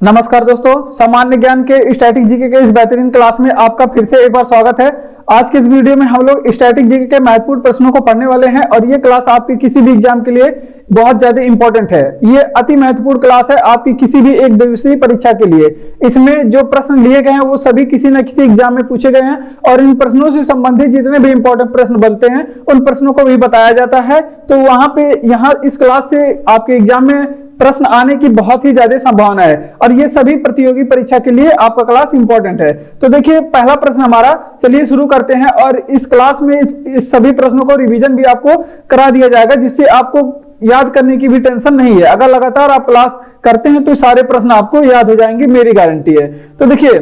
नमस्कार दोस्तों, सामान्य ज्ञान के स्टैटिक जीके के इस बेहतरीन क्लास में आपका फिर से एक बार स्वागत है। आज के इस वीडियो में हम लोग स्टैटिक जीके के महत्वपूर्ण प्रश्नों को पढ़ने वाले हैं और ये क्लास आपके किसी भी एग्जाम के लिए बहुत ज्यादा इंपॉर्टेंट है। ये अति महत्वपूर्ण क्लास है आपकी किसी भी एक दिवसीय परीक्षा के लिए। इसमें जो प्रश्न लिए गए हैं वो सभी किसी न किसी एग्जाम में पूछे गए हैं और इन प्रश्नों से संबंधित जितने भी इंपॉर्टेंट प्रश्न बनते हैं उन प्रश्नों को भी बताया जाता है। तो वहां पे यहाँ इस क्लास से आपके एग्जाम में प्रश्न आने की बहुत ही ज्यादा संभावना है और ये सभी प्रतियोगी परीक्षा के लिए आपका क्लास इंपॉर्टेंट है। तो देखिए पहला प्रश्न हमारा, चलिए शुरू करते हैं। और इस क्लास में इस सभी प्रश्नों को रिवीजन भी आपको करा दिया जाएगा, जिससे आपको याद करने की भी टेंशन नहीं है। अगर लगातार आप क्लास करते हैं तो सारे प्रश्न आपको याद हो जाएंगे, मेरी गारंटी है। तो देखिए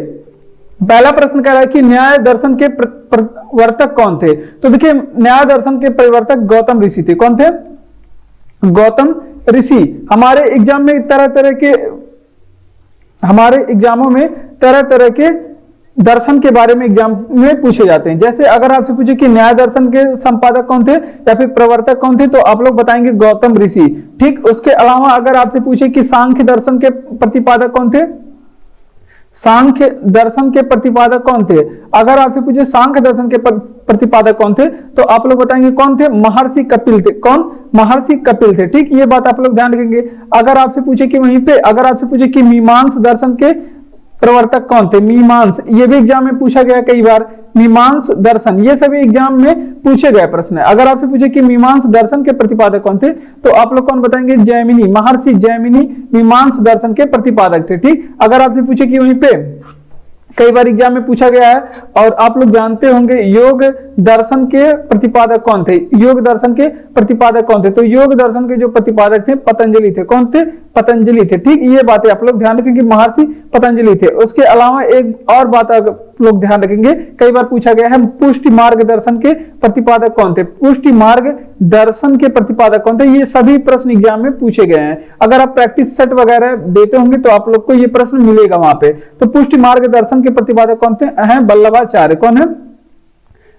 पहला प्रश्न कह रहा है कि न्याय दर्शन के प्रवर्तक कौन थे। तो देखिए न्याय दर्शन के प्रवर्तक गौतम ऋषि थे। कौन थे? गौतम ऋषि। हमारे एग्जाम में हमारे एग्जामों में तरह तरह के दर्शन के बारे में एग्जाम में पूछे जाते हैं। जैसे अगर आपसे पूछे कि न्याय दर्शन के संपादक कौन थे या फिर प्रवर्तक कौन थे, तो आप लोग बताएंगे गौतम ऋषि। ठीक, उसके अलावा अगर आपसे पूछे कि सांख्य दर्शन के प्रतिपादक कौन थे, सांख्य दर्शन के प्रतिपादक कौन थे, अगर आपसे पूछे सांख्य दर्शन के प्रतिपादक कौन थे, तो आप लोग बताएंगे कौन थे? महर्षि कपिल थे। कौन? महर्षि कपिल थे। ठीक, ये बात आप लोग ध्यान रखेंगे। अगर आपसे पूछे कि वहीं पे अगर आपसे पूछे कि मीमांस दर्शन के प्रवर्तक कौन थे, मीमांस, ये भी एग्जाम में पूछा गया कई बार। मीमांस दर्शन, ये सभी एग्जाम में पूछे गए प्रश्न है। अगर आपसे पूछे कि मीमांस दर्शन के प्रतिपादक कौन थे, तो आप लोग कौन बताएंगे? जैमिनी, महर्षि जैमिनी मीमांस दर्शन के प्रतिपादक थे। ठीक, अगर आपसे पूछे कि वहीं पे कई बार एग्जाम में पूछा गया है और आप लोग जानते होंगे योग दर्शन के प्रतिपादक कौन थे, योग दर्शन के प्रतिपादक कौन थे, तो योग दर्शन के जो प्रतिपादक थे पतंजलि थे। कौन थे? पतंजलि थे। ठीक, ये बातें आप लोग ध्यान रखेंगे, महर्षि पतंजलि थे। उसके अलावा एक और बात आप लोग ध्यान रखेंगे, कई बार पूछा गया है पुष्टि मार्ग दर्शन के प्रतिपादक कौन थे, पुष्टि मार्ग दर्शन के प्रतिपादक कौन थे। ये सभी प्रश्न एग्जाम में पूछे गए हैं। अगर आप प्रैक्टिस सेट वगैरह देते होंगे तो आप लोग को ये प्रश्न मिलेगा वहां पे। तो पुष्टि मार्ग दर्शन के प्रतिपादक कौन थे? वल्लभाचार्य। कौन है?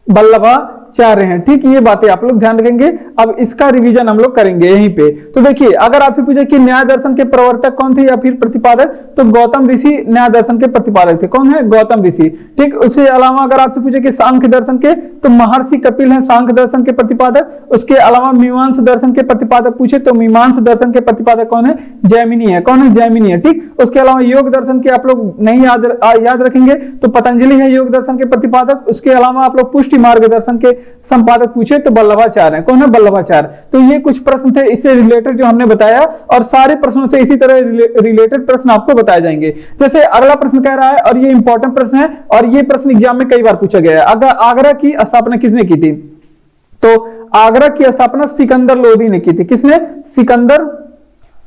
वल्लभाचार्य हैं। ठीक, ये बातें आप लोग ध्यान रखेंगे। अब इसका रिवीजन हम लोग करेंगे यहीं पे। तो देखिए अगर आपसे पूछे कि न्याय दर्शन के प्रवर्तक कौन थे या फिर प्रतिपादक, तो गौतम ऋषि न्याय दर्शन के प्रतिपादक थे। कौन है? गौतम ऋषि। ठीक, उसके अलावा अगर आपसे पूछे कि सांख्य दर्शन के, तो महर्षि कपिल हैं सांख्य दर्शन के प्रतिपादक। उसके अलावा मीमांस दर्शन के प्रतिपादक पूछे तो मीमांस दर्शन के प्रतिपादक कौन है? जैमिनी है। कौन है? जैमिनी है। ठीक, उसके अलावा योग दर्शन के आप लोग नहीं याद रखेंगे तो पतंजलि है योग दर्शन के प्रतिपादक। उसके अलावा आप लोग पुष्टि मार्ग दर्शन के संपादक पूछे तो वल्लभाचार्य है। कौन है? वल्लभाचार्य। तो ये कुछ प्रश्न थे इससे रिलेटेड जो हमने बताया और सारे प्रश्नों से इसी तरह रिलेटेड प्रश्न आपको बताए जाएंगे। जैसे अगला प्रश्न कह रहा है और ये इंपॉर्टेंट प्रश्न है और ये प्रश्न एग्जाम में कई बार पूछा गया है। आगरा की स्थापना किसने की थी? तो आगरा की स्थापना सिकंदर लोदी ने की थी। किसने?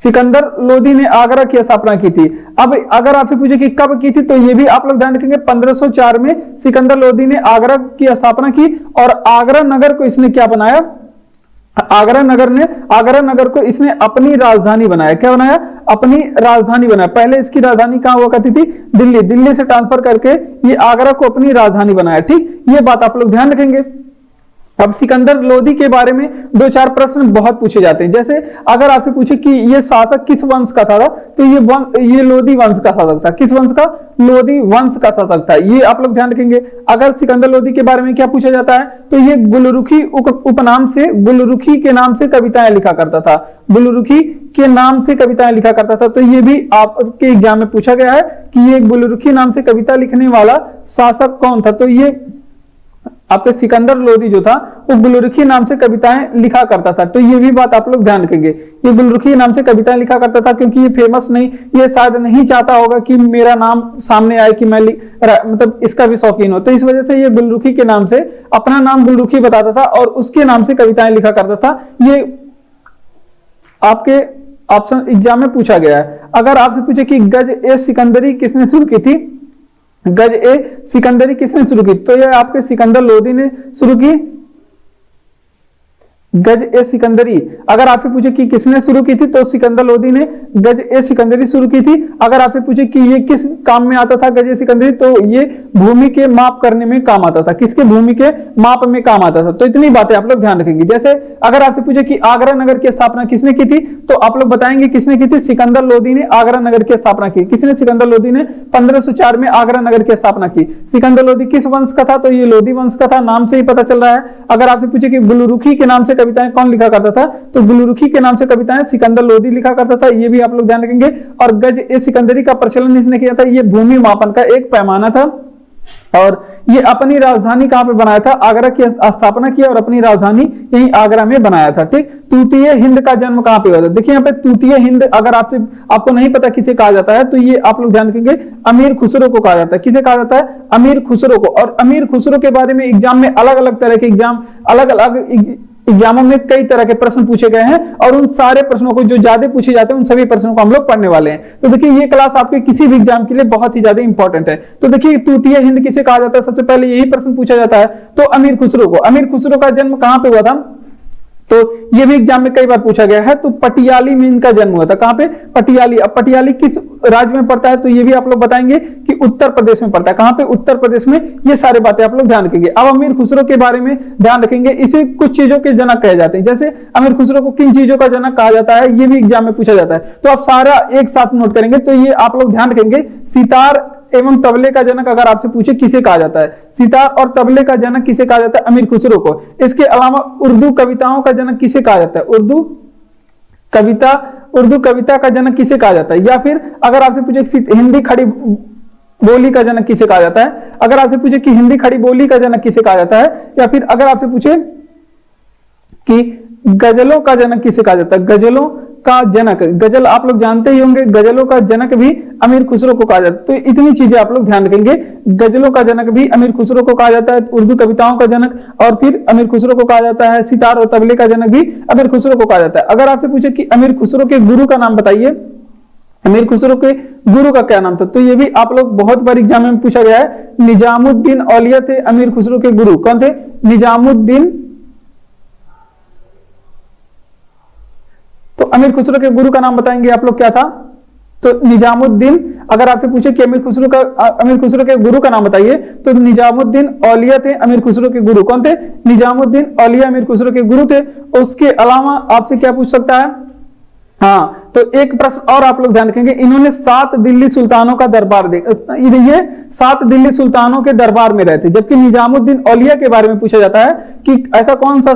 सिकंदर लोदी ने आगरा की स्थापना की थी। अब अगर आपसे पूछे कि कब की थी, तो ये भी आप लोग ध्यान रखेंगे 1504 में सिकंदर लोदी ने आगरा की स्थापना की और आगरा नगर को इसने क्या बनाया? आगरा नगर को इसने अपनी राजधानी बनाया। क्या बनाया? अपनी राजधानी बनाया। पहले इसकी राजधानी कहां हुआ करती थी? दिल्ली से ट्रांसफर करके ये आगरा को अपनी राजधानी बनाया। ठीक, ये बात आप लोग ध्यान रखेंगे। अब सिकंदर लोदी के बारे में दो चार प्रश्न बहुत पूछे जाते हैं। जैसे अगर आपसे पूछे कि ये शासक किस वंश का था, तो ये लोदी वंश का शासक था। किस वंश का? लोदी वंश का शासक था। ये आप लोग ध्यान रखेंगे। अगर सिकंदर लोदी के बारे में क्या पूछा जाता है, तो ये गुलरुखी उपनाम से, गुलरुखी के नाम से कविताएं लिखा करता था। गुलरुखी के नाम से कविताएं लिखा करता था। तो ये भी आपके एग्जाम में पूछा गया है कि ये गुलरुखी नाम से कविता लिखने वाला शासक कौन था। तो ये आपके सिकंदर लोदी जो था वो गुलरुखी नाम से कविताएं लिखा करता था। तो ये भी बात आप लोग ध्यान रखेंगे, ये गुलरुखी नाम से कविताएं लिखा करता था क्योंकि ये फेमस नहीं, ये शायद नहीं चाहता होगा कि मेरा नाम सामने आए कि मैं मतलब इसका भी शौकीन हो। तो इस वजह से ये गुलरुखी के नाम से अपना नाम गुलरुखी बताता था और उसके नाम से कविताएं लिखा करता था। ये आपके ऑप्शन एग्जाम में पूछा गया है। अगर आपसे पूछे कि गज ए सिकंदरी किसने शुरू की थी, गज ए सिकंदरी किसने शुरू की, तो ये आपके सिकंदर लोदी ने शुरू की। गज ए सिकंदरी। अगर आपसे पूछे कि किसने शुरू की थी तो सिकंदर लोदी ने गज ए सिकंदरी शुरू की थी। अगर आपसे पूछे कि ये किस काम में आता था गज ए सिकंदरी, तो ये भूमि के माप करने में काम आता था। किसके? भूमि के माप में काम आता था। तो इतनी बातें आप लोग ध्यान रखेंगे। जैसे अगर आपसे पूछे कि आगरा नगर की स्थापना किसने की थी, तो आप लोग बताएंगे किसने की थी? सिकंदर लोदी ने आगरा नगर की स्थापना की। किसने? सिकंदर लोदी ने 1504 में आगरा नगर की स्थापना की। सिकंदर लोदी किस वंश का था? तो ये लोदी वंश का था, नाम से ही पता चल रहा है। अगर आपसे पूछे कि गुलरुखी के नाम से कविताएं कौन लिखा करता था, तो गुलरुखी के नाम से कविताएं सिकंदर लोदी लिखा करता था। ये भी आप लोग ध्यान रखेंगे। और गज ए सिकंदरी का प्रचलन इसने किया था। ये भूमि मापन का एक पैमाना था और ये अपनी राजधानी कहां पे बनाया था? आगरा की स्थापना की और अपनी राजधानी यही आगरा में बनाया था। ठीक। तूतीय हिंद का जन्म कहां पे हुआ था? देखिए यहाँ पे तूतीय हिंद, अगर आपको नहीं पता किसे कहा जाता है, तो ये आप लोग ध्यान रखेंगे, अमीर खुसरो को कहा जाता है। किसे कहा जाता है? अमीर खुसरो को। और अमीर खुसरो के बारे में एग्जाम में अलग अलग तरह के अलग अलग एग्जामों में कई तरह के प्रश्न पूछे गए हैं और उन सारे प्रश्नों को जो ज्यादा पूछे जाते हैं उन सभी प्रश्नों को हम लोग पढ़ने वाले हैं। तो देखिए ये क्लास आपके किसी भी एग्जाम के लिए बहुत ही ज्यादा इंपॉर्टेंट है। तो देखिए तूतीय हिंद किसे कहा जाता है? सबसे पहले यही प्रश्न पूछा जाता है। तो अमीर खुसरो को। अमीर खुसरो का जन्म कहां पे हुआ था? तो ये भी एग्जाम में कई बार पूछा गया है। तो पटियाली में इनका जन्म हुआ था। कहां पे? पटियाली। अब पटियाली किस राज्य में पड़ता है? तो ये भी आप लोग बताएंगे कि उत्तर प्रदेश में पड़ता है। कहां पे? उत्तर प्रदेश में। ये सारी बातें आप लोग ध्यान रखेंगे। अब अमीर खुसरो के बारे में ध्यान रखेंगे। इसे कुछ चीजों के जनक कहे जाते हैं। जैसे अमीर खुसरो को किन चीजों का जनक कहा जाता है, ये भी एग्जाम में पूछा जाता है। तो आप सारा एक साथ नोट करेंगे। तो ये आप लोग ध्यान रखेंगे, सितार एवं तबले का जनक अगर आपसे पूछे किसे कहा जाता है? सितार और तबले का जनक किसे कहा जाता है? अमीर खुसरो को। इसके अलावा उर्दू कविताओं का जनक किसे कहा जाता है? उर्दू कविता का जनक किसे कहा जाता है? या फिर अगर आपसे पूछे हिंदी खड़ी बोली का जनक किसे कहा जाता है? अगर आपसे पूछे कि हिंदी खड़ी बोली का जनक किसे कहा जाता है? या फिर अगर आपसे पूछे कि गजलों का जनक किसे कहा जाता है? गजलों का जनक, गजल आप लोग जानते ही होंगे, गजलों का जनक भी अमीर खुसरो को कहा जाता है। तो इतनी चीजें आप लोग ध्यान रखेंगे। गजलों का जनक भी अमीर खुसरो को कहा जाता है, उर्दू कविताओं का जनक और फिर अमीर खुसरो को कहा जाता है, सितार और तबले का जनक भी अमीर खुसरो को कहा जाता है। अगर आपसे पूछे कि अमीर खुसरो के गुरु का नाम बताइए, अमीर खुसरो के गुरु का क्या नाम था? तो ये भी आप लोग बहुत बार एग्जाम में पूछा गया है। निजामुद्दीन औलिया थे अमीर खुसरो के गुरु। कौन थे? निजामुद्दीन। तो अमीर खुसरो के गुरु का नाम बताएंगे आप लोग, क्या था? तो निजामुद्दीन। अगर आपसे पूछे कि अमीर खुसरो के गुरु का नाम बताइए, तो निजामुद्दीन औलिया थे अमीर खुसरो के गुरु। कौन थे? निजामुद्दीन औलिया अमीर खुसरो के गुरु थे। उसके अलावा आपसे क्या पूछ सकता है? हाँ, तो एक प्रश्न और आप लोग ध्यान रखेंगे, इन्होंने 7 दिल्ली सुल्तानों का दरबार देखा। ये 7 दिल्ली सुल्तानों के दरबार में रहते। जबकि निजामुद्दीन औलिया के बारे में पूछा जाता है कि ऐसा कौन सा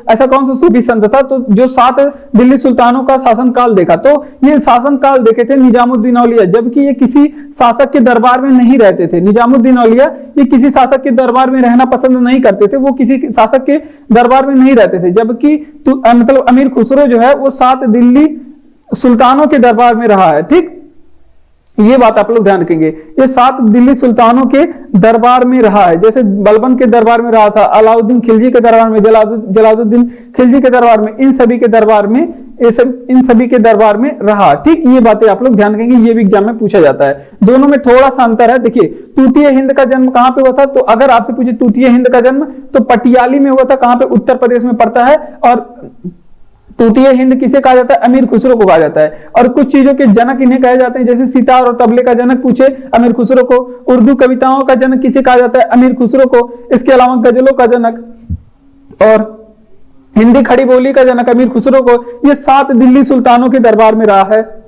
ऐसा कौन सा सूफी संत था तो जो 7 दिल्ली सुल्तानों का शासनकाल देखा। तो ये शासनकाल देखे थे निजामुद्दीन औलिया, जबकि ये किसी शासक के दरबार में नहीं रहते थे। निजामुद्दीन औलिया ये किसी शासक के दरबार में रहना पसंद नहीं करते थे, वो किसी शासक के दरबार में नहीं रहते थे। जबकि मतलब अमीर खुसरो जो है वो 7 दिल्ली सुल्तानों के दरबार में रहा है। ठीक, ये बात आप लोग ध्यान रखेंगे। ये 7 दिल्ली सुल्तानों के दरबार में रहा है। जैसे बलबन के दरबार में रहा था, अलाउद्दीन खिलजी के दरबार में, जलालुद्दीन खिलजी के दरबार में, इन सभी के दरबार में रहा। ठीक, ये बातें आप लोग ध्यान रखेंगे। ये भी एग्जाम में पूछा जाता है। दोनों में थोड़ा सा अंतर है। देखिए तूतीय हिंद का जन्म कहां पे हुआ था? तो अगर आपसे पूछे तूतीय हिंद का जन्म तो पटियाली में हुआ था। कहां पे? उत्तर प्रदेश में पड़ता है। और तूतीय हिंद किसे कहा जाता है? अमीर खुसरो को कहा जाता है। और कुछ चीजों के जनक इन्हें कहे जाते हैं, जैसे सितार और तबले का जनक पूछे अमीर खुसरो को। उर्दू कविताओं का जनक किसे कहा जाता है? अमीर खुसरो को। इसके अलावा गजलों का जनक और हिंदी खड़ी बोली का जनक अमीर खुसरो को। ये 7 दिल्ली सुल्तानों के दरबार में रहा है।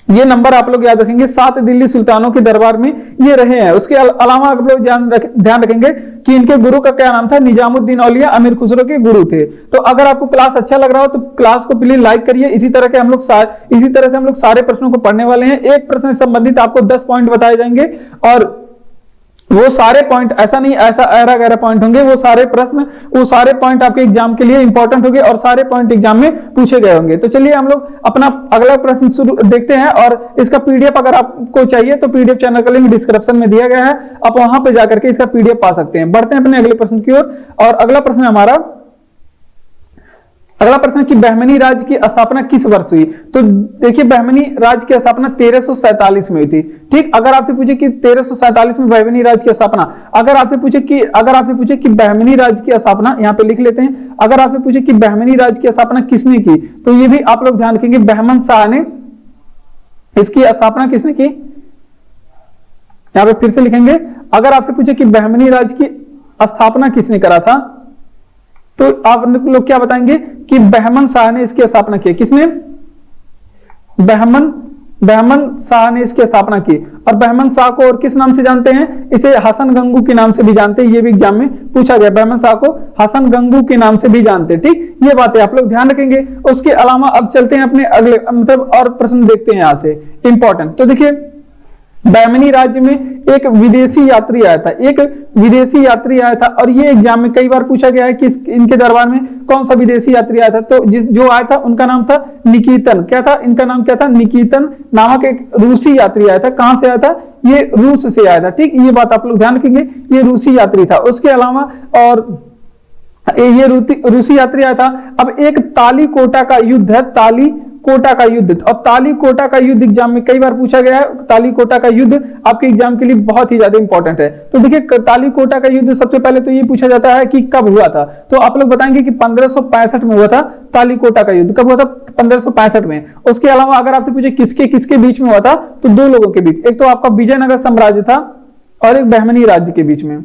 ये नंबर आप लोग याद रखेंगे, 7 दिल्ली सुल्तानों के दरबार में ये रहे हैं। उसके अलावा आप लोग ध्यान रखेंगे कि इनके गुरु का क्या नाम था? निजामुद्दीन औलिया अमीर खुसरो के गुरु थे। तो अगर आपको क्लास अच्छा लग रहा हो तो क्लास को प्लीज लाइक करिए। इसी तरह से हम लोग सारे प्रश्नों को पढ़ने वाले हैं। एक प्रश्न से संबंधित आपको 10 पॉइंट बताए जाएंगे और वो सारे पॉइंट ऐसा नहीं ऐसा ऐरा गैरा पॉइंट होंगे। वो सारे पॉइंट आपके एग्जाम के लिए इंपॉर्टेंट होंगे और सारे पॉइंट एग्जाम में पूछे गए होंगे। तो चलिए हम लोग अपना अगला प्रश्न शुरू देखते हैं। और इसका पीडीएफ अगर आपको चाहिए तो पीडीएफ चैनल का लिंक डिस्क्रिप्शन में दिया गया है, आप वहां पे जाकर के इसका पीडीएफ पा सकते हैं। बढ़ते हैं अपने अगले प्रश्न की ओर। और अगला प्रश्न हमारा अगला प्रश्न है कि बहमनी राज्य की स्थापना किस वर्ष हुई? तो देखिए बहमनी राज्य की स्थापना 1347 में हुई थी। ठीक, अगर आपसे पूछे कि 1347 में बहमनी राज्य की स्थापना, अगर आपसे पूछे कि बहमनी राज्य की स्थापना, यहाँ पे लिख लेते हैं, अगर आपसे पूछे कि बहमनी राज्य की स्थापना किसने की, तो ये भी आप लोग ध्यान रखेंगे, बहमन शाह ने इसकी स्थापना किसने की? यहाँ पे फिर से लिखेंगे, अगर आपसे पूछे कि बहमनी राज्य की स्थापना किसने करा था, तो आप लोग क्या बताएंगे कि बहमन शाह ने इसकी स्थापना की। किसने? बहमन शाह ने इसकी स्थापना की। और बहमन शाह को और किस नाम से जानते हैं? इसे हसन गंगू के नाम से भी जानते हैं, ये भी एग्जाम में पूछा गया, बहमन शाह को हसन गंगू के नाम से भी जानते हैं। ठीक, ये बातें आप लोग ध्यान रखेंगे। उसके अलावा अब चलते हैं अपने अगले और प्रश्न देखते हैं यहां से इंपॉर्टेंट। तो देखिए बहमनी राज्य में एक विदेशी यात्री आया था, और ये एग्जाम में कई बार पूछा गया है कि इनके दरबार में कौन सा विदेशी यात्री आया था। तो जो आया था उनका नाम था निकितन। क्या था इनका नाम? क्या था? निकितन नामक एक रूसी यात्री आया था। कहां से आया था? ये रूस से आया था। ठीक, ये बात आप लोग ध्यान रखेंगे, ये रूसी यात्री था। उसके अलावा और ये रूसी यात्री आया था। अब एक तालीकोटा का युद्ध है, तालीकोटा का युद्ध, और तालीकोटा का युद्ध एग्जाम में कई बार पूछा गया है। तालीकोटा का युद्ध आपके एग्जाम के लिए बहुत ही ज्यादा इंपॉर्टेंट है। तो देखिए तालीकोटा का युद्ध सबसे पहले तो ये पूछा जाता है कि कब हुआ था, तो आप लोग बताएंगे कि 1565 में हुआ था तालीकोटा का युद्ध। कब हुआ था? 1565 में। उसके अलावा अगर आपसे पूछे किसके किसके बीच में हुआ था, तो दो लोगों के बीच, एक तो आपका विजयनगर साम्राज्य था और एक बहमनी राज्य के बीच में।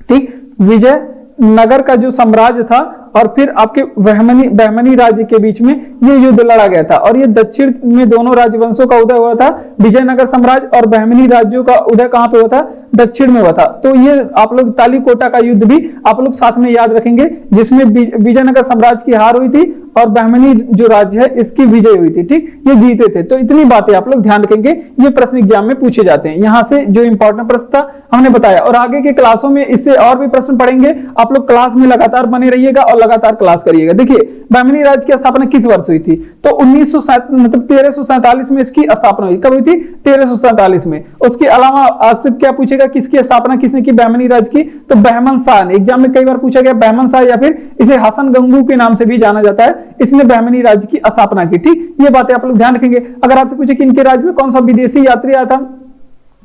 ठीक, विजयनगर का जो साम्राज्य था और फिर आपके बहमनी राज्य के बीच में ये युद्ध लड़ा गया था। और ये दक्षिण में दोनों राजवंशों का उदय हुआ था, विजयनगर साम्राज्य और बहमनी राज्यों का उदय कहां पे हुआ था? दक्षिण में हुआ था। तो ये आप लोग तालीकोटा का युद्ध भी आप लोग साथ में याद रखेंगे, जिसमें विजयनगर साम्राज्य की हार हुई थी और बहमनी जो राज्य है इसकी विजय हुई थी। ठीक, ये जीते थे। तो इतनी बातें आप लोग ध्यान रखेंगे, ये प्रश्न एग्जाम में पूछे जाते हैं। यहां से जो इंपॉर्टेंट प्रश्न था हमने बताया, और आगे के क्लासों में इससे और भी प्रश्न पढ़ेंगे। आप लोग क्लास में लगातार बने रहिएगा और लगातार क्लास करिएगा। देखिए बहमनी राज्य की स्थापना किस वर्ष हुई थी? तो 1347 में इसकी स्थापना हुई। कब हुई थी? 1347 में। उसके अलावा आपसे क्या पूछेगा, किसकी स्थापना किसने की बहमनी राज्य की? तो बहमन शाह ने। एग्जाम में कई बार पूछा गया बहमन शाह, या फिर इसे हसन गंगू के नाम से भी जाना जाता है, इसने बहमनी राज्य की स्थापना की। ठीक, ये बातें आप लोग ध्यान रखेंगे। अगर आपसे पूछे कि इनके राज्य में कौन सा विदेशी यात्री आया था,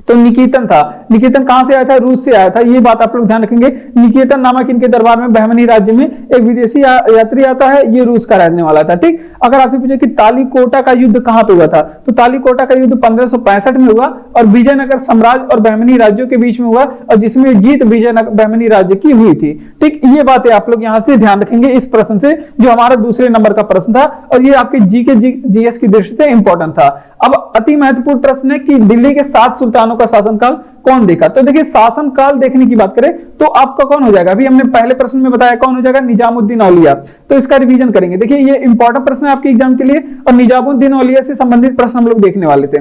तो निकेतन था। निकेतन कहां से आया था? रूस से आया था। ये बात आप लोग ध्यान रखेंगे। निकेतन नामक इनके दरबार में बहमनी राज्य में एक विदेशी यात्री आता है, ये रूस का रहने वाला था। ठीक, अगर आपसे पूछे कि तालीकोटा का युद्ध कहां पे हुआ था, तो तालीकोटा का युद्ध 1565 में हुआ और विजयनगर साम्राज्य और बहमनी राज्यों के बीच में हुआ, और जिसमें जीत विजयनगर बहमनी राज्य की हुई थी। ठीक, ये बातें आप लोग यहां से ध्यान रखेंगे इस प्रश्न से, जो हमारा दूसरे नंबर का प्रश्न था, और ये आपके जीएस की दृष्टि से इंपॉर्टेंट था। अब अति महत्वपूर्ण प्रश्न है कि दिल्ली के 7 सुल्तानों का शासनकाल कौन देखा? तो देखिए शासनकाल देखने की बात करें तो आपका कौन हो जाएगा? अभी हमने पहले प्रश्न में बताया कौन हो जाएगा, निजामुद्दीन औलिया। तो इसका रिवीजन करेंगे। देखिए ये इंपॉर्टेंट प्रश्न है आपके एग्जाम के लिए, और निजामुद्दीन औलिया से संबंधित प्रश्न हम लोग देखने वाले थे।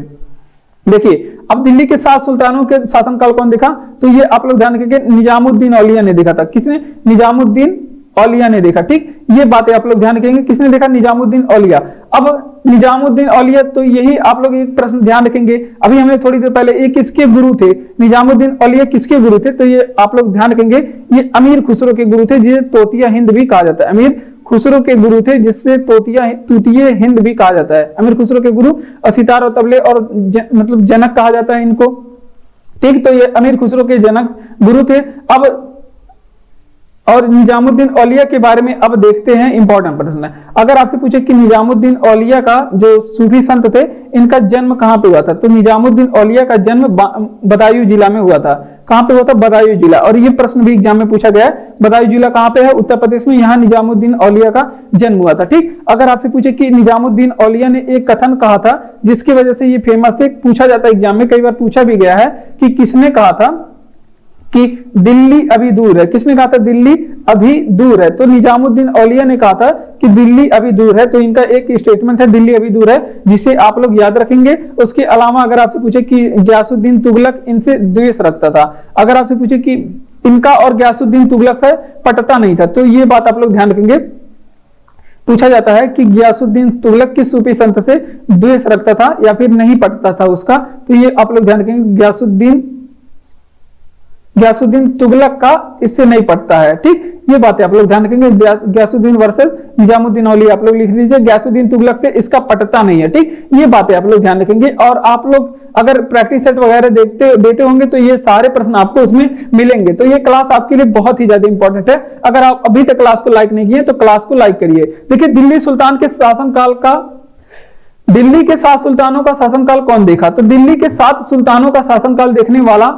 देखिए अब दिल्ली के 7 सुल्तानों के शासनकाल कौन देखा? तो ये आप लोग ध्यान रखेंगे, निजामुद्दीन औलिया ने देखा था। किसने? निजामुद्दीन औलिया ने देखा। ठीक, ये बातें आप लोग ध्यान रखेंगे, किसने देखा? निजामुद्दीन औलिया। अब निजामुद्दीन औलिया, तो यही आप लोग एक प्रश्न ध्यान रखेंगे। अभी हमने थोड़ी देर पहले ये किसके गुरु थे? निजामुद्दीन औलिया किसके गुरु थे? तो ये आप लोग ध्यान रखेंगे, ये अमीर खुसरो के गुरु थे, जिसे तोतिया हिंद भी कहा जाता है। अमीर खुसरो के गुरु थे, जिससे तूतीय हिंद भी कहा जाता है। अमीर खुसरो के गुरु सितार और तबले और मतलब जनक कहा जाता है इनको। ठीक, तो ये अमीर खुसरो के जनक गुरु थे। अब और निजामुद्दीन औलिया के बारे में अब देखते हैं, इंपॉर्टेंट प्रश्न है। अगर आपसे पूछे कि निजामुद्दीन औलिया का जो सूफी संत थे, इनका जन्म कहां पे हुआ था? तो निजामुद्दीन औलिया का जन्म बदायूं जिला में हुआ था। कहां पे हुआ था? बदायूं जिला। और ये प्रश्न भी एग्जाम में पूछा गया है, बदायूं जिला कहां पे है? उत्तर प्रदेश में। यहाँ निजामुद्दीन औलिया का जन्म हुआ था। ठीक, अगर आपसे पूछे कि निजामुद्दीन औलिया ने एक कथन कहा था जिसकी वजह से ये फेमस है, पूछा जाता है एग्जाम में, कई बार पूछा भी गया है कि किसने कहा था कि दिल्ली अभी दूर है? किसने कहा था दिल्ली अभी दूर है? तो निजामुद्दीन औलिया ने कहा था कि दिल्ली अभी दूर है। तो इनका एक स्टेटमेंट है दिल्ली अभी दूर है, जिसे आप लोग याद रखेंगे। उसके अलावा अगर आपसे पूछे कि गयासुद्दीन तुगलक इनसे द्वेष रखता था, अगर आपसे पूछे कि इनका और गयासुद्दीन तुगलक से पटता नहीं था, तो ये बात आप लोग ध्यान रखेंगे। पूछा जाता है कि गयासुद्दीन तुगलक किस सूफी संत से द्वेष रखता था या फिर नहीं पटता था उसका, तो ये आप लोग ध्यान रखेंगे, गयासुद्दीन गयासुद्दीन तुगलक का इससे नहीं पटता है। ठीक, ये बातें आप लोग ध्यान रखेंगे। गयासुद्दीन वर्सेस निजामुद्दीन औलिया आप लोग लिख लीजिए, गयासुद्दीन तुगलक से इसका पटता नहीं है। ठीक, ये बातें आप लोग ध्यान रखेंगे। और आप लोग अगर प्रैक्टिस सेट वगैरह देते होंगे तो ये सारे प्रश्न आपको उसमें मिलेंगे। तो ये क्लास आपके लिए बहुत ही ज्यादा इंपॉर्टेंट है। अगर आप अभी तक क्लास को लाइक नहीं किए तो क्लास को लाइक करिए। देखिए, दिल्ली सुल्तान के शासनकाल का, दिल्ली के 7 सुल्तानों का शासनकाल कौन देखा? तो दिल्ली के 7 सुल्तानों का शासनकाल देखने वाला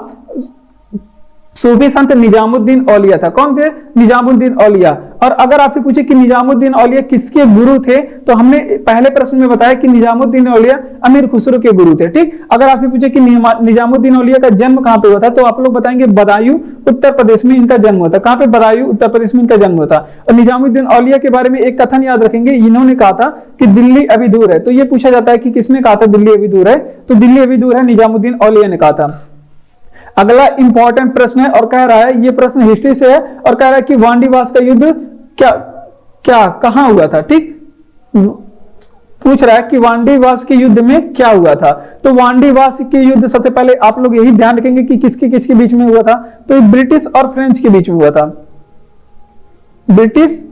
सूफी संत निजामुद्दीन औलिया था। कौन थे? निजामुद्दीन औलिया। और अगर आपसे पूछे कि निजामुद्दीन औलिया किसके गुरु थे, तो हमने पहले प्रश्न में बताया कि निजामुद्दीन औलिया अमीर खुसरो के गुरु थे। ठीक, अगर आपसे पूछे कि निजामुद्दीन औलिया का जन्म कहां पे हुआ था, तो आप लोग बताएंगे बदायूं उत्तर प्रदेश में इनका जन्म हुआ था। कहां पे? बदायूं उत्तर प्रदेश में इनका जन्म हुआ था। और निजामुद्दीन औलिया के बारे में एक कथन याद रखेंगे, इन्होंने कहा था कि दिल्ली अभी दूर है। तो ये पूछा जाता है कि किसने कहा था दिल्ली अभी दूर है? तो दिल्ली अभी दूर है निजामुद्दीन औलिया ने कहा था। अगला इंपॉर्टेंट प्रश्न है और कह रहा है, ये प्रश्न हिस्ट्री से है और कह रहा है कि वांडीवास का युद्ध कहां हुआ था? ठीक, पूछ रहा है कि वांडीवास के युद्ध में क्या हुआ था। तो वांडीवास के युद्ध सबसे पहले आप लोग यही ध्यान रखेंगे कि किसके बीच में हुआ था। तो ब्रिटिश और फ्रेंच के बीच में हुआ था। ब्रिटिश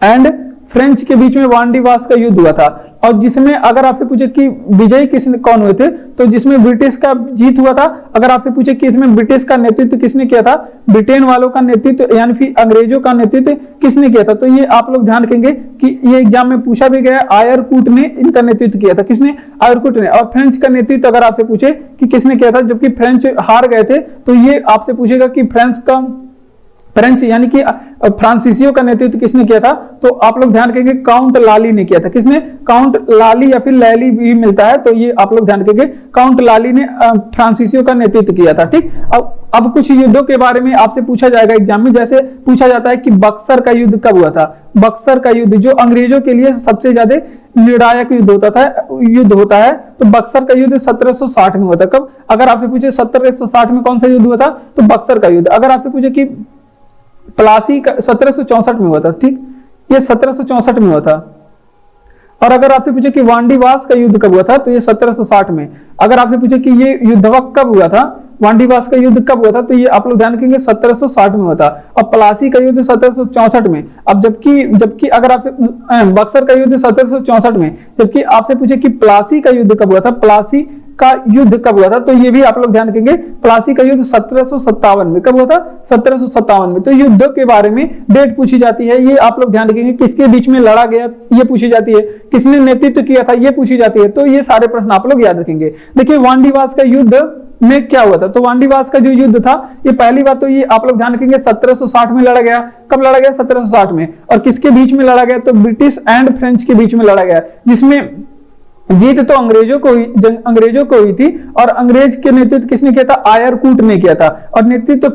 एंड फ्रेंच के बीच में वांडीवास का युद्ध हुआ था। और जिसमें अगर आपसे पूछे कि विजयी कौन हुए थे, तो जिसमें ब्रिटिश का जीत हुआ था। अगर आपसे पूछे कि इसमें ब्रिटिश का नेतृत्व किसने किया था, ब्रिटेन वालों का नेतृत्व यानी फिर अंग्रेजों का नेतृत्व किसने किया था, तो ये आप लोग ध्यान रखेंगे कि ये एग्जाम में पूछा भी गया। आयरकूट ने इनका नेतृत्व किया था। किसने? आयरकूट ने। और फ्रेंच का नेतृत्व अगर आपसे पूछे कि किसने किया था, जबकि फ्रेंच हार गए थे, तो ये आपसे पूछेगा कि फ्रेंच यानी कि फ्रांसीसियों का नेतृत्व किसने किया था, तो आप लोग ध्यान रखेंगे काउंट लाली ने किया था। किसने? काउंट लाली या फिर लैली भी मिलता है, तो ये आप लोग ध्यान रखेंगे काउंट लाली ने फ्रांसीसियों का नेतृत्व किया था। ठीक, अब कुछ युद्धों के बारे में आपसे पूछा जाएगा एग्जाम में। जैसे पूछा जाता है कि बक्सर का युद्ध कब हुआ था। बक्सर का युद्ध जो अंग्रेजों के लिए सबसे ज्यादा निर्णायक युद्ध होता है, तो बक्सर का युद्ध 1760 में हुआ था। कब? अगर आपसे पूछे 1760 में कौन सा युद्ध हुआ था, तो बक्सर का युद्ध। अगर आपसे पूछे कि प्लासी का 1764 में हुआ था। ठीक, ये 1764 में हुआ था। और अगर आपसे पूछे कि वांडीवास का युद्ध कब हुआ था, तो ये 1760 में। अगर आपसे पूछे कि ये युद्धवक कब हुआ था, वांडीवास का युद्ध कब हुआ था, तो ये आप लोग ध्यान रखेंगे 1760 में हुआ था। और प्लासी का युद्ध 1764 में। अब जबकि अगर आपसे बक्सर का युद्ध 1764 में, जबकि आपसे पूछे कि प्लासी का युद्ध कब हुआ था, प्लासी का युद्ध कब हुआ था, तो ये भी आप लोग ध्यान रखेंगे प्लासी का युद्ध 1757 में। कब हुआ था? 1757 में। तो युद्धों के बारे में डेट पूछी जाती है, ये आप लोग ध्यान रखेंगे। किसके बीच में लड़ा गया, ये पूछी जाती है। किसने नेतृत्व किया था, ये पूछी जाती है। तो ये सारे प्रश्न आप लोग याद रखेंगे। देखिए, वांडीवास का युद्ध में क्या हुआ था, तो वांडीवास का जो युद्ध था, ये पहली बात तो ये आप लोग ध्यान रखेंगे 1760 में लड़ा गया। कब लड़ा गया? 1760 में। और किसके बीच में लड़ा गया, तो ब्रिटिश एंड फ्रेंच के बीच में लड़ा गया, जिसमें जीत तो अंग्रेजों को हुई थी। और अंग्रेज के नेतृत्व किसने किया था? आयरकूट ने किया था। और नेतृत्व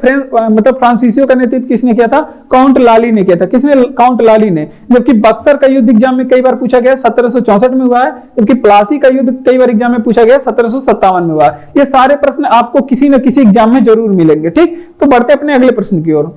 फ्रांसीसियों का नेतृत्व किसने किया था? काउंट लाली ने किया था। किसने? काउंट लाली ने। जबकि बक्सर का युद्ध एग्जाम में कई बार पूछा गया 1764 में हुआ है, जबकि प्लासी का युद्ध कई बार एग्जाम में पूछा गया 1757 में हुआ है। ये सारे प्रश्न आपको किसी न किसी एग्जाम में जरूर मिलेंगे। ठीक, तो बढ़ते अपने अगले प्रश्न की ओर।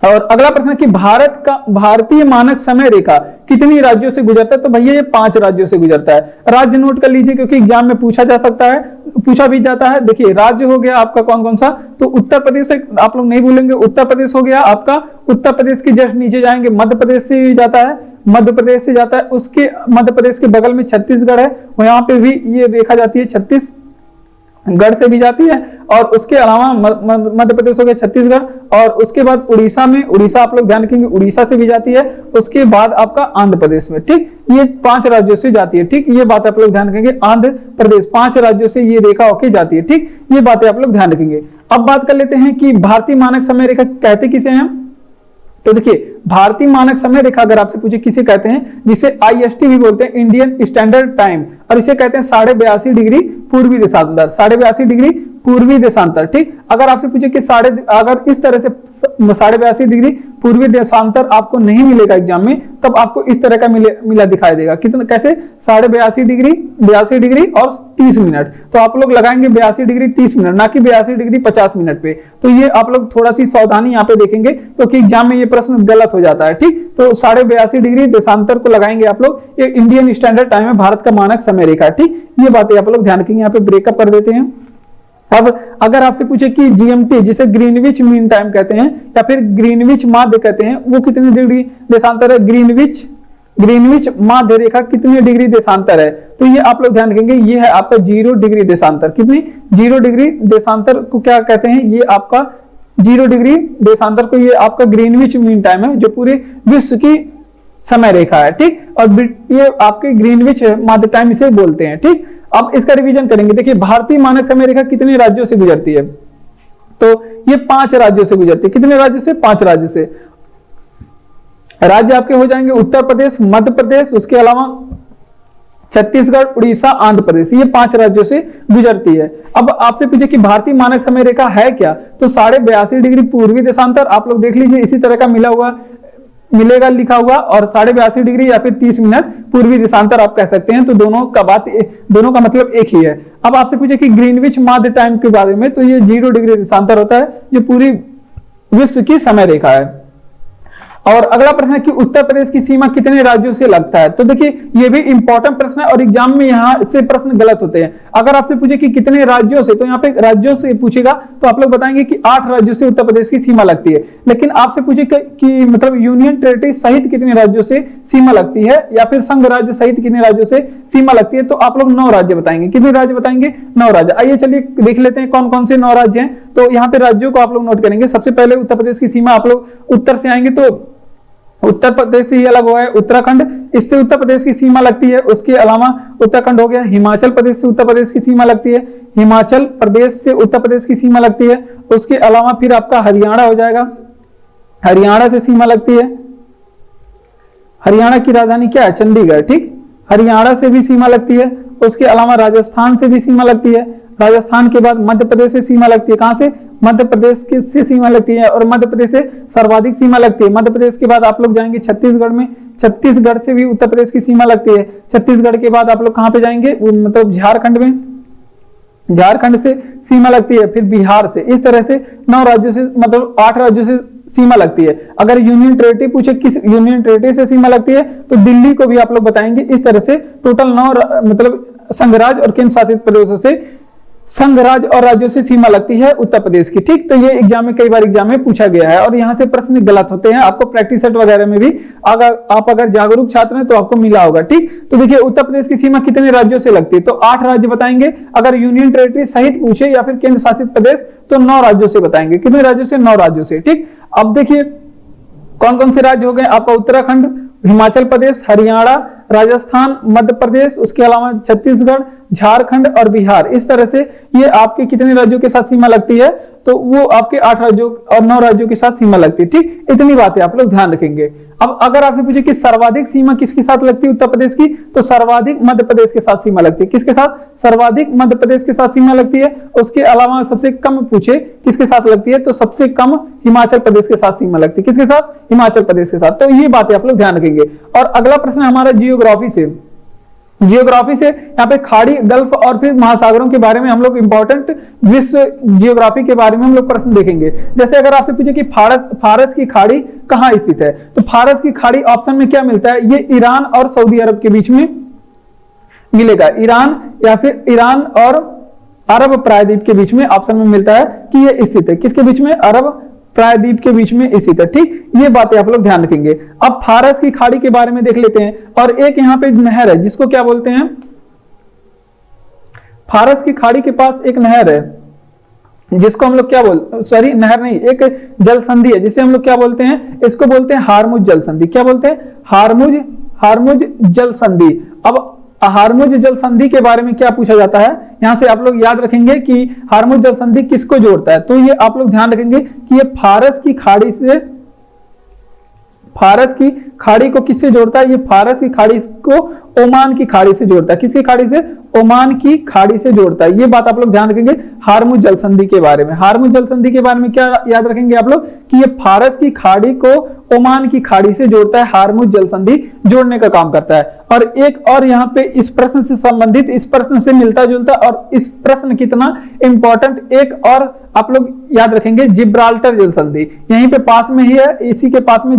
और अगला प्रश्न है कि भारतीय मानक समय रेखा कितनी राज्यों से गुजरता है, तो भैया ये 5 राज्यों से गुजरता है। राज्य नोट कर लीजिए क्योंकि एग्जाम में पूछा भी जाता है। देखिए, राज्य हो गया आपका कौन कौन सा, तो उत्तर प्रदेश से आप लोग नहीं भूलेंगे। उत्तर प्रदेश हो गया आपका, उत्तर प्रदेश के जस्ट नीचे जाएंगे मध्य प्रदेश से जाता है, मध्य प्रदेश से जाता है। उसके मध्य प्रदेश के बगल में छत्तीसगढ़ है, वहां पे भी ये रेखा जाती है, छत्तीसगढ़ से भी जाती है। और उसके अलावा मध्य प्रदेश हो गया, छत्तीसगढ़, और उसके बाद उड़ीसा आप लोग ध्यान रखेंगे, उड़ीसा से भी जाती है। उसके बाद आपका आंध्र प्रदेश में। ठीक, ये 5 राज्यों से जाती है। ठीक, ये बात आप लोग ध्यान रखेंगे। आंध्र प्रदेश 5 राज्यों से ये रेखा होके जाती है। ठीक, ये बातें आप लोग ध्यान रखेंगे। अब बात कर लेते हैं कि भारतीय मानक समय रेखा कहते किसे हैं। तो देखिए, भारतीय मानक समय रेखा अगर आपसे पूछे किसे कहते हैं, जिसे IST भी बोलते हैं, इंडियन स्टैंडर्ड टाइम, और इसे कहते हैं 82.5 डिग्री पूर्वी देशांतर। 82.5 डिग्री पूर्वी देशांतर। ठीक, अगर आपसे पूछे कि अगर इस तरह से 82.5 डिग्री पूर्वी देशांतर आपको नहीं मिलेगा एग्जाम में, तब आपको इस तरह का मिला दिखाई देगा। कितना, कैसे? 82.5 डिग्री, 82 डिग्री और 30 मिनट। तो आप लोग लगाएंगे 82 डिग्री 30 मिनट, ना कि 82 डिग्री 50 मिनट पे। तो ये आप लोग थोड़ा सी सावधानी यहाँ पे देखेंगे क्योंकि एग्जाम में ये प्रश्न गलत हो जाता है। ठीक, तो 82.5 डिग्री देशांतर को लगाएंगे आप लोग। ये इंडियन स्टैंडर्ड टाइम है, भारत का मानक समय रेखा। ठीक, ये बातें आप लोग ध्यान रखेंगे। यहाँ पे ब्रेकअप कर देते हैं। अब अगर आपसे पूछे कि जीएमटी जिसे ग्रीनविच मीन टाइम कहते हैं या फिर ग्रीनविच माध्य कहते हैं, वो कितने डिग्री देशांतर है, ग्रीनविच माध्य रेखा कितने डिग्री देशांतर है, तो ये आप लोग ध्यान रखेंगे, ये है आपका 0 डिग्री देशांतर। कितनी 0 डिग्री देशांतर को क्या कहते हैं, ये आपका 0 डिग्री देशांतर को ये आपका ग्रीनविच मीन टाइम है जो पूरे विश्व की समय रेखा है, ठीक। और ये आपके ग्रीनविच माध्य टाइम इसे बोलते हैं, ठीक। अब इसका रिवीजन करेंगे। देखिए भारतीय मानक समय रेखा कितने राज्यों से गुजरती है, तो ये 5 राज्यों से गुजरती है। कितने राज्यों से, 5 राज्य से। राज्य आपके हो जाएंगे उत्तर प्रदेश, मध्य प्रदेश, उसके अलावा छत्तीसगढ़, उड़ीसा, आंध्र प्रदेश, ये 5 राज्यों से गुजरती है। अब आपसे पूछे कि भारतीय मानक समय रेखा है क्या, तो 82.5 डिग्री पूर्वी देशांतर, आप लोग देख लीजिए इसी तरह का मिलेगा लिखा हुआ, और 82.5 डिग्री या फिर 30 मिनट पूर्वी देशांतर आप कह सकते हैं। तो दोनों का मतलब एक ही है। अब आपसे पूछे कि ग्रीनविच माध्य टाइम के बारे में, तो ये 0 डिग्री देशांतर होता है, ये पूरी विश्व की समय रेखा है। और अगला प्रश्न है कि उत्तर प्रदेश की सीमा कितने राज्यों से लगता है, तो देखिए ये भी इंपॉर्टेंट प्रश्न है और एग्जाम में यहाँ से प्रश्न गलत होते हैं। अगर आपसे पूछे कि कितने राज्यों से, तो यहाँ पे राज्यों से पूछेगा तो आप लोग बताएंगे कि 8 राज्यों से उत्तर प्रदेश की सीमा लगती है। लेकिन आपसे पूछे कि मतलब यूनियन टेरिटरी सहित कितने राज्यों से सीमा लगती है या फिर संघ राज्य सहित कितने राज्यों से सीमा लगती है, तो आप लोग 9 राज्य बताएंगे। कितने राज्य बताएंगे, 9 राज्य। आइए चलिए देख लेते हैं कौन कौन से 9 राज्य हैं। तो यहाँ पे राज्यों को आप लोग नोट करेंगे। सबसे पहले उत्तर प्रदेश की सीमा, आप लोग उत्तर से आएंगे तो उत्तर प्रदेश से ही अलग हुआ है उत्तराखंड, इससे उत्तर प्रदेश की सीमा लगती है। उसके अलावा उत्तराखंड हो गया, हिमाचल प्रदेश से उत्तर प्रदेश की सीमा लगती है, हिमाचल प्रदेश से उत्तर प्रदेश की सीमा लगती है। उसके अलावा फिर आपका हरियाणा हो जाएगा, हरियाणा से सीमा लगती है। हरियाणा की राजधानी क्या है, चंडीगढ़, ठीक। हरियाणा से भी सीमा लगती है। उसके अलावा राजस्थान से भी सीमा लगती है। राजस्थान के बाद मध्य प्रदेश से सीमा लगती है। कहां से, मध्य प्रदेश से सीमा लगती है, और मध्य प्रदेश से सर्वाधिक सीमा लगती है। मध्य प्रदेश के बाद आप लोग जाएंगे छत्तीसगढ़ में, छत्तीसगढ़ से भी उत्तर प्रदेश की सीमा लगती है। छत्तीसगढ़ के बाद आप लोग कहां पे जाएंगे, मतलब झारखंड में, झारखंड से सीमा लगती है। फिर बिहार से, इस तरह से 9 राज्यों से, मतलब 8 राज्यों से सीमा लगती है। अगर यूनियन टेरिटरी पूछे किस यूनियन टेरिटरी से सीमा लगती है, तो दिल्ली को भी आप लोग बताएंगे। इस तरह से टोटल 9 मतलब संघ राज्य और केंद्र शासित प्रदेशों से, संघ राज्य और राज्यों से सीमा लगती है उत्तर प्रदेश की, ठीक। तो ये एग्जाम में कई बार एग्जाम में पूछा गया है और यहाँ से प्रश्न गलत होते हैं। आपको प्रैक्टिस सेट वगैरह में भी अगर जागरूक छात्र हैं तो आपको मिला होगा, ठीक। तो देखिए उत्तर प्रदेश की सीमा कितने राज्यों से लगती है, तो 8 राज्य बताएंगे। अगर यूनियन टेरिटरी सहित पूछे या फिर केंद्र शासित प्रदेश, तो 9 राज्यों से बताएंगे। कितने राज्यों से, 9 राज्यों से, ठीक। अब देखिए कौन कौन से राज्य हो गए आपका, उत्तराखंड, हिमाचल प्रदेश, हरियाणा, राजस्थान, मध्य प्रदेश, उसके अलावा छत्तीसगढ़, झारखंड और बिहार। इस तरह से ये आपके कितने राज्यों के साथ सीमा लगती है, तो वो आपके 8 राज्यों और 9 राज्यों के साथ सीमा लगती है, ठीक। इतनी बातें आप लोग ध्यान रखेंगे। अब अगर आपसे पूछे कि सर्वाधिक सीमा किसके साथ लगती है उत्तर प्रदेश की, तो सर्वाधिक मध्य प्रदेश के साथ सीमा लगती है। किसके साथ, सर्वाधिक मध्य प्रदेश के साथ सीमा लगती है। उसके अलावा सबसे कम पूछे किसके साथ लगती है, तो सबसे कम हिमाचल प्रदेश के साथ सीमा लगती है। किसके साथ, हिमाचल प्रदेश के साथ। तो ये बातें आप लोग ध्यान रखेंगे। और अगला प्रश्न हमारा जियोग्राफी से। जियोग्राफी से यहाँ पे खाड़ी, गल्फ और फिर महासागरों के बारे में हम लोग इंपॉर्टेंट विश्व जियोग्राफी के बारे में हम लोग प्रश्न देखेंगे। जैसे अगर आपसे पूछे कि फारस की खाड़ी कहाँ स्थित है, तो फारस की खाड़ी ऑप्शन में क्या मिलता है, ये ईरान और सऊदी अरब के बीच में मिलेगा। ईरान या फिर ईरान और अरब प्रायद्वीप के बीच में ऑप्शन में मिलता है कि ये स्थित है। किसके बीच में, अरब प्रायद्वीप के बीच में स्थित है, ठीक। ये बातें आप लोग ध्यान रखेंगे। अब फारस की खाड़ी के बारे में देख लेते हैं। और एक यहाँ पे नहर है जिसको क्या बोलते हैं, फारस की खाड़ी के पास एक नहर है जिसको हम लोग क्या नहर नहीं, एक जल संधि है जिसे हम लोग क्या बोलते हैं, इसको बोलते हैं हारमुज जल संधि। क्या बोलते हैं, हारमुज जल संधि। अब हारमुज जल संधि के बारे में क्या पूछा जाता है, यहां से आप लोग याद रखेंगे कि हारमुज जल संधि किसको जोड़ता है, तो ये आप लोग ध्यान रखेंगे कि ये फारस की खाड़ी से, फारस की खाड़ी को किससे जोड़ता है, ये फारस की खाड़ी को ओमान की खाड़ी से जोड़ता है। किसकी खाड़ी से, ओमान की खाड़ी से जोड़ता है। ये बात आप लोग ध्यान रखेंगे हारमुज जल संधि के बारे में। हारमुज जल संधि के बारे में क्या याद रखेंगे आप लोग कि ये फारस की खाड़ी को ओमान की खाड़ी से जोड़ता है। हारमुज जल संधि जोड़ने का काम करता है। और एक और यहाँ पे इस प्रश्न से संबंधित, इस प्रश्न से मिलता जुलता और इस प्रश्न कितना इंपॉर्टेंट, एक और आप लोग याद रखेंगे जिब्राल्टर जल संधि। यहीं पे पास में ही है, इसी के पास में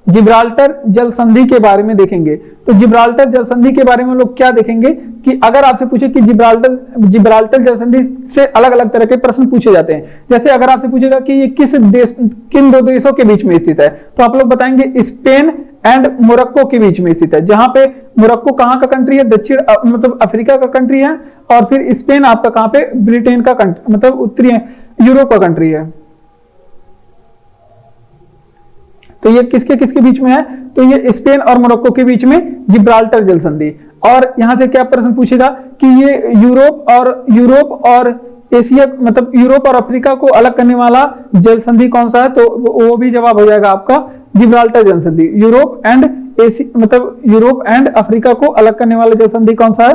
जिब्राल्टर जल संधि के बारे में देखेंगे। तो जिब्राल्टर जल संधि के बारे में लोग क्या देखेंगे कि अगर आपसे पूछे कि जिब्राल्टर जल संधि से अलग अलग तरह के प्रश्न पूछे जाते हैं। जैसे अगर आपसे पूछेगा कि ये किन दो देशों के बीच में स्थित है, तो आप लोग बताएंगे स्पेन एंड मोरक्को के बीच में स्थित है। जहां पे मोरक्को कहां का कंट्री है, दक्षिण मतलब अफ्रीका का कंट्री है, और फिर स्पेन आपका कहां पे, ब्रिटेन का कंट्री, मतलब उत्तरी यूरोप का कंट्री है। तो ये किसके किसके बीच में है, तो ये स्पेन और मोरक्को के बीच में जिब्राल्टर जल संधि। और यहां से क्या प्रश्न पूछेगा कि ये यूरोप और एशिया मतलब यूरोप और अफ्रीका को अलग करने वाला जल संधि कौन सा है, तो वो भी जवाब हो जाएगा आपका जिब्राल्टर जल संधि। यूरोप एंड अफ्रीका को अलग करने वाला जल संधि कौन सा है,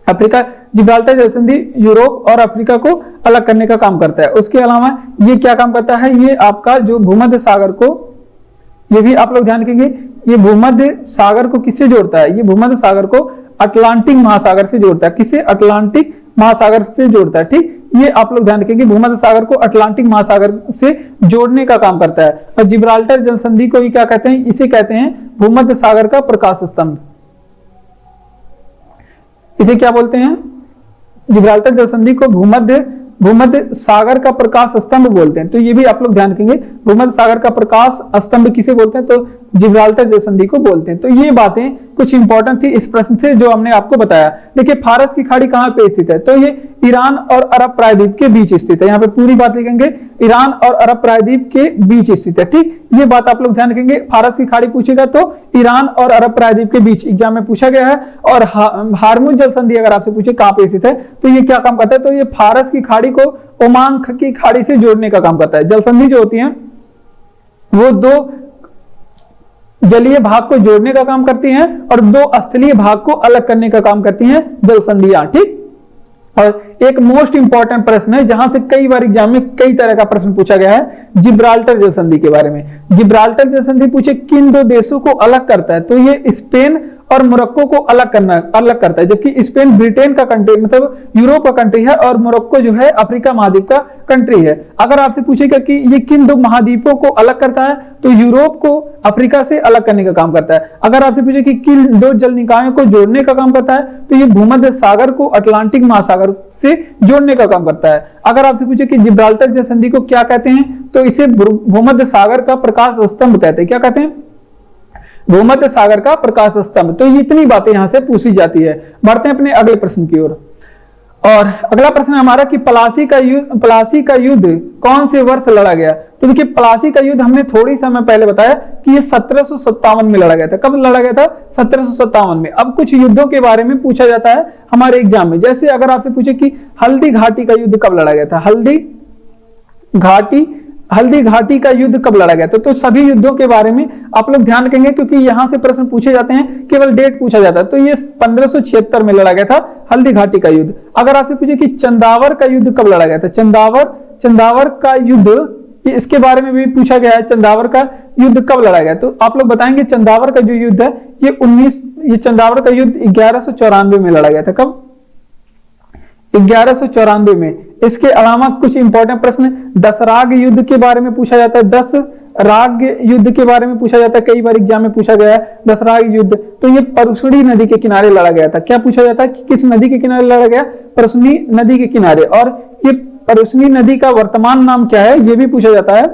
अफ्रीका। जिब्राल्टर जल संधि यूरोप और अफ्रीका को अलग करने का काम करता है। उसके अलावा ये क्या काम करता है, ये आपका जो भूमध्य सागर को, ये भी आप लोग ध्यान रखेंगे, ये भूमध्य सागर को किससे जोड़ता है, ये भूमध्य सागर को अटलांटिक महासागर से जोड़ता है। किसे, अटलांटिक महासागर से जोड़ता है। ठीक, ये आप लोग ध्यान रखेंगे, भूमध्य सागर को अटलांटिक महासागर से जोड़ने का काम करता है। और जिब्राल्टर जल संधि को ही क्या कहते हैं, इसे कहते हैं भूमध्य सागर का प्रकाश स्तंभ। इसे क्या बोलते हैं, जिब्राल्टर जल संधि को भूमध्य सागर का प्रकाश स्तंभ बोलते हैं। तो ये भी आप लोग ध्यान रखेंगे, भूमध्य सागर का प्रकाश स्तंभ किसे बोलते हैं, तो जिब्राल्टर जल संधि को बोलते हैं। तो ये बातें कुछ इंपॉर्टेंट थी इस प्रश्न से जो हमने आपको बताया। देखिए फारस की खाड़ी कहां पे स्थित है, तो ये ईरान और अरब प्रायद्वीप के बीच स्थित है। यहाँ पे पूरी बात लिखेंगे, ईरान और अरब प्रायद्वीप के बीच स्थित है। ठीक, ये बात आप लोग ध्यान रखेंगे। फारस की खाड़ी पूछेगा तो ईरान और अरब प्रायद्वीप के बीच एग्जाम में पूछा गया है। और हार्मुज जल संधि अगर आपसे पूछे कहां पे स्थित है, तो ये क्या काम करता है, तो ये फारस की खाड़ी को ओमान की खाड़ी से जोड़ने का काम करता है। जल संधि जो होती है वो दो जलीय भाग को जोड़ने का काम करती हैं और दो स्थलीय भाग को अलग करने का काम करती हैं जल संधियां। ठीक, और एक मोस्ट इंपॉर्टेंट प्रश्न है जहां से कई बार एग्जाम में कई तरह का प्रश्न पूछा गया है, जिब्राल्टर जल संधि के बारे में। जिब्राल्टर जल संधि पूछे किन दो देशों को अलग करता है, तो ये स्पेन और मोरक्को को अलग करता है। जबकि स्पेन ब्रिटेन का कंट्री मतलब यूरोप का कंट्री है और मोरक्को जो है अफ्रीका महाद्वीप का कंट्री है। अगर आपसे पूछेगा कि ये किन दो महाद्वीपों को अलग करता है, तो यूरोप को अफ्रीका से अलग करने का काम करता है। अगर आपसे पूछे कि किन दो जल निकायों को जोड़ने का काम करता है, तो ये भूमध्य सागर को अटलांटिक महासागर से जोड़ने का काम करता है। अगर आपसे पूछे कि जिब्राल्टर जल संधि को क्या कहते हैं, तो इसे भूमध्य सागर का प्रकाश स्तंभ कहते हैं। क्या कहते हैं, भूमध्य सागर का प्रकाश स्तंभ। तो इतनी बातें यहां से पूछी जाती है। बढ़ते हैं अपने अगले प्रश्न की ओर। और अगला प्रश्न हमारा कि प्लासी का युद्ध कौन से वर्ष लड़ा गया। तो देखिए प्लासी का युद्ध हमने थोड़ी समय पहले बताया कि ये 1757 में लड़ा गया था। कब लड़ा गया था, 1757 में। अब कुछ युद्धों के बारे में पूछा जाता है हमारे एग्जाम में। जैसे अगर आपसे पूछे कि हल्दी घाटी का युद्ध कब लड़ा गया था, हल्दी घाटी का युद्ध कब लड़ा गया था, तो सभी युद्धों के बारे में आप लोग ध्यान रखेंगे क्योंकि यहां से प्रश्न पूछे जाते हैं, केवल डेट पूछा जाता है। तो ये 1576 में लड़ा गया था हल्दी घाटी का युद्ध। अगर आपसे पूछे कि चंदावर का युद्ध कब लड़ा गया था, चंदावर का युद्ध, इसके बारे में भी पूछा गया है, चंदावर का युद्ध कब लड़ा गया। तो आप लोग बताएंगे चंदावर का जो युद्ध है ये चंदावर का युद्ध 1194 में लड़ा गया था। कब, 1194 में। इसके अलावा कुछ इंपॉर्टेंट प्रश्न दसराग युद्ध के बारे में पूछा जाता है। दसराग युद्ध के बारे में पूछा जाता है, कई बार एग्जाम में पूछा गया है दसराग युद्ध। तो ये परसुनी नदी के किनारे लड़ा गया था। क्या पूछा जाता है कि किस नदी के किनारे लड़ा गया, परसुनी नदी के किनारे। और ये परसुनी नदी का वर्तमान नाम क्या है, ये भी पूछा जाता है।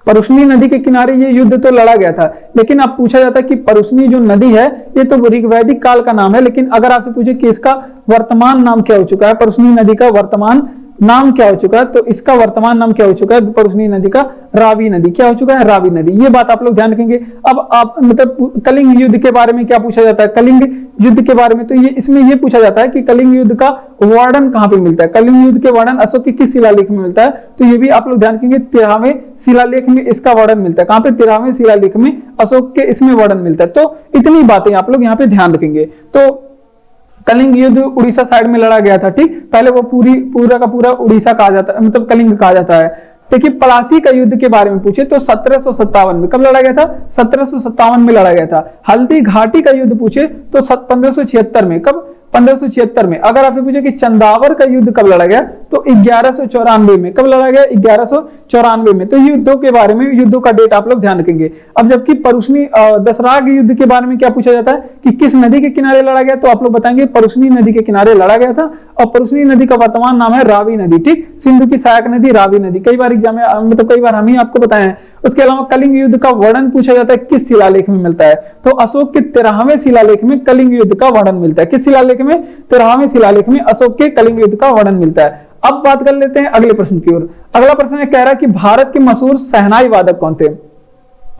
परसुनी नदी के किनारे ये युद्ध तो लड़ा गया था, लेकिन अब पूछा जाता है कि परसुनी जो नदी है ये तो ऋग्वैदिक काल का नाम है, लेकिन अगर आपसे पूछे कि इसका वर्तमान नाम क्या हो चुका है, परसुनी नदी का वर्तमान नाम क्या हो चुका है, तो इसका वर्तमान नाम क्या हो चुका है, परसुनी नदी का रावी नदी। क्या हो चुका है, रावी नदी। ये बात आप लोग ध्यान रखेंगे। अब आप मतलब कलिंग युद्ध के बारे में क्या पूछा जाता है, कलिंग युद्ध के बारे में, तो ये इसमें ये पूछा जाता है कि कलिंग युद्ध का वर्णन कहां पे मिलता है। कलिंग युद्ध के वर्णन अशोक के किस शिलालेख में मिलता है, तो ये भी आप लोग ध्यान रखेंगे। 13वें शिलालेख में इसका वर्णन मिलता है। कहां पे, 13वें शिलालेख में अशोक के इसमें वर्णन मिलता है। तो इतनी बातें आप लोग यहाँ पे ध्यान रखेंगे। तो कलिंग युद्ध उड़ीसा साइड में लड़ा गया था। ठीक, पहले वो पूरा का पूरा उड़ीसा कहा जाता है, मतलब कलिंग कहा जाता है। देखिए प्लासी का युद्ध के बारे में पूछे तो 1757 में। कब लड़ा गया था, 1757 में लड़ा गया था। हल्दी घाटी का युद्ध पूछे तो 1576 में। कब, 1576 में। अगर आपसे पूछे कि चंदावर का युद्ध कब लड़ा गया, तो 1194 में। कब लड़ा गया? 1194 में। तो युद्धों के बारे में, युद्धों का डेट आप लोग ध्यान रखेंगे। अब जबकि परुष्णी दसराग युद्ध के बारे में क्या पूछा जाता है कि किस नदी के किनारे लड़ा गया, तो आप लोग बताएंगे परुष्णी नदी के किनारे लड़ा गया था। और परुष्णी नदी का वर्तमान नाम है रावी नदी। ठीक, सिंधु की सहायक नदी रावी नदी। कई बार एग्जाम में, मतलब कई बार हम ही आपको बताए हैं। उसके अलावा कलिंग युद्ध का वर्णन पूछा जाता है, किस शिलालेख में मिलता है, तो अशोक के 13वें शिलालेख में कलिंग युद्ध का वर्णन मिलता है। किस शिलालेख में? 13वें शिलालेख में अशोक के कलिंग युद्ध का वर्णन मिलता है। अब बात कर लेते हैं अगले प्रश्न की ओर। अगला प्रश्न कह रहा है कि भारत के मशहूर शहनाई वादक कौन थे?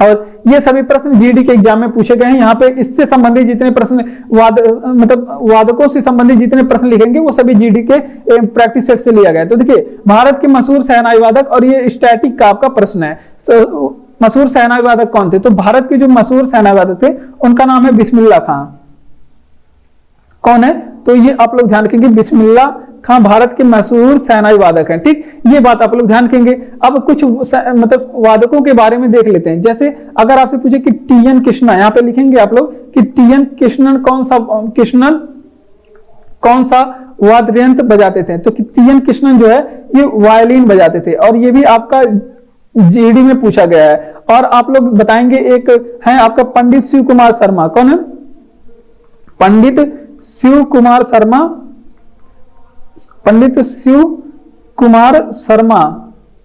और ये सभी प्रश्न जीडी के एग्जाम में पूछे गए हैं। यहाँ पे इससे संबंधित जितने प्रश्न मतलब वादकों से संबंधित जितने प्रश्न लिखेंगे वो सभी जीडी के प्रैक्टिस सेट से लिया गया है। तो देखिए, भारत के मशहूर शहनाई वादक, और ये स्टैटिक का आपका प्रश्न है, मशहूर शहनाई वादक कौन थे? तो भारत के जो मशहूर शहनाई वादक थे उनका नाम है बिस्मिल्लाह खां। कौन है? तो ये आप लोग ध्यान रखेंगे, बिस्मिल्लाह खां भारत के मशहूर शहनाई वादक हैं। ठीक, ये बात आप लोग ध्यान रखेंगे। अब कुछ मतलब वादकों के बारे में देख लेते हैं। जैसे अगर आपसे पूछे कि टी.एन. कृष्णा, यहाँ पे लिखेंगे आप लोग कि टी.एन. कृष्णन कौन सा वाद्य यंत्र बजाते थे? तो टी.एन. कृष्णन जो है ये वायलिन बजाते थे, और ये भी आपका जीडी में पूछा गया है। और आप लोग बताएंगे, एक है आपका पंडित शिव कुमार शर्मा। कौन है? पंडित शिव कुमार शर्मा। पंडित शिव कुमार शर्मा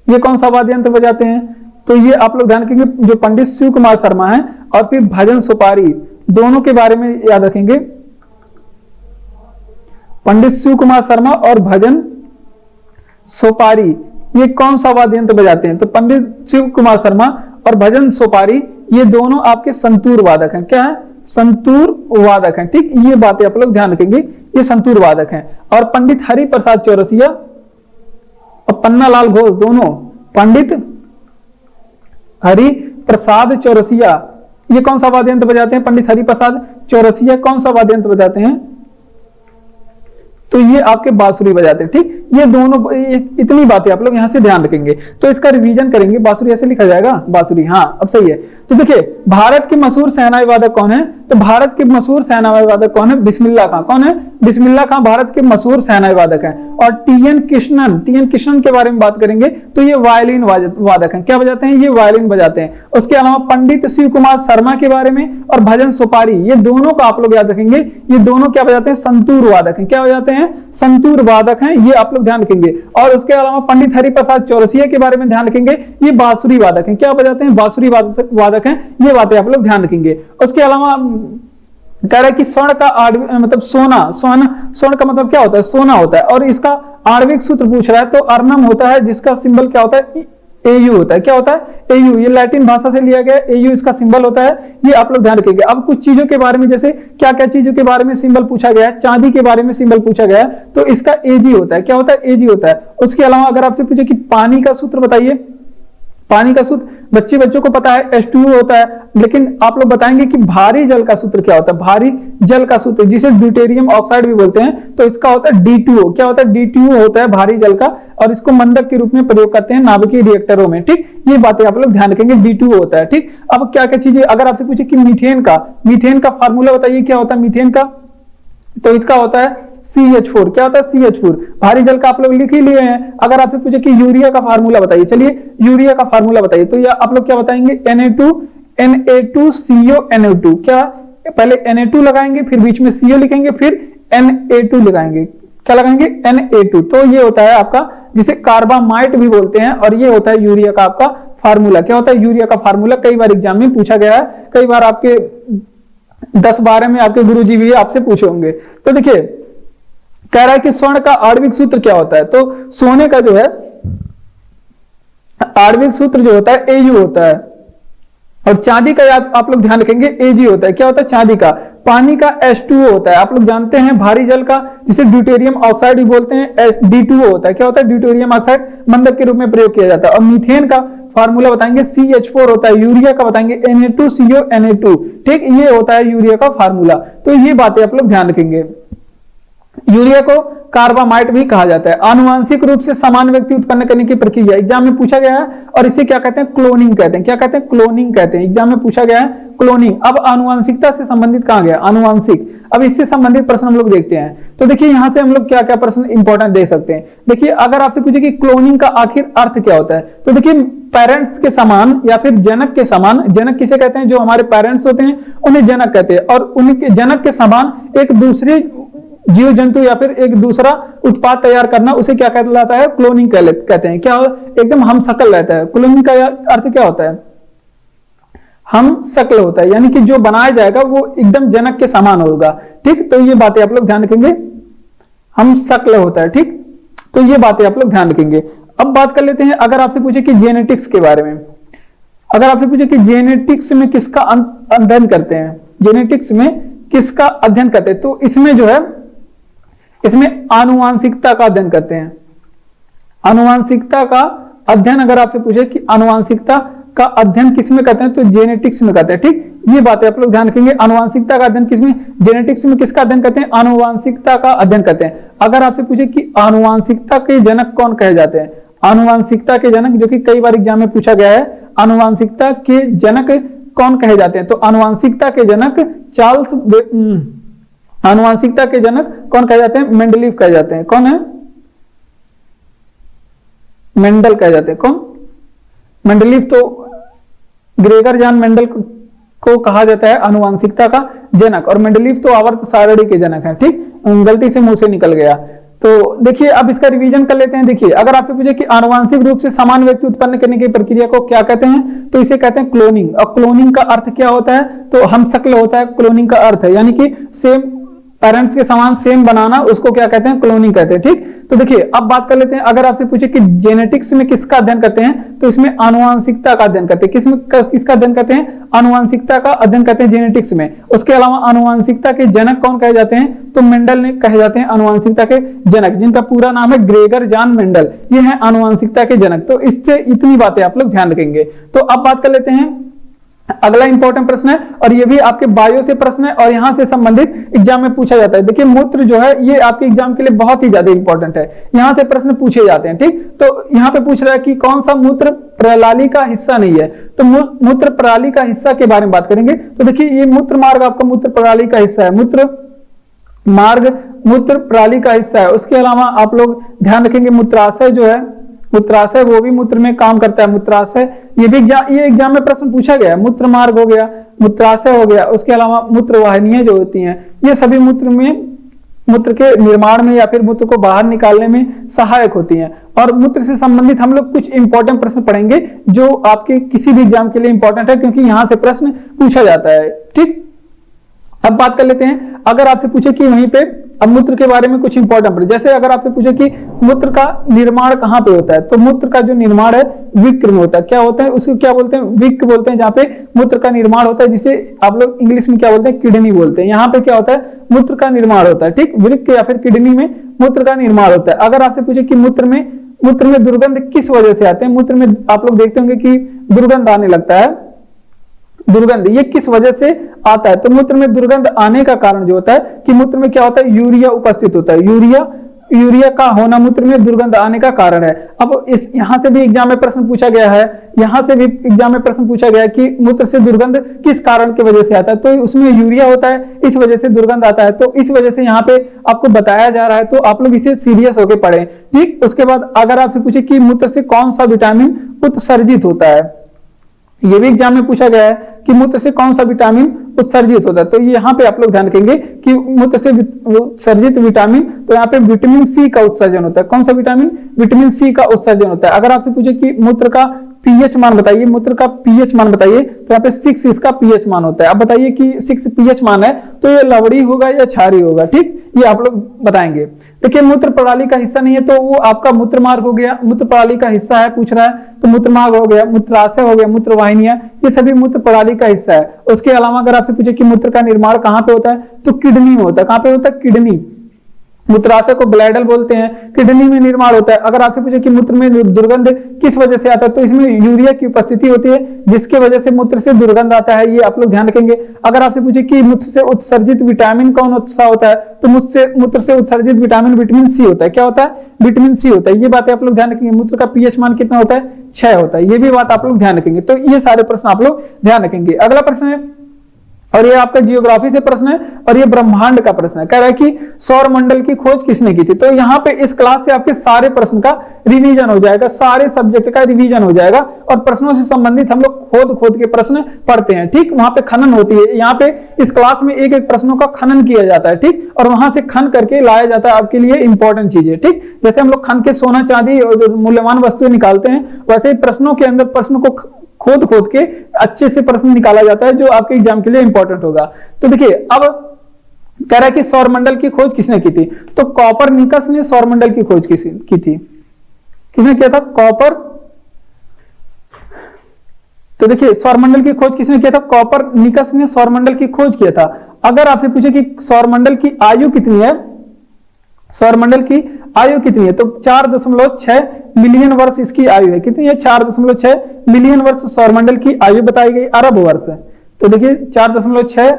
ये कौन सा वाद्य यंत्र बजाते हैं? तो ये आप लोग ध्यान रखेंगे, जो पंडित शिव कुमार शर्मा है। और फिर भजन सुपारी, दोनों के बारे में याद रखेंगे। पंडित शिव कुमार शर्मा और भजन सोपारी ये कौन सा वाद्य यंत्र बजाते हैं? तो पंडित शिव कुमार शर्मा और भजन सोपारी ये दोनों आपके संतूर वादक हैं। क्या है? संतूर वादक हैं। ठीक, ये बातें आप लोग ध्यान रखेंगे, ये संतूर वादक हैं। और पंडित हरि प्रसाद चौरसिया और पन्नालाल घोष दोनों, पंडित हरि प्रसाद चौरसिया ये कौन सा वाद्य यंत्र बजाते हैं? पंडित हरि प्रसाद चौरसिया कौन सा वाद्य यंत्र बजाते हैं? तो ये आपके बांसुरी बजाते हैं। ठीक, ये दोनों, इतनी बातें आप लोग यहां से ध्यान रखेंगे। तो इसका रिवीजन करेंगे। बांसुरी ऐसे लिखा जाएगा, बांसुरी। हाँ, अब सही है। तो देखिए, भारत के मशहूर शहनाई वादक कौन है? तो भारत के मशहूर शहनाई वादक कौन है? बिस्मिल्लाह खां। कौन है? बिस्मिल्लाह खां भारत के मशहूर शहनाई वादक हैं। और टी.एन. कृष्णन के बारे में बात करेंगे तो ये वायलिन वादक हैं। क्या बजाते हैं? ये वायलिन बजाते हैं। उसके अलावा पंडित शिव कुमार शर्मा के बारे में और भजन सुपारी, ये दोनों का आप लोग याद रखेंगे। ये दोनों क्या बजाते हैं? संतूर वादक हैं। क्या बजाते हैं? संतूर वादक हैं। ये आप लोग ध्यान रखेंगे। और उसके अलावा पंडित हरि प्रसाद चौरसिया के बारे में ध्यान रखेंगे। ये बांसुरी वादक हैं। क्या बजाते हैं? बांसुरी वादक हैं। ये बातें आप लोग ध्यान रखेंगे। उसके अलावा कह रहा है कि स्वर्ण का मतलब स्वर्ण का मतलब क्या होता है? सोना होता है। और इसका आणविक सूत्र पूछ रहा है, तो अर्नम होता है, जिसका सिंबल क्या होता है? एयू होता है। क्या होता है? एयू। ये लैटिन भाषा से लिया गया, एयू इसका सिंबल होता है। ये आप लोग ध्यान रखेंगे। अब कुछ चीजों के बारे में, जैसे क्या क्या चीजों के बारे में सिंबल पूछा गया है? चांदी के बारे में सिंबल पूछा गया है, तो इसका एजी होता है। क्या होता है? एजी होता है। उसके अलावा अगर आपसे पूछे कि पानी का सूत्र बताइए, पानी का सूत्र बच्चों को पता है, H2O होता है। लेकिन आप लोग बताएंगे कि भारी जल का सूत्र क्या होता है? भारी जल का सूत्र, जिसे ड्यूटेरियम ऑक्साइड भी बोलते हैं, तो इसका होता है D2O। क्या होता है? D2O होता है भारी जल का, और इसको मंदक के रूप में प्रयोग करते हैं नाभिकीय रिएक्टरों में। ठीक, ये बातें आप लोग ध्यान रखेंगे, D2O होता है। ठीक, अब क्या क्या चीजें, अगर आपसे पूछे कि मीथेन का फार्मूला बताइए, क्या होता है मीथेन का? तो इसका होता है CH4। क्या होता है? CH4। भारी जल का आप लोग लिख ही लिए हैं। अगर आपसे पूछे कि यूरिया का फार्मूला बताइए, चलिए यूरिया का फार्मूला बताइए, तो यह आप लोग क्या बताएंगे? Na2CO NO2। क्या? पहले Na2 लगाएंगे, फिर बीच में CO लिखेंगे, फिर Na2 लगाएंगे। क्या लगाएंगे? Na2। तो ये होता है आपका, जिसे कार्बामाइट भी बोलते हैं, और ये होता है यूरिया का आपका फार्मूला। क्या होता है? यूरिया का फार्मूला कई बार एग्जाम में पूछा गया है, कई बार आपके 10-12 में आपके गुरुजी भी आपसे पूछे होंगे। तो देखिए, कह रहा है कि स्वर्ण का आणविक सूत्र क्या होता है? तो सोने का जो है आणविक सूत्र जो होता है Au होता है, और चांदी का याद आप लोग ध्यान रखेंगे Ag होता है। क्या होता है? चांदी का। पानी का H2O होता है। आप लोग जानते हैं भारी जल का, जिसे ड्यूटेरियम ऑक्साइड भी बोलते हैं, D2O होता है। क्या होता है? ड्यूटेरियम ऑक्साइड मंदक के रूप में प्रयोग किया जाता है। और मीथेन का फार्मूला बताएंगे CH4 होता है। यूरिया का बताएंगे Na2CO Na2। ठीक, ये होता है यूरिया का फार्मूला। तो ये बातें आप लोग ध्यान रखेंगे। यूरिया को कार्बामाइट भी कहा जाता है। आनुवांशिक रूप से समान व्यक्ति उत्पन्न करने की प्रक्रिया एग्जाम में पूछा गया है, और इसे क्या कहते हैं, क्लोनिंग कहते हैं। क्या कहते हैं, क्लोनिंग कहते हैं। एग्जाम में पूछा गया है क्लोनिंग। अब आनुवांशिकता से संबंधित कहां गया, आनुवांशिक। अब इससे संबंधित प्रश्न हम लोग देखते हैं। तो देखिए यहां से हम लोग क्या क्या प्रश्न इंपॉर्टेंट देख सकते हैं। देखिए अगर आपसे पूछे कि क्लोनिंग का आखिर अर्थ क्या होता है, तो देखिए पेरेंट्स के समान या फिर जनक के समान, जनक किसे कहते हैं, जो हमारे पेरेंट्स होते हैं उन्हें जनक कहते हैं, और उनके जनक के समान एक दूसरे जीव जंतु या फिर एक दूसरा उत्पाद तैयार करना, उसे क्या कहलाता है, क्लोनिंग कहते हैं। क्या एकदम हम शकल रहता है। क्लोनिंग का अर्थ क्या होता है, हम शक्ल होता है, यानी कि जो बनाया जाएगा वो एकदम जनक के समान होगा। ठीक, तो ये बातें आप लोग ध्यान रखेंगे, हम शक्ल होता है। ठीक, तो ये बातें आप लोग ध्यान रखेंगे। अब बात कर लेते हैं, अगर आपसे पूछे कि जेनेटिक्स के बारे में, अगर आपसे पूछे कि जेनेटिक्स में किसका अध्ययन करते हैं, जेनेटिक्स में किसका अध्ययन करते हैं, तो इसमें जो है, इसमें आनुवांशिकता का अध्ययन करते हैं। आनुवांशिकता का अध्ययन अगर आपसे पूछे कि आनुवांशिकता का अध्ययन किसमें करते हैं, तो जेनेटिक्स में करते हैं। ठीक, ये बातें आप लोग ध्यान रखेंगे। आनुवांशिकता का अध्ययन किसमें, जेनेटिक्स में किसका अध्ययन करते हैं, आनुवांशिकता का अध्ययन करते हैं। अगर आपसे पूछे कि आनुवांशिकता के जनक कौन कहे जाते हैं, आनुवांशिकता के जनक, जो कि कई बार एग्जाम में पूछा गया है, आनुवांशिकता के जनक कौन कहे जाते हैं, तो आनुवांशिकता के जनक आनुवांशिकता के जनक कौन कहे जाते हैं, मेंडलीव कहे जाते हैं। कौन है, मेंडल कहे जाते हैं। कौन, मेंडलीव। तो ग्रेगर जॉन मेंडल को कहा जाता है आनुवांशिकता का जनक, और मेंडलीव तो आवर्त सारणी के जनक हैं। ठीक, गलती से मुंह से निकल गया। तो देखिए अब इसका रिवीजन कर लेते हैं। देखिए अगर आपसे पूछे कि आनुवांशिक रूप से समान व्यक्ति उत्पन्न करने की प्रक्रिया को क्या कहते हैं, तो इसे कहते हैं क्लोनिंग। और क्लोनिंग का अर्थ क्या होता है, तो हम शक्ल होता है क्लोनिंग का अर्थ है, यानी कि सेम पेरेंट्स के समान सेम बनाना, उसको क्या कहते हैं, क्लोनिंग कहते हैं। ठीक, तो देखिए अब बात कर लेते हैं, अगर आपसे पूछे कि जेनेटिक्स में किसका अध्ययन करते हैं, तो इसमें आनुवांशिकता का अध्ययन करते हैं। किसका अध्ययन करते हैं, आनुवांशिकता का अध्ययन करते हैं जेनेटिक्स में। उसके अलावा आनुवांशिकता के जनक कौन कहे जाते हैं, तो मेंडल ने कहे जाते हैं आनुवांशिकता के जनक, जिनका पूरा नाम है ग्रेगर जॉन मेंडल। ये है आनुवांशिकता के जनक। तो इससे इतनी बातें आप लोग ध्यान रखेंगे। तो अब बात कर लेते हैं, अगला इंपॉर्टेंट प्रश्न है, और ये भी आपके बायो से प्रश्न है, और यहां से संबंधित एग्जाम में पूछा जाता है। देखिए मूत्र जो है ये आपके एग्जाम के लिए बहुत ही ज्यादा इंपॉर्टेंट है, यहां से प्रश्न पूछे जाते हैं। ठीक, तो यहां पे पूछ रहा है कि कौन सा मूत्र प्रणाली का हिस्सा नहीं है, तो मूत्र प्रणाली का हिस्सा के बारे में बात करेंगे। तो देखिए ये मूत्र मार्ग आपका मूत्र प्रणाली का हिस्सा है, मूत्र मार्ग मूत्र प्रणाली का हिस्सा है। उसके अलावा आप लोग ध्यान रखेंगे मूत्राशय जो है, मूत्राशय वो भी मूत्र में काम करता है। मूत्राशय ये भी ये एग्जाम में प्रश्न पूछा गया है। मूत्र मार्ग हो गया, मूत्राशय हो गया, उसके अलावा मूत्र वाहिनियां जो होती हैं ये सभी मूत्र में, मूत्र के निर्माण में या फिर मूत्र को बाहर निकालने में सहायक होती हैं। और मूत्र से संबंधित हम लोग कुछ इंपॉर्टेंट प्रश्न पढ़ेंगे जो आपके किसी भी एग्जाम के लिए इंपॉर्टेंट है, क्योंकि यहां से प्रश्न पूछा जाता है। ठीक, अब बात कर लेते हैं, अगर आपसे पूछे कि वहीं पे अब मूत्र के बारे में कुछ इंपॉर्टेंट, जैसे अगर आपसे पूछे कि मूत्र का निर्माण कहां पे होता है, तो मूत्र का जो निर्माण है विक्र में होता है। क्या होता है, उसको क्या बोलते हैं, विक्र बोलते हैं, जहां पे मूत्र का निर्माण होता है, जिसे आप लोग इंग्लिश में क्या बोलते हैं, किडनी बोलते हैं। यहाँ पे क्या होता है, मूत्र का निर्माण होता है। ठीक, वृक्क या फिर किडनी में मूत्र का निर्माण होता है। अगर आपसे पूछे कि मूत्र में दुर्गंध किस वजह से आते हैं, मूत्र में आप लोग देखते होंगे कि दुर्गंध आने लगता है, दुर्गंध ये किस वजह से आता है, तो मूत्र में दुर्गंध आने का कारण जो होता है कि मूत्र में क्या होता है, यूरिया उपस्थित होता है। यूरिया का होना मूत्र में दुर्गंध आने का कारण है। अब इस यहां से भी एग्जाम में प्रश्न पूछा गया है, यहां से भी एग्जाम में प्रश्न पूछा गया है कि मूत्र से दुर्गंध किस कारण की वजह से आता है, तो उसमें यूरिया होता है, इस वजह से दुर्गंध आता है। तो इस वजह से यहाँ पे आपको बताया जा रहा है, तो आप लोग इसे सीरियस होकर पढ़ें। ठीक, उसके बाद अगर आपसे पूछे कि मूत्र से कौन सा विटामिन उत्सर्जित होता है, ये भी एग्जाम में पूछा गया है कि मूत्र से कौन सा विटामिन उत्सर्जित होता है, तो यहाँ पे आप लोग ध्यान रखेंगे कि मूत्र से उत्सर्जित विटामिन, तो यहाँ पे विटामिन सी का उत्सर्जन होता है। कौन सा विटामिन, विटामिन सी का उत्सर्जन होता है। अगर आपसे पूछे कि मूत्र का पीएच मान बताइए, मूत्र का पीएच मान बताइए, तो यहाँ पे 6 इसका पीएच मान होता है। अब बताइए कि 6 पीएच मान है तो ये लवड़ी होगा या क्षारीय होगा। ठीक, ये आप लोग बताएंगे। देखिए मूत्र प्रणाली का हिस्सा नहीं है, तो वो आपका मूत्र मार्ग हो गया, मूत्र प्रणाली का हिस्सा है पूछ रहा है, तो मूत्र मार्ग हो गया, मूत्राशय हो गया, मूत्र वाहिनियां, ये सभी मूत्र प्रणाली का हिस्सा है। उसके अलावा अगर आपसे पूछे कि मूत्र का निर्माण कहाँ पे होता है, तो किडनी में होता है। कहाँ पे होता है, किडनी, मूत्राशय को ब्लैडल बोलते हैं। किडनी में निर्माण होता है। अगर आपसे पूछे कि मूत्र में दुर्गंध किस वजह से आता है, तो इसमें यूरिया की उपस्थिति होती है, जिसके वजह से मूत्र से दुर्गंध आता है, ये आप लोग ध्यान रखेंगे। अगर आपसे पूछे कि मूत्र से उत्सर्जित विटामिन कौन सा होता है, तो मूत्र से उत्सर्जित विटामिन सी होता है। क्या होता है? विटामिन सी होता है। ये बातें आप लोग ध्यान रखेंगे। मूत्र का पीएच मान कितना होता है? 6 होता है। ये भी बात आप लोग ध्यान रखेंगे। तो ये सारे प्रश्न आप लोग ध्यान रखेंगे। अगला प्रश्न है, और ये आपका जियोग्राफी से प्रश्न है, और ये ब्रह्मांड का प्रश्न है। कह रहा है कि सौर मंडल की खोज किसने की थी। तो यहाँ पे इस क्लास से आपके सारे प्रश्न का रिवीजन हो जाएगा, सारे सब्जेक्ट का रिवीजन हो जाएगा, और प्रश्नों से संबंधित हम लोग खोद के प्रश्न पढ़ते हैं। ठीक, वहां पे खनन होती है। यहाँ पे इस क्लास में एक एक प्रश्नों का खनन किया जाता है। ठीक, और वहां से खन करके लाया जाता है आपके लिए इंपॉर्टेंट चीजें। ठीक, जैसे हम लोग खन के सोना चांदी और मूल्यवान वस्तुएं निकालते हैं, वैसे ही प्रश्नों के अंदर प्रश्न को खोद के अच्छे से प्रश्न निकाला जाता है, जो आपके एग्जाम के लिए इंपॉर्टेंट होगा। तो देखिए, अब कह रहा है कि सौरमंडल की खोज किसने की थी। तो कॉपरनिकस ने सौरमंडल की खोज की थी। किसने किया था? कॉपर। तो देखिए, सौरमंडल की खोज किसने किया था? कॉपरनिकस ने सौरमंडल की खोज किया था। अगर आपसे पूछे कि सौरमंडल की आयु कितनी है, सौरमंडल की आयु कितनी है, तो 4.6 मिलियन वर्ष इसकी आयु है। कितनी है? 4.6 मिलियन वर्ष सौरमंडल की आयु बताई गई, अरब वर्ष है। तो देखिए 4.6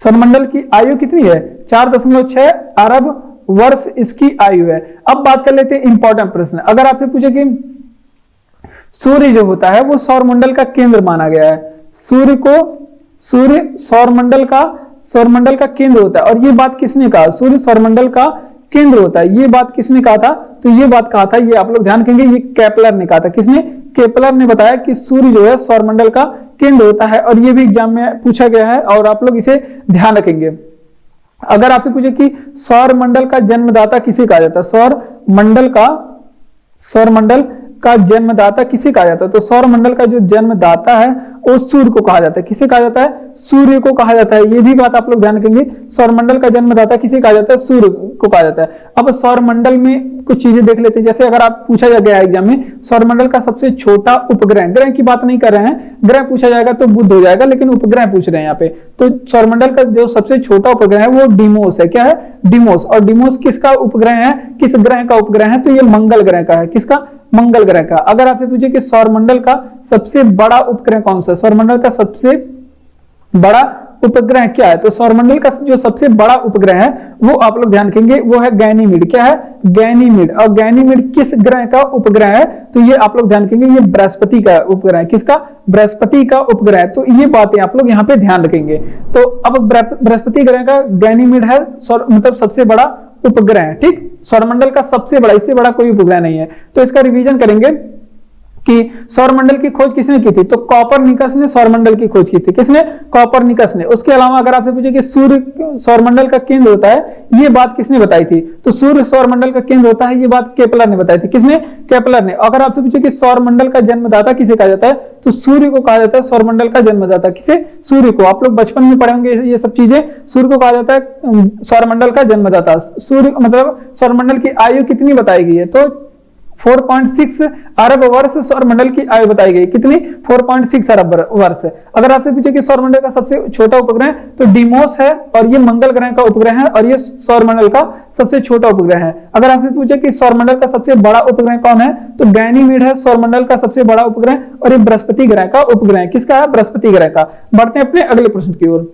सौरमंडल की आयु कितनी है? 4.6 अरब वर्ष इसकी आयु है। अब बात कर लेते हैं इंपॉर्टेंट प्रश्न। अगर आपसे पूछे कि सूर्य जो होता है वो सौरमंडल का केंद्र माना गया है। सूर्य सौरमंडल का केंद्र होता है। और ये बात किसने कहा? सूर्य सौरमंडल का केंद्र होता है। ये बात किसने कहा था? तो ये बात कहा था, ये आप लोग ध्यान रखेंगे, ये केपलर ने कहा था। किसने? केपलर ने बताया कि सूर्य जो है सौरमंडल का केंद्र होता है। और ये भी एग्जाम में पूछा गया है, और आप लोग इसे ध्यान रखेंगे। अगर आपसे पूछे कि सौरमंडल का जन्मदाता किसे कहा जाता है, सौरमंडल का जन्मदाता किसे कहा जाता है, तो सौरमंडल का जो जन्मदाता है वो सूर्य को कहा जाता है। किसे कहा जाता है? सूर्य को कहा जाता है। ये भी बात आप लोग ध्यान रखेंगे, सौरमंडल का जन्मदाता किसे कहा जाता है? सूर्य को कहा जाता है। अब सौरमंडल में कुछ चीजें देख लेते हैं। जैसे अगर आप पूछा गया एग्जाम में, सौरमंडल का सबसे छोटा उपग्रह, ग्रह की बात नहीं कर रहे हैं, ग्रह पूछा जाएगा तो बुध हो जाएगा, लेकिन उपग्रह पूछ रहे हैं यहाँ पे। तो सौरमंडल का जो सबसे छोटा उपग्रह है वो डिमोस है। क्या है? डिमोस। और डिमोस किसका उपग्रह है? किस ग्रह का उपग्रह है? तो ये मंगल ग्रह का है। किसका? मंगल ग्रह का। अगर आपसे पूछे कि सौरमंडल का सबसे बड़ा उपग्रह कौन सा है, सौरमंडल का सबसे बड़ा उपग्रह क्या है, तो सौरमंडल का जो सबसे बड़ा उपग्रह है वो आप लोग ध्यान रखेंगे, वो है गैनीमीड। क्या है? गैनीमीड। और गैनीमीड किस ग्रह का उपग्रह है, तो ये आप लोग ध्यान रखेंगे, ये बृहस्पति का उपग्रह है। किसका? बृहस्पति का उपग्रह है। तो ये बातें आप लोग यहाँ पे ध्यान रखेंगे। तो अब बृहस्पति ग्रह का गैनीमीड है, मतलब सबसे बड़ा उपग्रह है। ठीक, सौरमंडल का सबसे बड़ा, इससे बड़ा कोई उपग्रह नहीं है। तो इसका रिवीजन करेंगे कि सौरमंडल की खोज किसने की थी, तो कॉपरनिकस ने सौरमंडल की खोज की थी। किसने? कॉपरनिकस ने। उसके अलावा अगर आपसे पूछे कि सूर्य सौरमंडल का केंद्र होता है, ये बात किसने बताई थी, तो सूर्य सौरमंडल का केंद्र होता है, ये बात केपलर ने बताई थी। किसने? केपलर ने। अगर आपसे पूछे कि सौरमंडल का जन्मदाता किसे कहा जाता है, तो सूर्य को कहा जाता है सौरमंडल का जन्मदाता। किसे? सूर्य को। आप लोग बचपन में पढ़ेंगे ये सब चीजें। सूर्य को कहा जाता है सौरमंडल का जन्मदाता। सूर्य मतलब सौरमंडल की आयु कितनी बताई गई है, तो 4.6 अरब वर्ष सौरमंडल की आयु बताई गई। कितनी? 4.6 अरब वर्ष। अगर आपसे पूछे कि सौरमंडल का सबसे छोटा उपग्रह, तो डिमोस है, और ये मंगल ग्रह का उपग्रह है, और ये सौरमंडल का सबसे छोटा उपग्रह है। अगर आपसे पूछे कि सौरमंडल का सबसे बड़ा उपग्रह कौन है, तो गैनीमीड है सौरमंडल का सबसे बड़ा उपग्रह, और ये बृहस्पति ग्रह का उपग्रह है। किसका है? बृहस्पति ग्रह का। बढ़ते हैं अपने अगले प्रश्न की ओर।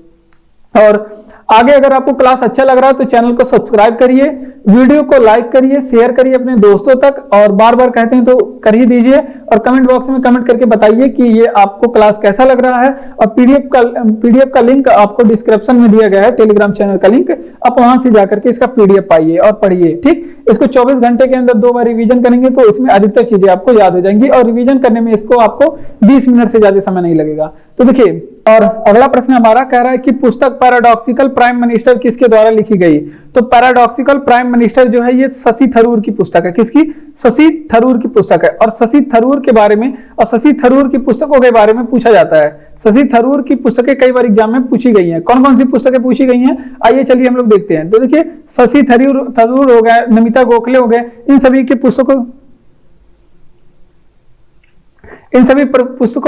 और आगे अगर आपको क्लास अच्छा लग रहा है तो चैनल को सब्सक्राइब करिए, वीडियो को लाइक करिए, शेयर करिए अपने दोस्तों तक, और बार बार कहते हैं तो कर ही दीजिए, और कमेंट बॉक्स में कमेंट करके बताइए कि ये आपको क्लास कैसा लग रहा है। और पीडीएफ का लिंक आपको डिस्क्रिप्शन में दिया गया है, टेलीग्राम चैनल का लिंक, आप वहां से जाकर के इसका पीडीएफ पाइए और पढ़िए। ठीक, इसको 24 घंटे के अंदर 2 बार रिवीजन करेंगे तो इसमें अधिकतर चीजें आपको याद हो जाएंगी, और रिवीजन करने में इसको आपको 20 मिनट से ज्यादा समय नहीं लगेगा। तो देखिए, और अगला प्रश्न हमारा कह रहा है कि पुस्तक पैराडॉक्सिकल प्राइम मिनिस्टर किसके द्वारा लिखी गई, तो पैराडॉक्सिकल प्राइम मिनिस्टर जो है ये शशि थरूर की पुस्तक है। किसकी? शशि थरूर की पुस्तक है। और शशि थरूर के बारे में और शशि थरूर की पुस्तकों के बारे में पूछा जाता है। शशि थरूर की पुस्तकें कई बार एग्जाम में पूछी गई हैं। कौन कौन सी पुस्तकें पूछी गई हैं, आइए चलिए हम लोग देखते हैं। तो देखिए, शशि थरूर हो गए, नमिता गोखले हो गए, इन सभी की पुस्तकों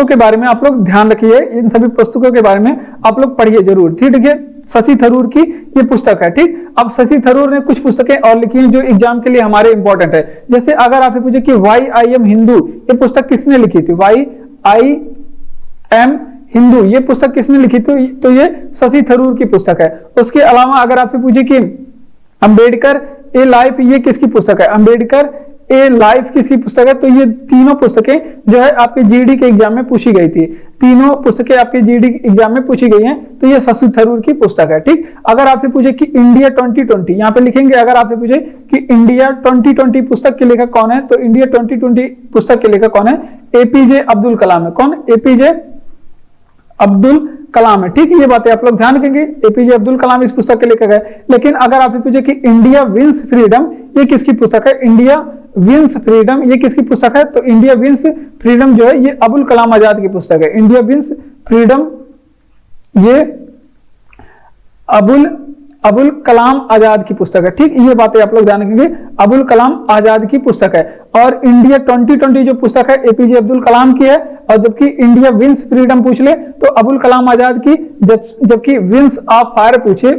के बारे में आप लोग ध्यान रखिए, इन सभी पुस्तकों के बारे में आप लोग पढ़िए जरूर। ठीक है, शशि थरूर की ये पुस्तक है। ठीक, अब शशि थरूर ने कुछ पुस्तकें और लिखी हैं जो एग्जाम के लिए हमारे इंपॉर्टेंट है। जैसे अगर आपसे पूछे कि वाई आई एम हिंदू, ये पुस्तक किसने लिखी थी? वाई आई एम हिंदू, ये पुस्तक किसने लिखी थी? तो ये शशि थरूर की पुस्तक है। उसके अलावा अगर आपसे पूछे कि अंबेडकर ए लाइफ, ये किसकी पुस्तक है? अंबेडकर ए लाइफ किसकी पुस्तक है? तो ये तीनों पुस्तकें जो है आपके जीडी के एग्जाम में पूछी गई थी। तीनों पुस्तकें आपके जीडी एग्जाम में पूछी गई हैं, तो ये शशि थरूर की पुस्तक है। ठीक, अगर आपसे पूछे कि इंडिया 2020, यहां पे लिखेंगे अगर आपसे पूछे कि इंडिया 2020 पुस्तक के लेखक कौन है, तो इंडिया 2020 पुस्तक के लेखक कौन है? एपीजे अब्दुल कलाम है। कौन? एपीजे अब्दुल कलाम है। ठीक, ये बातें आप लोग ध्यान रखेंगे, एपीजे अब्दुल कलाम इस पुस्तक के लेखक है। लेकिन अगर आपसे पूछे कि इंडिया विंस फ्रीडम, ये किसकी पुस्तक है? इंडिया विंस फ्रीडम, ये किसकी पुस्तक है? तो इंडिया विंस फ्रीडम जो है ये अबुल कलाम आजाद की पुस्तक है। इंडिया विंस फ्रीडम ये अबुल कलाम आजाद की पुस्तक है। ठीक, ये बातें आप लोग ध्यान रखेंगे, अबुल कलाम आजाद की पुस्तक है। और इंडिया 2020 जो पुस्तक है एपीजे अब्दुल कलाम की है, और जबकि इंडिया विंस फ्रीडम पूछ ले तो अबुल कलाम आजाद की, जबकि विंग्स ऑफ फायर पूछे,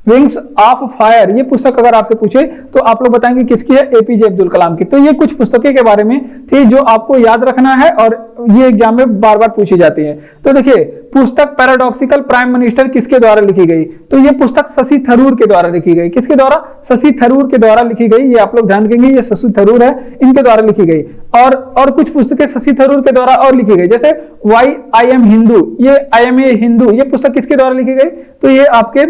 विंग्स ऑफ फायर ये पुस्तक अगर आपसे पूछे तो आप लोग बताएंगे किसकी है? एपीजे अब्दुल कलाम की। तो ये कुछ पुस्तकें के बारे में थी जो आपको याद रखना है और ये एग्जाम में बार बार पूछी जाती है। तो देखिए, पुस्तक पैराडॉक्सिकल प्राइम मिनिस्टर किसके द्वारा लिखी गई? तो ये पुस्तक शशि थरूर के द्वारा लिखी गई। किसके द्वारा? शशि थरूर के द्वारा लिखी गई। ये आप लोग ध्यान रखेंगे, ये शशि थरूर है, इनके द्वारा लिखी गई। और कुछ पुस्तकें शशि थरूर के द्वारा और लिखी गई, जैसे वाई आई एम हिंदू, ये आई एम ए हिंदू, ये पुस्तक किसके द्वारा लिखी गई? तो ये आपके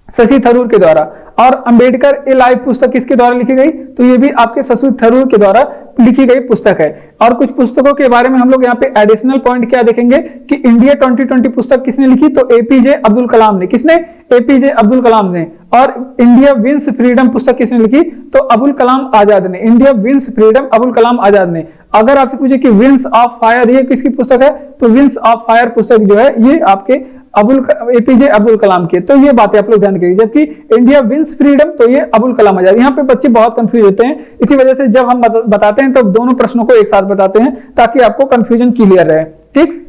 शशि थरूर के द्वारा। और अंबेडकर ए लाइफ पुस्तक किसके द्वारा लिखी गई? तो ये भी आपके शशि थरूर के द्वारा लिखी गई पुस्तक है। और कुछ पुस्तकों के बारे में हम लोग यहाँ पे एडिशनल पॉइंट क्या देखेंगे कि इंडिया 2020 पुस्तक किसने लिखी? तो एपीजे अब्दुल कलाम ने। किसने? एपीजे अब्दुल कलाम ने। और इंडिया विंस फ्रीडम पुस्तक किसने लिखी? तो अबुल कलाम आजाद ने। India wins freedom Abul Kalam Azad ने। अगर आपसे पूछे कि विंस ऑफ फायर ये किसकी पुस्तक है? तो विंस ऑफ फायर पुस्तक जो है ये आपके एपीजे अब्दुल कलाम के। तो ये बातें आप लोग ध्यान रखिए। जबकि इंडिया विंस फ्रीडम तो ये अबुल कलाम आजाद। यहाँ पे बच्चे बहुत कंफ्यूज होते हैं, इसी वजह से जब हम बताते हैं तो दोनों प्रश्नों को एक साथ बताते हैं ताकि आपको कंफ्यूजन क्लियर रहे। ठीक,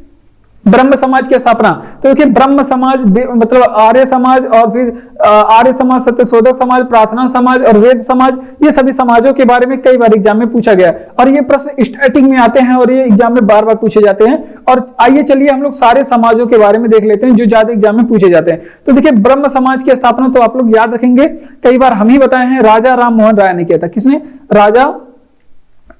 ब्रह्म समाज की स्थापना, तो देखिए ब्रह्म समाज मतलब आर्य समाज और फिर आर्य समाज, सत्यशोधक समाज, प्रार्थना समाज और वेद समाज, ये सभी समाजों के बारे में कई बार एग्जाम में पूछा गया और ये प्रश्न स्टैटिक में आते हैं और ये एग्जाम में बार बार पूछे जाते हैं। और आइए चलिए हम लोग सारे समाजों के बारे में देख लेते हैं जो ज्यादा एग्जाम में पूछे जाते हैं। तो देखिए ब्रह्म समाज की स्थापना तो आप लोग याद रखेंगे, कई बार हम ही बताए हैं, राजा राम मोहन राय ने किया था। किसने?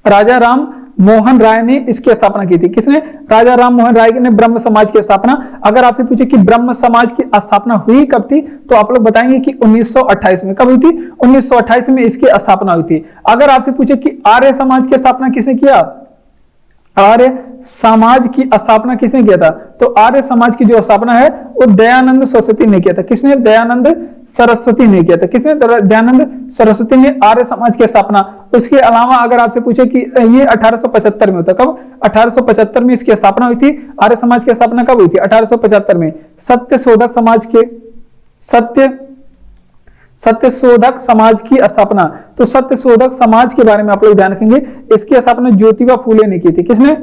राजा राम मोहन राय ने इसकी स्थापना की थी। किसने? राजा राम मोहन राय ने ब्रह्म समाज की स्थापना। अगर आपसे पूछे कि ब्रह्म समाज की स्थापना हुई कब थी तो आप लोग बताएंगे कि 1928 में। कब हुई थी? 1928 में इसकी स्थापना हुई थी। अगर आपसे पूछे कि आर्य समाज की स्थापना किसने किया? आर्य समाज की स्थापना किसने किया था? तो आर्य समाज की जो स्थापना है वो दयानंद सरस्वती ने किया था। किसने? दयानंद सरस्वती ने किया था। किसने? दयानंद सरस्वती ने आर्य समाज की स्थापना। उसके अलावा अगर आपसे पूछे कि ये 1875 में होता, कब? 1875 में इसकी स्थापना हुई थी। आर्य समाज की स्थापना कब हुई थी? 1875 में। सत्यशोधक समाज की स्थापना, तो सत्यशोधक समाज के बारे में आप लोग ध्यान रखेंगे, इसकी स्थापना ज्योतिबा फूले ने की थी। किसने?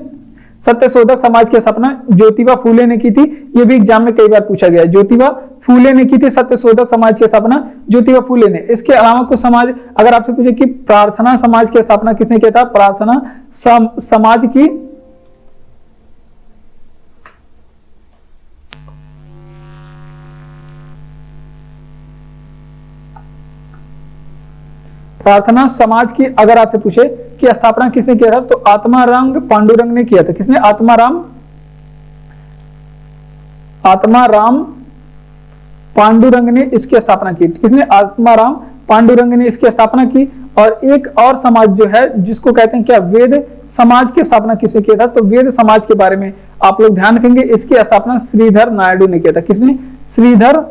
सत्यशोधक समाज की स्थापना ज्योतिबा फूले ने की थी। यह भी एग्जाम में कई बार पूछा गया। ज्योतिबा फूले ने की थी सत्यशोधक समाज की स्थापना, ज्योतिबा फूले ने। इसके अलावा कुछ समाज अगर आपसे पूछे कि प्रार्थना समाज की स्थापना किसने किया था? प्रार्थना समाज की प्रार्थना समाज की अगर आपसे पूछे कि स्थापना किसने किया था तो आत्माराम पांडुरंग ने किया था। किसने? आत्माराम पांडुरंग ने इसकी स्थापना की। किसने? आत्माराम पांडुरंग ने इसकी स्थापना की। और एक और समाज जो है जिसको कहते हैं क्या? वेद समाज की स्थापना किसने किया था? तो वेद समाज के बारे में आप लोग ध्यान रखेंगे, इसकी स्थापना श्रीधर नायडू ने किया था। किसने? श्रीधर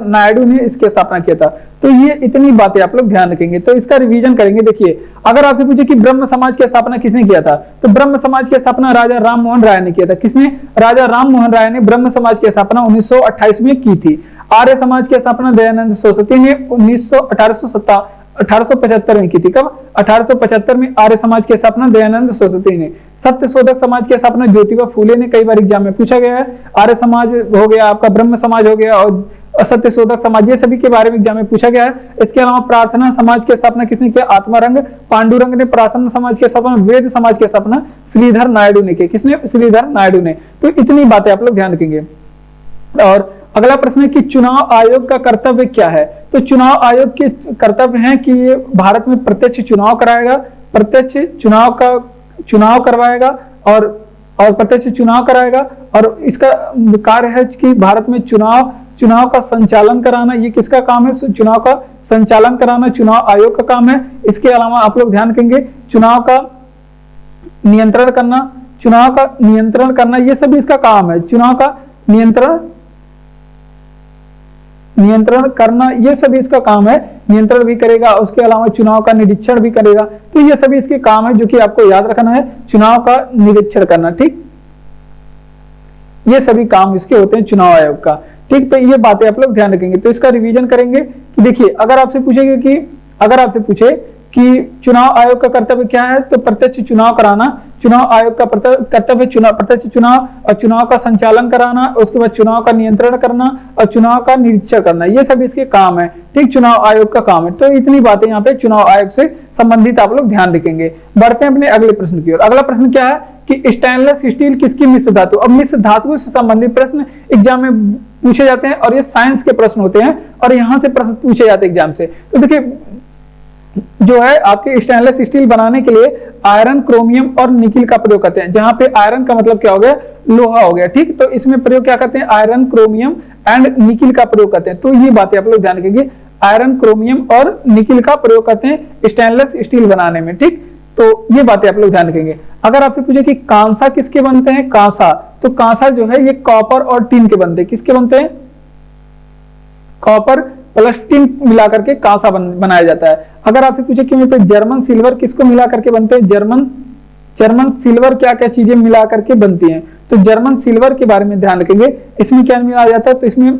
नायडू ने इसकी स्थापना किया था। तो ये इतनी बातें आप लोग ध्यान रखेंगे। तो इसका रिवीजन करेंगे। देखिए अगर आपसे पूछे कि ब्रह्म समाज की स्थापना किसने किया था तो ब्रह्म समाज की स्थापना राजा राम मोहन राय ने किया था। किसने? राजा राम मोहन राय ने ब्रह्म समाज की स्थापना 1928 में की थी। आर्य समाज की स्थापना दयानंद सरस्वती ने 1875 में की थी। कब? 1875 में। आर्य समाज की स्थापना दयानंद सरस्वती ने। सत्य शोधक समाज की स्थापना ज्योतिबा फूले ने। कई बार एग्जाम में पूछा गया है। आर्य समाज हो गया, आपका ब्रह्म समाज हो गया, और सत्य शोधक समाज, ये सभी के बारे में एग्जाम में पूछा गया है। इसके अलावा प्रार्थना समाज की स्थापना किसने किया? आत्मारंग पांडुरंग ने। प्रार्थना समाज की स्थापना, वेद समाज की स्थापना श्रीधर नायडू ने की। किसने? श्रीधर नायडू ने। तो इतनी बातें आप लोग ध्यान रखेंगे। और अगला प्रश्न है कि चुनाव आयोग का कर्तव्य क्या है? तो चुनाव आयोग के कर्तव्य है कि ये भारत में प्रत्यक्ष चुनाव कराएगा, प्रत्यक्ष चुनाव करवाएगा और प्रत्यक्ष चुनाव कराएगा, और इसका कार्य है कि भारत में चुनाव का संचालन कराना। ये किसका काम है? चुनाव का संचालन कराना चुनाव आयोग का काम है। इसके अलावा आप लोग ध्यान रखेंगे चुनाव का नियंत्रण करना, ये सभी इसका काम है। चुनाव का नियंत्रण करना, ये सभी इसका काम है। नियंत्रण भी करेगा, उसके अलावा चुनाव का निरीक्षण भी करेगा। तो ये सभी इसके काम है जो कि आपको याद रखना है। चुनाव का निरीक्षण करना, ठीक, ये सभी काम इसके होते हैं चुनाव आयोग का। ठीक, तो ये बातें आप लोग ध्यान रखेंगे। तो इसका रिवीजन करेंगे कि देखिए, अगर आपसे पूछे कि चुनाव आयोग का कर्तव्य क्या है, तो प्रत्यक्ष चुनाव कराना। चुनाव आयोग का कर्तव्य प्रत्यक्ष चुनाव और चुनाव का संचालन कराना, उसके बाद चुनाव का नियंत्रण करना और चुनाव का निरीक्षण करना, ये सब इसके काम है। ठीक, चुनाव आयोग का काम है। तो इतनी बातें यहाँ पे चुनाव आयोग से संबंधित आप लोग ध्यान रखेंगे। बढ़ते हैं अपने अगले प्रश्न की ओर। अगला प्रश्न क्या है कि स्टेनलेस स्टील किसकी मिश्र धातु? अब मिश्र धातु से संबंधित प्रश्न एग्जाम में पूछे जाते हैं और ये साइंस के प्रश्न होते हैं और यहाँ से प्रश्न पूछे जाते हैं एग्जाम से। तो देखिए, जो है आपके स्टेनलेस स्टील बनाने के लिए आयरन, क्रोमियम और निकिल का प्रयोग करते हैं। जहां पे आयरन का मतलब क्या हो गया? लोहा हो गया। ठीक, तो इसमें प्रयोग क्या करते हैं? आयरन, क्रोमियम एंड निकिल का प्रयोग करते हैं। तो ये बातें आप लोग ध्यान रखेंगे। आयरन, क्रोमियम और निकिल का प्रयोग करते हैं स्टेनलेस स्टील बनाने में। ठीक, तो ये बातें आप लोग ध्यान रखेंगे। अगर आपसे पूछे कि कांसा किसके बनते हैं? कांसा, तो कांसा जो है ये कॉपर और टिन के बनते हैं। किसके बनते हैं? कॉपर प्लस टिन मिला करके कांसा बनाया जाता है। अगर आपसे पूछे कि जर्मन सिल्वर किसको मिला करके बनते हैं? जर्मन सिल्वर क्या क्या चीजें मिला करके बनती हैं? तो जर्मन सिल्वर के बारे में ध्यान रखेंगे। इसमें क्या मिलाया जाता है? तो इसमें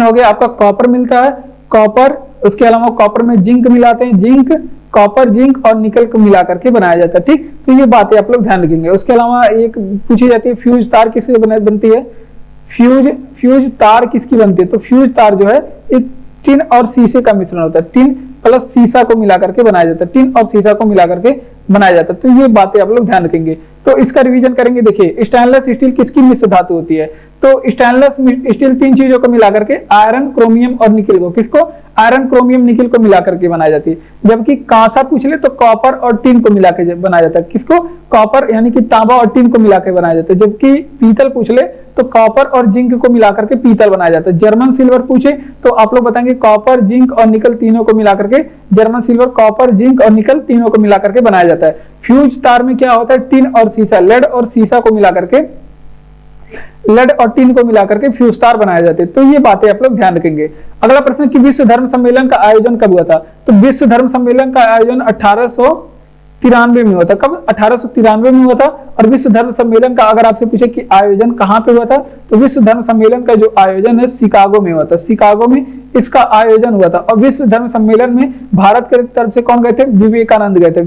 हो गया आपका कॉपर मिलता है, कॉपर, उसके अलावा कॉपर में जिंक मिलाते हैं, जिंक, कॉपर, जिंक और निकल को मिला करके बनाया जाता है। ठीक, तो ये बातें आप लोग ध्यान रखेंगे। उसके अलावा एक पूछी जाती है फ्यूज तार किससे बनती है? फ्यूज तार किसकी बनती है? तो फ्यूज तार जो है एक टिन और शीशे का मिश्रण होता है। टिन प्लस शीशा को मिला करके बनाया जाता है। टिन और शीशा को मिला करके बनाया जाता है। तो ये बातें आप लोग ध्यान रखेंगे। तो इसका रिवीजन करेंगे। देखिए, स्टेनलेस स्टील किसकी मिश्र धातु होती है? तो स्टेनलेस स्टील तीन चीजों को मिला करके आयरन, क्रोमियम और निकिल को, किसको? आयरन, क्रोमियम, निकिल को मिला करके बनाई जाती है। जबकि कांसा पूछ ले तो कॉपर और टिन को मिला के बनाया जाता है। किसको? कॉपर यानी कि तांबा और टिन को मिला के बनाया जाता है। जबकि पीतल पूछ ले तो कॉपर और जिंक को मिला करके पीतल बनाया जाता है। जर्मन सिल्वर पूछे तो आप लोग बताएंगे कॉपर, जिंक और निकल तीनों को मिला करके जर्मन सिल्वर, कॉपर, जिंक और निकल तीनों को मिला करके बनाया जाता है। फ्यूज तार में क्या होता है? टिन और शीशा, लेड और शीशा को मिला करके, लेड और टिन को मिलाकर के फ्यूज तार बनाए जाते हैं। तो ये बातें आप लोग ध्यान रखेंगे। अगला प्रश्न कि विश्व धर्म सम्मेलन का आयोजन कब हुआ था? तो विश्व धर्म सम्मेलन का आयोजन 1893 में हुआ था। कब? 1893 में हुआ था। और विश्व धर्म सम्मेलन का अगर आपसे पूछे कि आयोजन कहाँ पे हुआ था, तो विश्व धर्म सम्मेलन का जो आयोजन है शिकागो में हुआ था। शिकागो में इसका आयोजन हुआ था। और विश्व धर्म सम्मेलन में भारत के तरफ से कौन गए थे? विवेकानंद गए थे।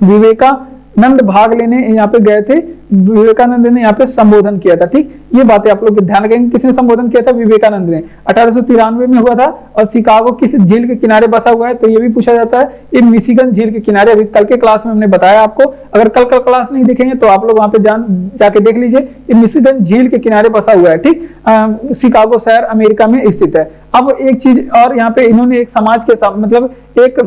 विवेकानंद भाग लेने यहाँ पे गए थे। विवेकानंद ने यहाँ पे संबोधन किया था। ठीक, ये बातें आप लोग ध्यान रखेंगे। किसने संबोधन किया था? विवेकानंद ने। 1893 में हुआ था। और शिकागो किस झील के किनारे बसा हुआ है? तो ये भी पूछा जाता है। ये मिशिगन झील के किनारे, अभी कल के क्लास में हमने बताया आपको। अगर कल क्लास नहीं देखेंगे तो आप लोग वहां पे जाके देख लीजिए। ये मिशिगन झील के किनारे बसा हुआ है। ठीक, शिकागो शहर अमेरिका में स्थित है। अब एक चीज और, यहाँ पे इन्होंने एक समाज के साथ, मतलब एक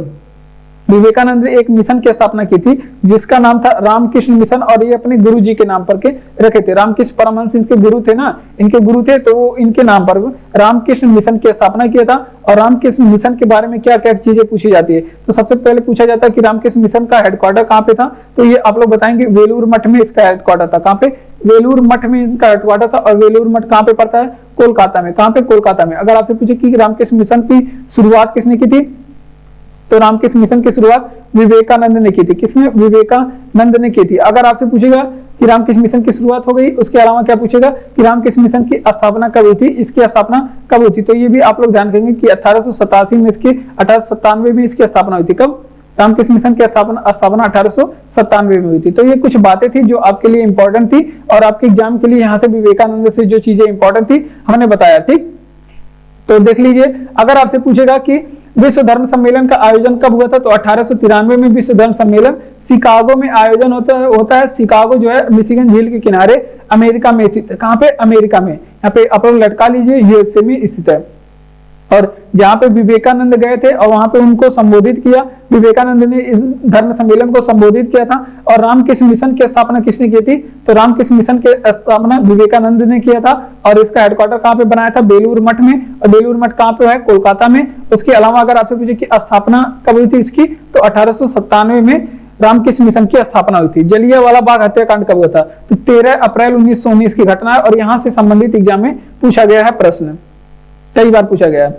विवेकानंद ने एक मिशन की स्थापना की थी जिसका नाम था रामकृष्ण मिशन। और ये अपने गुरु जी के नाम पर के रखे थे। रामकृष्ण परमहंस इनके गुरु थे ना, इनके गुरु थे, तो वो इनके नाम पर रामकृष्ण मिशन की स्थापना किया था। और रामकृष्ण मिशन के बारे में क्या क्या चीजें पूछी जाती है? तो सबसे पहले पूछा जाता है कि रामकृष्ण मिशन का हेडक्वार्टर कहाँ पे था? तो ये आप लोग बताएंगे वेलूर मठ में इसका हेडक्वार्टर था। कहाँ पे? वेलूर मठ में इनका हेडक्वार्टर था। और वेलूर मठ कहाँ पे पड़ता है? कोलकाता में। कहाँ पे? कोलकाता में। अगर आपसे पूछे कि रामकृष्ण मिशन की शुरुआत किसने की थी, तो रामकृष्ण मिशन की शुरुआत विवेकानंद ने की थी। किसने? विवेकानंद ने की थी। अगर आपसे पूछेगा कि रामकृष्ण मिशन की शुरुआत हो गई। उसके अलावा क्या पूछेगा कि रामकृष्ण मिशन की स्थापना कब हुई थी, इसकी स्थापना कब हुई थी। तो ये भी आप लोग ध्यान रखेंगे कि 1887 में इसकी 1897 में इसकी स्थापना हुई थी। कब? रामकृष्ण मिशन की स्थापना 1897 में हुई थी। तो ये कुछ बातें थी जो आपके लिए इंपॉर्टेंट थी और आपके एग्जाम के लिए यहाँ से विवेकानंद से जो चीजें इंपॉर्टेंट थी हमने बताया। ठीक, तो देख लीजिए, अगर आपसे पूछेगा कि विश्व धर्म सम्मेलन का आयोजन कब हुआ था, तो 1893 में विश्व धर्म सम्मेलन शिकागो में आयोजन होता है। शिकागो जो है मिशिगन झील के किनारे अमेरिका में स्थित है। कहाँ पे? अमेरिका में। यहाँ पे आप लोग लटका लीजिए, यूएसए में स्थित है। और जहाँ पे विवेकानंद गए थे और वहां पे उनको संबोधित किया, विवेकानंद ने इस धर्म सम्मेलन को संबोधित किया था। और रामकृष्ण मिशन की स्थापना किसने की थी? तो रामकृष्ण मिशन की स्थापना विवेकानंद ने किया था। और इसका हेडक्वार्टर कहाँ पे बनाया था? बेलूर मठ में। और बेलूर मठ कहाँ पे है? कोलकाता में। उसके अलावा अगर आपसे पूछे कि स्थापना कब हुई थी इसकी, तो 1897 में रामकृष्ण मिशन की स्थापना हुई थी। जलियांवाला बाग हत्याकांड कब हुआ था? तो 13 अप्रैल 1919 की घटना है। और यहाँ से संबंधित एग्जाम में पूछा गया है प्रश्न, कई बार पूछा गया है।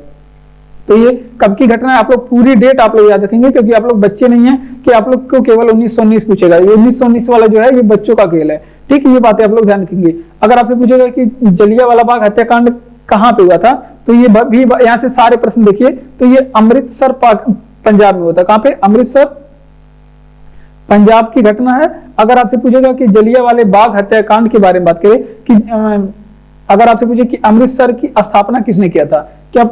तो ये कब की घटना है? आप लोग पूरी डेट आप लोग याद रखेंगे, क्योंकि आप लोग बच्चे नहीं हैं कि आप लोग को केवल 1919 पूछेगा। ये 1919 वाला जो है ये बच्चों का खेल है। ठीक, ये बातें आप लोग ध्यान रखेंगे। अगर आपसे पूछेगा कि जलियांवाला बाग हत्याकांड कहाँ पे हुआ था, तो ये भी यहाँ से सारे प्रश्न देखिए, तो ये अमृतसर पंजाब में होता है। कहाँ पे? अमृतसर पंजाब की घटना है। अगर आपसे पूछेगा कि जलियांवाले बाग हत्याकांड के बारे में बात करें कि अगर आपसे पूछे कि अमृतसर की स्थापना किसने किया था, क्या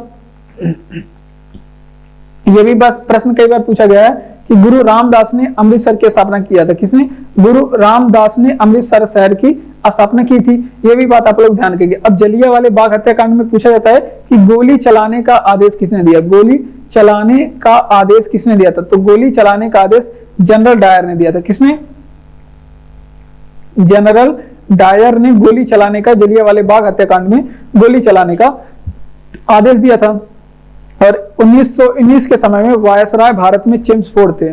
ये भी बात प्रश्न कई बार पूछा गया है कि गुरु रामदास ने अमृतसर की स्थापना किया था। किसने? गुरु रामदास ने अमृतसर शहर की स्थापना की थी। ये भी बात आप लोग ध्यान रखेंगे। अब जलियांवाले बाग हत्याकांड में पूछा जाता है कि गोली चलाने का आदेश किसने दिया? गोली चलाने का आदेश किसने दिया था? तो गोली चलाने का आदेश जनरल डायर ने दिया था। किसने? जनरल डायर ने गोली चलाने का, जलियांवाले बाग हत्याकांड में गोली चलाने का आदेश दिया था। और 1919 के समय में वायसराय भारत में चेम्सफोर्ड थे।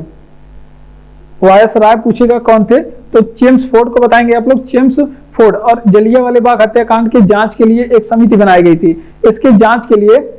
वायसराय पूछेगा कौन थे, तो चेम्सफोर्ड को बताएंगे आप लोग, चेम्सफोर्ड। और जलियांवाले बाग हत्याकांड की जांच के लिए एक समिति बनाई गई थी। इसके जांच के लिए,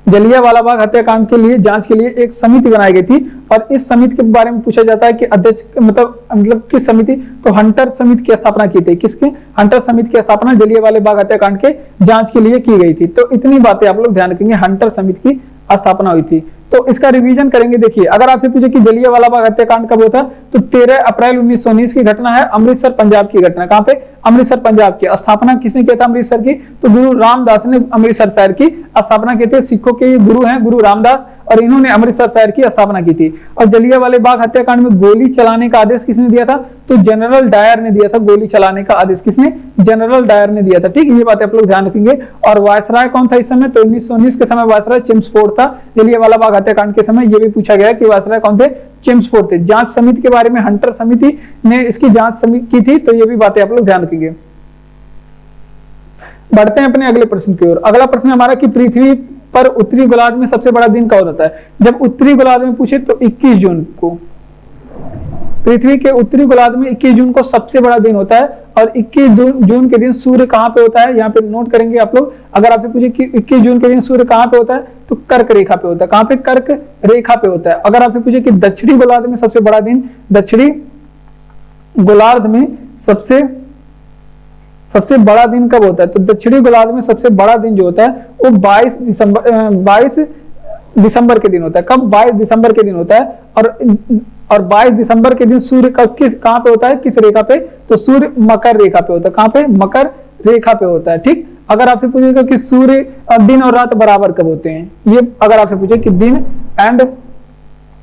जलियांवाला बाग हत्याकांड के लिए जांच के लिए एक समिति बनाई गई थी। और इस समिति के बारे में पूछा जाता है कि अध्यक्ष मतलब किस समिति, तो हंटर समिति की स्थापना की थी। किसके? हंटर समिति की स्थापना जलियांवाले बाग हत्याकांड के जांच के लिए की गई थी। तो इतनी बातें आप लोग ध्यान रखेंगे, हंटर समिति की स्थापना हुई थी। तो इसका रिवीजन करेंगे। देखिए, अगर आपसे पूछे कि जलियांवाला बाग हत्याकांड कब होता, तो 13 अप्रैल 1919 की घटना है। अमृतसर पंजाब की घटना। कहां पे? अमृतसर पंजाब की। स्थापना किसने किया था अमृतसर की? तो गुरु रामदास ने अमृतसर शहर की स्थापना की थी। सिखों के गुरु हैं गुरु रामदास, और इन्होंने अमृतसर शहर की स्थापना की थी। और जलियांवाले बाग हत्याकांड में गोली चलाने का आदेश किसने दिया था? तो जनरल डायर ने दिया था। गोली चलाने का आदेश किसने? जनरल डायर ने दिया था। ठीक, ये बातें आप लोग ध्यान रखेंगे। और वायसराय कौन था इस समय? तो 1919 के समय वायसराय चेम्सफोर्ड था। जलियांवाला बाग हत्याकांड के समय ये भी पूछा गया कि वायसराय कौन थे? चेम्सफोर्ड थे। जांच समिति के बारे में हंटर समिति ने इसकी जांच की थी। तो ये भी बातें आप लोग ध्यान रखेंगे। बढ़ते हैं अपने अगले प्रश्न की ओर। अगला प्रश्न हमारा कि पृथ्वी पर उत्तरी गोलार्ध में सबसे बड़ा दिन कब होता है? जब उत्तरी गोलार्ध में पूछे तो 21 जून को। पृथ्वी के उत्तरी गोलार्ध में 21 जून को सबसे बड़ा दिन होता है। और 21 जून के दिन सूर्य कहां पे होता है, यहाँ पे नोट करेंगे आप लोग। अगर आपसे पूछे कि 21 जून के दिन सूर्य कहां पे होता है, तो कर्क रेखा पे होता है। कहां पे? कर्क रेखा पे होता है। अगर आपसे पूछे कि दक्षिणी गोलार्ध में सबसे बड़ा दिन, दक्षिणी गोलार्ध में सबसे बड़ा दिन कब होता है, तो दक्षिणी गोलार्ध में सबसे बड़ा दिन जो होता है वो 22 दिसंबर के दिन होता है। कब? 22 दिसंबर के दिन होता है। और 22 दिसंबर के दिन सूर्य कहां पे होता है, किस रेखा पे? तो सूर्य मकर रेखा पे होता है। कहां पे? मकर रेखा पे होता है। ठीक, अगर आपसे पूछेगा कि सूर्य दिन और रात बराबर कब होते हैं, ये अगर आपसे पूछे कि दिन एंड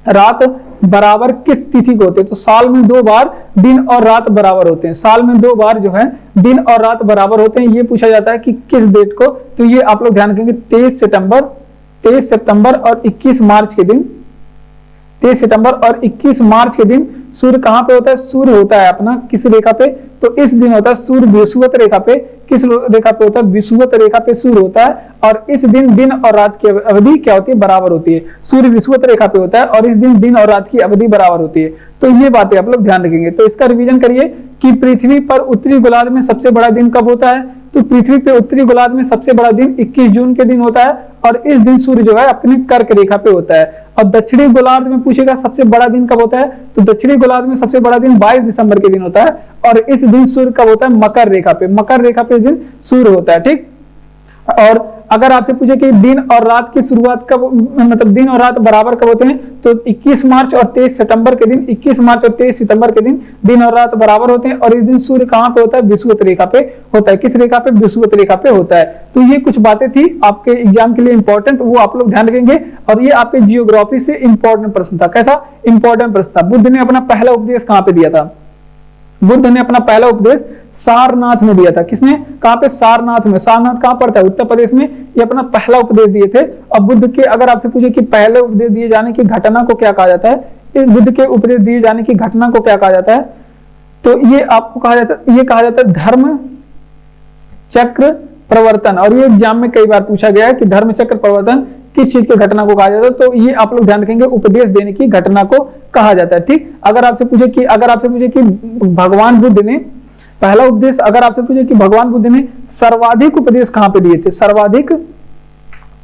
रात बराबर किस तिथि को होते हैं, तो साल में 2 बार दिन और रात बराबर होते हैं। साल में 2 बार जो है दिन और रात बराबर होते हैं। ये पूछा जाता है कि किस डेट को, तो ये आप लोग ध्यान रखेंगे 23 सितंबर और 21 मार्च के दिन। 23 सितंबर और 21 मार्च के दिन सूर्य कहां पे होता है? सूर्य होता है अपना किस रेखा पे, तो इस दिन होता है सूर्य विषुवत रेखा पे। किस रेखा पे होता है? विषुवत रेखा पे सूर्य होता है। और इस दिन दिन और रात की अवधि क्या होती है? बराबर होती है। सूर्य विषुवत रेखा पे होता है और इस दिन और रात की अवधि बराबर होती है। तो ये बातें आप लोग ध्यान रखेंगे। तो इसका रिवीजन करिए कि पृथ्वी पर उत्तरी गोलार्ध में सबसे बड़ा दिन कब होता है, तो तो पृथ्वी पे उत्तरी गोलार्ध में सबसे बड़ा दिन 21 जून के दिन होता है और इस दिन सूर्य जो है अपनी कर्क रेखा पे होता है। और दक्षिणी गोलार्ध में पूछेगा सबसे बड़ा दिन कब होता है, तो दक्षिणी गोलार्ध में सबसे बड़ा दिन 22 दिसंबर के दिन होता है और इस दिन सूर्य कब होता है, मकर रेखा पे। मकर रेखा पे इस दिन सूर्य होता है, ठीक। और अगर आपसे पूछे कि दिन और रात की शुरुआत कब, मतलब दिन और रात बराबर कब होते हैं, तो 21 मार्च और 23 सितंबर के दिन, 21 मार्च और 23 सितंबर के दिन और रात बराबर होते हैं। और इस दिन सूर्य कहां पे होता है, विषुवत रेखा पे होता है। किस रेखा पे, विषुवत रेखा पे होता है। तो ये कुछ बातें थी आपके एग्जाम के लिए इंपॉर्टेंट, वो आप लोग ध्यान रखेंगे। और ये आपके जियोग्राफी से इंपॉर्टेंट प्रश्न था। कैसा इंपॉर्टेंट प्रश्न था। बुद्ध ने अपना पहला उपदेश कहां पे दिया था, बुद्ध ने अपना पहला उपदेश सारनाथ में दिया था। किसने, कहां पे, सारनाथ में। सारनाथ कहां पड़ता है, उत्तर प्रदेश में। ये अपना पहला उपदेश दिए थे। और बुद्ध के, अगर आपसे पूछे कि पहले उपदेश दिए जाने की घटना को क्या कहा जाता है, इस बुद्ध के उपदेश दिए जाने की घटना को क्या कहा जाता है, तो ये आपको कहा जाता है, ये कहा जाता है धर्म चक्र प्रवर्तन। और ये एग्जाम में कई बार पूछा गया है कि धर्म चक्र प्रवर्तन किस चीज की घटना को कहा जाता है, तो ये आप लोग ध्यान रखेंगे, उपदेश देने की घटना को कहा जाता है, ठीक। अगर आपसे पूछे कि भगवान बुद्ध ने पहला उपदेश, अगर आपसे पूछे कि भगवान बुद्ध ने सर्वाधिक उपदेश कहां पे दिए थे, सर्वाधिक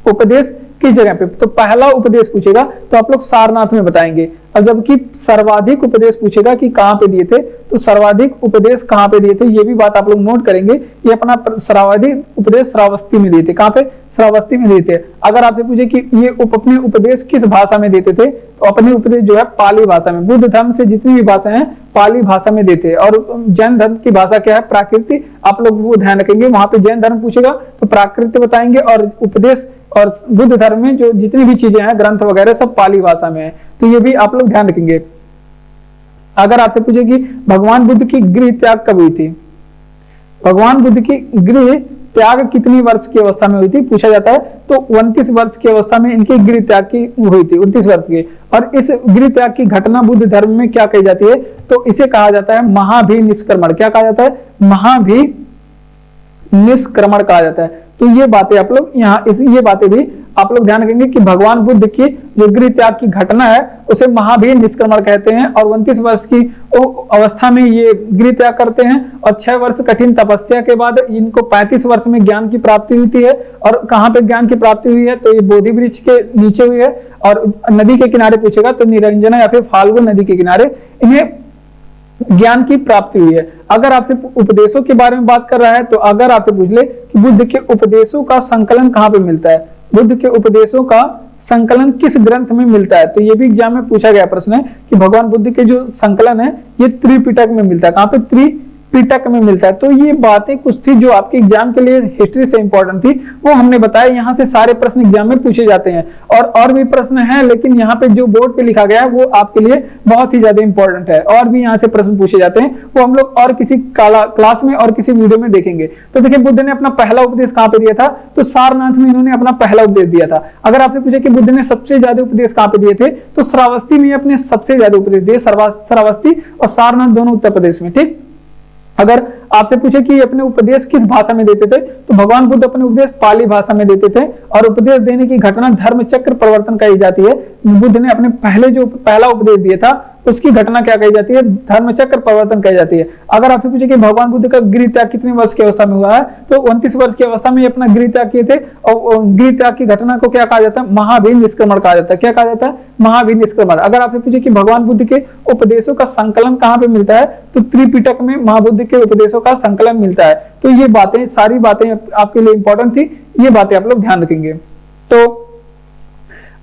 उपदेश किस जगह पे, तो पहला उपदेश पूछेगा तो आप लोग सारनाथ में बताएंगे। और जबकि सर्वाधिक उपदेश पूछेगा कि कहां पे दिए थे, तो सर्वाधिक उपदेश कहां पे दिए थे, ये भी बात आप लोग नोट करेंगे। ये अपना सर्वाधिक उपदेश श्रावस्ती में दिए थे। कहां पे, श्रावस्ती में दिए थे। अगर आपसे पूछे कि ये अपने उपदेश किस भाषा में देते थे, तो अपने उपदेश जो है पाली भाषा में। बुद्ध धर्म से जितनी भी भाषा है पाली भाषा में देते हैं। और जैन धर्म की भाषा क्या है, प्राकृति। आप लोग वो ध्यान रखेंगे, वहां पे जैन धर्म पूछेगा तो प्राकृत बताएंगे। और उपदेश और बुद्ध धर्म में जो जितनी भी चीजें हैं, ग्रंथ वगैरह, सब पाली भाषा में है। तो ये भी आप लोग ध्यान रखेंगे। अगर आपसे पूछे कि भगवान बुद्ध की गृह त्याग कब हुई थी, भगवान बुद्ध की गृह त्याग कितनी वर्ष की अवस्था में हुई थी, पूछा जाता है। तो 29 वर्ष की अवस्था में इनकी गृह त्याग की हुई थी, 29 वर्ष की। और इस गृह त्याग की घटना बुद्ध धर्म में क्या कही जाती है, तो इसे कहा जाता है महाभिनिष्क्रमण। क्या कहा जाता है, महाभिनिष्क्रमण कहा जाता है। तो ये बातें आप लोग यहाँ, ये बातें भी आप लोग ध्यान रखेंगे कि भगवान बुद्ध की जो गृह त्याग की घटना है उसे महाभिनिष्क्रमण कहते हैं। और 29 वर्ष की अवस्था में ये गृह त्याग करते हैं। और 6 वर्ष कठिन तपस्या के बाद इनको 35 वर्ष में ज्ञान की प्राप्ति हुई है। और कहाँ पे ज्ञान की प्राप्ति हुई है, तो ये बोधि वृक्ष के नीचे हुई है। और नदी के किनारे पूछेगा तो निरंजना या फिर फाल्गु नदी के किनारे इन्हें ज्ञान की प्राप्ति हुई है। अगर आपसे उपदेशों के बारे में बात कर रहा है, तो अगर आपसे पूछ ले कि बुद्ध के उपदेशों का संकलन कहां पे मिलता है, बुद्ध के उपदेशों का संकलन किस ग्रंथ में मिलता है, तो ये भी एग्जाम में पूछा गया प्रश्न है कि भगवान बुद्ध के जो संकलन है ये त्रिपिटक में मिलता है। कहां पे, त्रिपिटक में मिलता है। तो ये बातें कुछ थी जो आपके एग्जाम के लिए हिस्ट्री से इंपॉर्टेंट थी, वो हमने बताया। यहाँ से सारे प्रश्न एग्जाम में पूछे जाते हैं। और भी प्रश्न हैं, लेकिन यहाँ पे जो बोर्ड पे लिखा गया है वो आपके लिए बहुत ही ज्यादा इंपॉर्टेंट है। और भी यहाँ से प्रश्न पूछे जाते हैं, वो हम लोग और किसी क्लास में और किसी वीडियो में देखेंगे। तो देखिए, बुद्ध ने अपना पहला उपदेश कहाँ पे दिया था, तो सारनाथ में इन्होंने अपना पहला उपदेश दिया था। अगर आपसे पूछे कि बुद्ध ने सबसे ज्यादा उपदेश कहाँ पे दिए थे, तो श्रावस्ती में अपने सबसे ज्यादा उपदेश दिए। श्रावस्ती और सारनाथ दोनों उत्तर प्रदेश में, ठीक। अगर आपसे पूछे कि अपने उपदेश किस भाषा में देते थे, तो भगवान बुद्ध अपने उपदेश पाली भाषा में देते थे। और उपदेश देने की घटना धर्म चक्र प्रवर्तन कही जाती है। बुद्ध ने अपने पहला उपदेश दिया था, उसकी घटना क्या कही जाती है, धर्म चक्र प्रवर्तन कही जाती है। अगर आपसे पूछे कि भगवान बुद्ध का गृह त्याग कितने वर्ष की अवस्था में हुआ है, तो 29 वर्ष की अवस्था में अपना गृह त्याग किए थे। और गृह त्याग की घटना को क्या कहा जाता है, महाभिनिष्क्रमण कहा जाता है। क्या कहा जाता है, महाभिनिष्क्रमण। अगर आपसे पूछे कि भगवान बुद्ध के उपदेशों का संकलन कहाँ पे मिलता है, तो त्रिपिटक में महाबुद्ध के उपदेशों का संकलन मिलता है। तो ये बातें, सारी बातें आपके लिए इंपॉर्टेंट थी, ये बातें आप लोग ध्यान रखेंगे। तो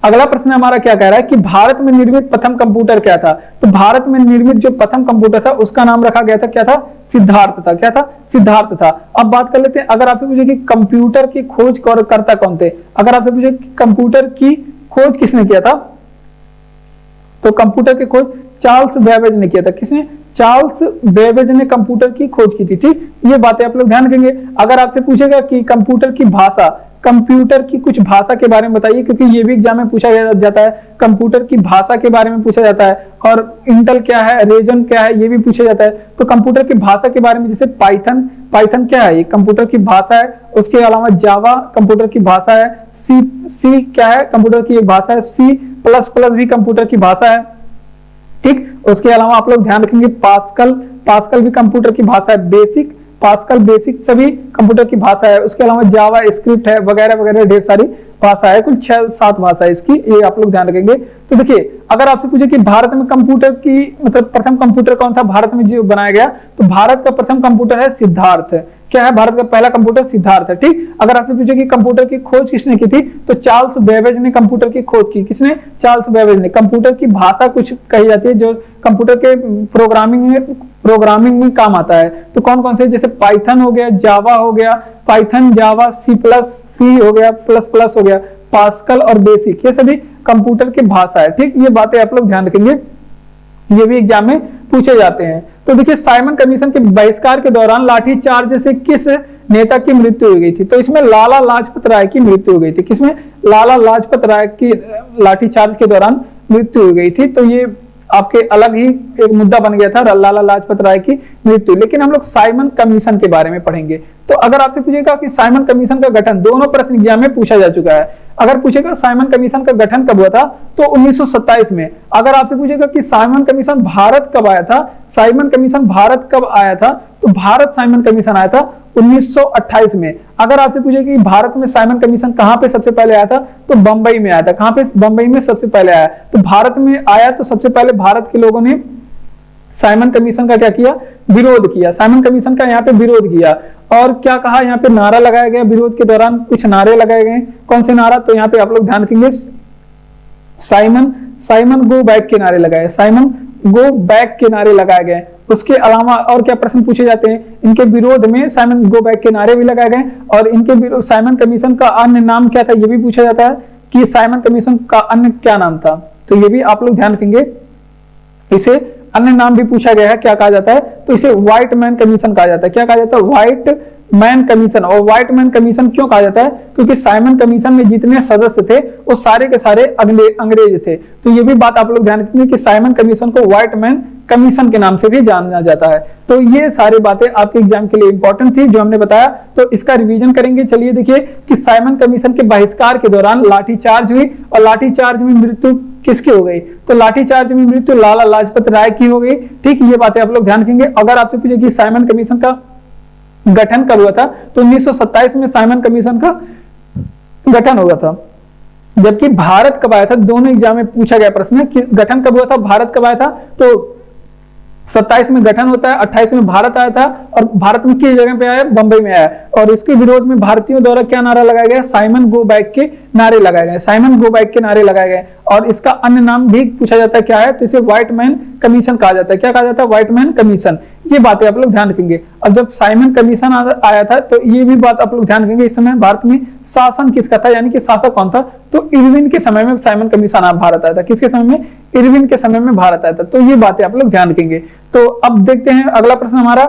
अगला प्रश्न हमारा क्या कह रहा है कि भारत में निर्मित प्रथम कंप्यूटर क्या था, तो भारत में निर्मित जो प्रथम कंप्यूटर था उसका नाम रखा गया था, क्या था, सिद्धार्थ था। क्या था, सिद्धार्थ था। अब बात कर लेते हैं, अगर आपसे पूछे कि कंप्यूटर की खोज करता कौन थे, अगर आपसे पूछे कि कंप्यूटर की खोज किसने किया था, तो कंप्यूटर की खोज चार्ल्स बेबेज ने किया था। किसने, चार्ल्स बेबेज ने कंप्यूटर की खोज की थी, ठीक। ये बातें आप लोग ध्यान रखेंगे। अगर आपसे पूछेगा कि कंप्यूटर की भाषा, कंप्यूटर की कुछ भाषा के बारे में बताइए, क्योंकि ये भी एग्जाम में पूछा जाता है, कंप्यूटर की भाषा के बारे में पूछा जाता है। और इंटेल क्या है, रेजन क्या है, ये भी पूछा जाता है। तो कंप्यूटर की भाषा के बारे में, जैसे पाइथन क्या है, ये कंप्यूटर की भाषा है। उसके अलावा जावा कंप्यूटर की भाषा है। सी क्या है, कंप्यूटर की एक भाषा है। C++ भी कंप्यूटर की भाषा है, ठीक। उसके अलावा आप लोग ध्यान रखेंगे पास्कल भी कंप्यूटर की भाषा है। पास्कल बेसिक सभी कंप्यूटर की भाषा है। उसके अलावा जावा स्क्रिप्ट है वगैरह वगैरह ढेर सारी भाषा है, कुल 6-7 भाषा है इसकी, ये आप लोग ध्यान रखेंगे। तो देखिए अगर आपसे पूछे कि भारत में कंप्यूटर की मतलब प्रथम कंप्यूटर कौन था भारत में जो बनाया गया, तो भारत का प्रथम कंप्यूटर है सिद्धार्थ। क्या है भारत का पहला कंप्यूटर? सिद्धार्थ है। ठीक, अगर आपसे पूछे कि कंप्यूटर की खोज किसने की थी, तो चार्ल्स बेबेज ने कंप्यूटर की खोज की। किसने? चार्ल्स बेबेज ने। कंप्यूटर की भाषा कुछ कही जाती है जो कंप्यूटर के प्रोग्रामिंग में काम आता है। तो कौन कौन से? जैसे पाइथन हो गया, जावा हो गया, पाइथन, जावा, सी हो गया, प्लस प्लस हो गया, पास्कल और बेसिक, ये सभी कंप्यूटर की भाषा है। ठीक, ये बातें आप लोग ध्यान रखेंगे, ये भी एग्जाम में पूछे जाते हैं। तो देखिए साइमन कमीशन के बहिष्कार के दौरान लाठीचार्ज से किस नेता की मृत्यु हो गई थी? तो इसमें लाला लाजपत राय की मृत्यु हो गई थी। किसमें? लाला लाजपत राय की लाठीचार्ज के दौरान मृत्यु हो गई थी। तो ये आपके अलग ही एक मुद्दा बन गया था लाला लाजपत राय की मृत्यु। लेकिन हम लोग साइमन कमीशन के बारे में पढ़ेंगे। तो अगर आपसे पूछेगा कि साइमन कमीशन का गठन, दोनों प्रश्न एग्जाम में पूछा जा चुका है। अगर पूछेगा साइमन कमीशन का गठन कब हुआ था, तो 1927 में। अगर आपसे पूछेगा कि साइमन कमीशन भारत कब आया था, साइमन कमीशन भारत कब आया था, तो भारत साइमन कमीशन आया था 1928 में। अगर आपसे पूछे कि भारत में साइमन कमीशन कहां पे सबसे पहले आया था, तो बंबई में आया था। कहां पे? बंबई में सबसे पहले आया। तो भारत में आया तो सबसे पहले भारत के लोगों ने साइमन कमीशन का क्या किया? विरोध किया। साइमन कमीशन का यहाँ पे विरोध किया। और क्या कहा? यहाँ पे नारा लगाया गया विरोध के दौरान, कुछ नारे लगाए गए। कौन से नारा? तो यहाँ पे आप लोग ध्यान रखेंगे, साइमन गो बैक के नारे लगाए, साइमन गो बैक के नारे लगाए गए। उसके अलावा और क्या प्रश्न पूछे जाते हैं? इनके विरोध में साइमन गो बैक के नारे भी लगाए गए। और इनके साइमन कमीशन का अन्य नाम क्या था, ये भी पूछा जाता है कि साइमन कमीशन का अन्य क्या नाम था। तो ये भी आप लोग ध्यान रखेंगे, इसे अन्य नाम भी पूछा गया है, क्या कहा जाता है? तो इसे व्हाइट मैन कमीशन कहा जाता है। क्या कहा जाता है? White man commission. और व्हाइट मैन कमीशन क्यों कहा जाता है? क्योंकि साइमन कमीशन में जितने सदस्य थे वो सारे के सारे अंग्रेज थे। तो ये भी बात आप लोग ध्यान रखेंगे कि साइमन कमीशन को व्हाइट मैन कमीशन के नाम से भी जाना जाता है। तो ये सारी बातें आपके एग्जाम के लिए इंपॉर्टेंट थी जो हमने बताया, तो इसका रिवीजन करेंगे। चलिए देखिए कि साइमन कमीशन के बहिष्कार के दौरान लाठीचार्ज हुई और लाठीचार्ज में मृत्यु किसकी हो गई? तो लाठीचार्ज में मृत्यु लाला लाजपत राय की हो गई। ठीक, ये बातें आप लोग ध्यान रखेंगे। अगर आपसे पूछे कि साइमन कमीशन का गठन कब हुआ था, तो 1927 में साइमन कमीशन का गठन हुआ था। जबकि भारत कब आया था, दोनों एग्जाम में पूछा गया प्रश्न कि गठन कब हुआ था, भारत कब आया था। तो 27 में गठन होता है, 28 में भारत आया था। और भारत में किस जगह पे आया? बंबई में आया। और इसके विरोध में भारतीयों द्वारा क्या नारा लगाया गया? साइमन गो बैक के नारे लगाए गए, साइमन गो बैक के नारे लगाए गए। और इसका अन्य नाम भी पूछा जाता है, क्या है? तो इसे व्हाइट मैन कमीशन कहा जाता है। क्या कहा जाता है? White man commission. ये बातें आप लोग ध्यान रखेंगे। अब जब साइमन कमीशन आया था, तो ये भी बात आप लोग ध्यान रखेंगे, इस समय भारत में शासन किसका था, यानी कि शासक कौन था? तो इरविन के समय में साइमन कमीशन भारत आया था। किसके समय में? इरविन के समय में भारत आया था। तो ये बातें आप लोग ध्यान रखेंगे। तो अब देखते हैं अगला प्रश्न हमारा,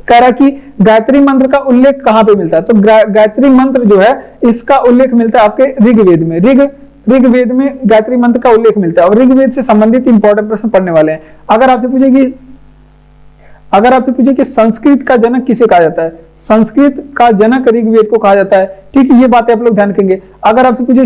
कह रहा कि गायत्री मंत्र का उल्लेख कहां पे मिलता है? तो गायत्री मंत्र जो है इसका उल्लेख मिलता है आपके ऋग्वेद में। ऋग्वेद में गायत्री मंत्र का उल्लेख मिलता है। और ऋग्वेद से संबंधित इंपॉर्टेंट प्रश्न पढ़ने वाले हैं। अगर आपसे पूछे कि संस्कृत का जनक किसे कहा जाता है? संस्कृत का जनक ऋग्वेद को कहा जाता है। ठीक, ये बातें आप लोग ध्यान रखेंगे। अगर आपसे पूछे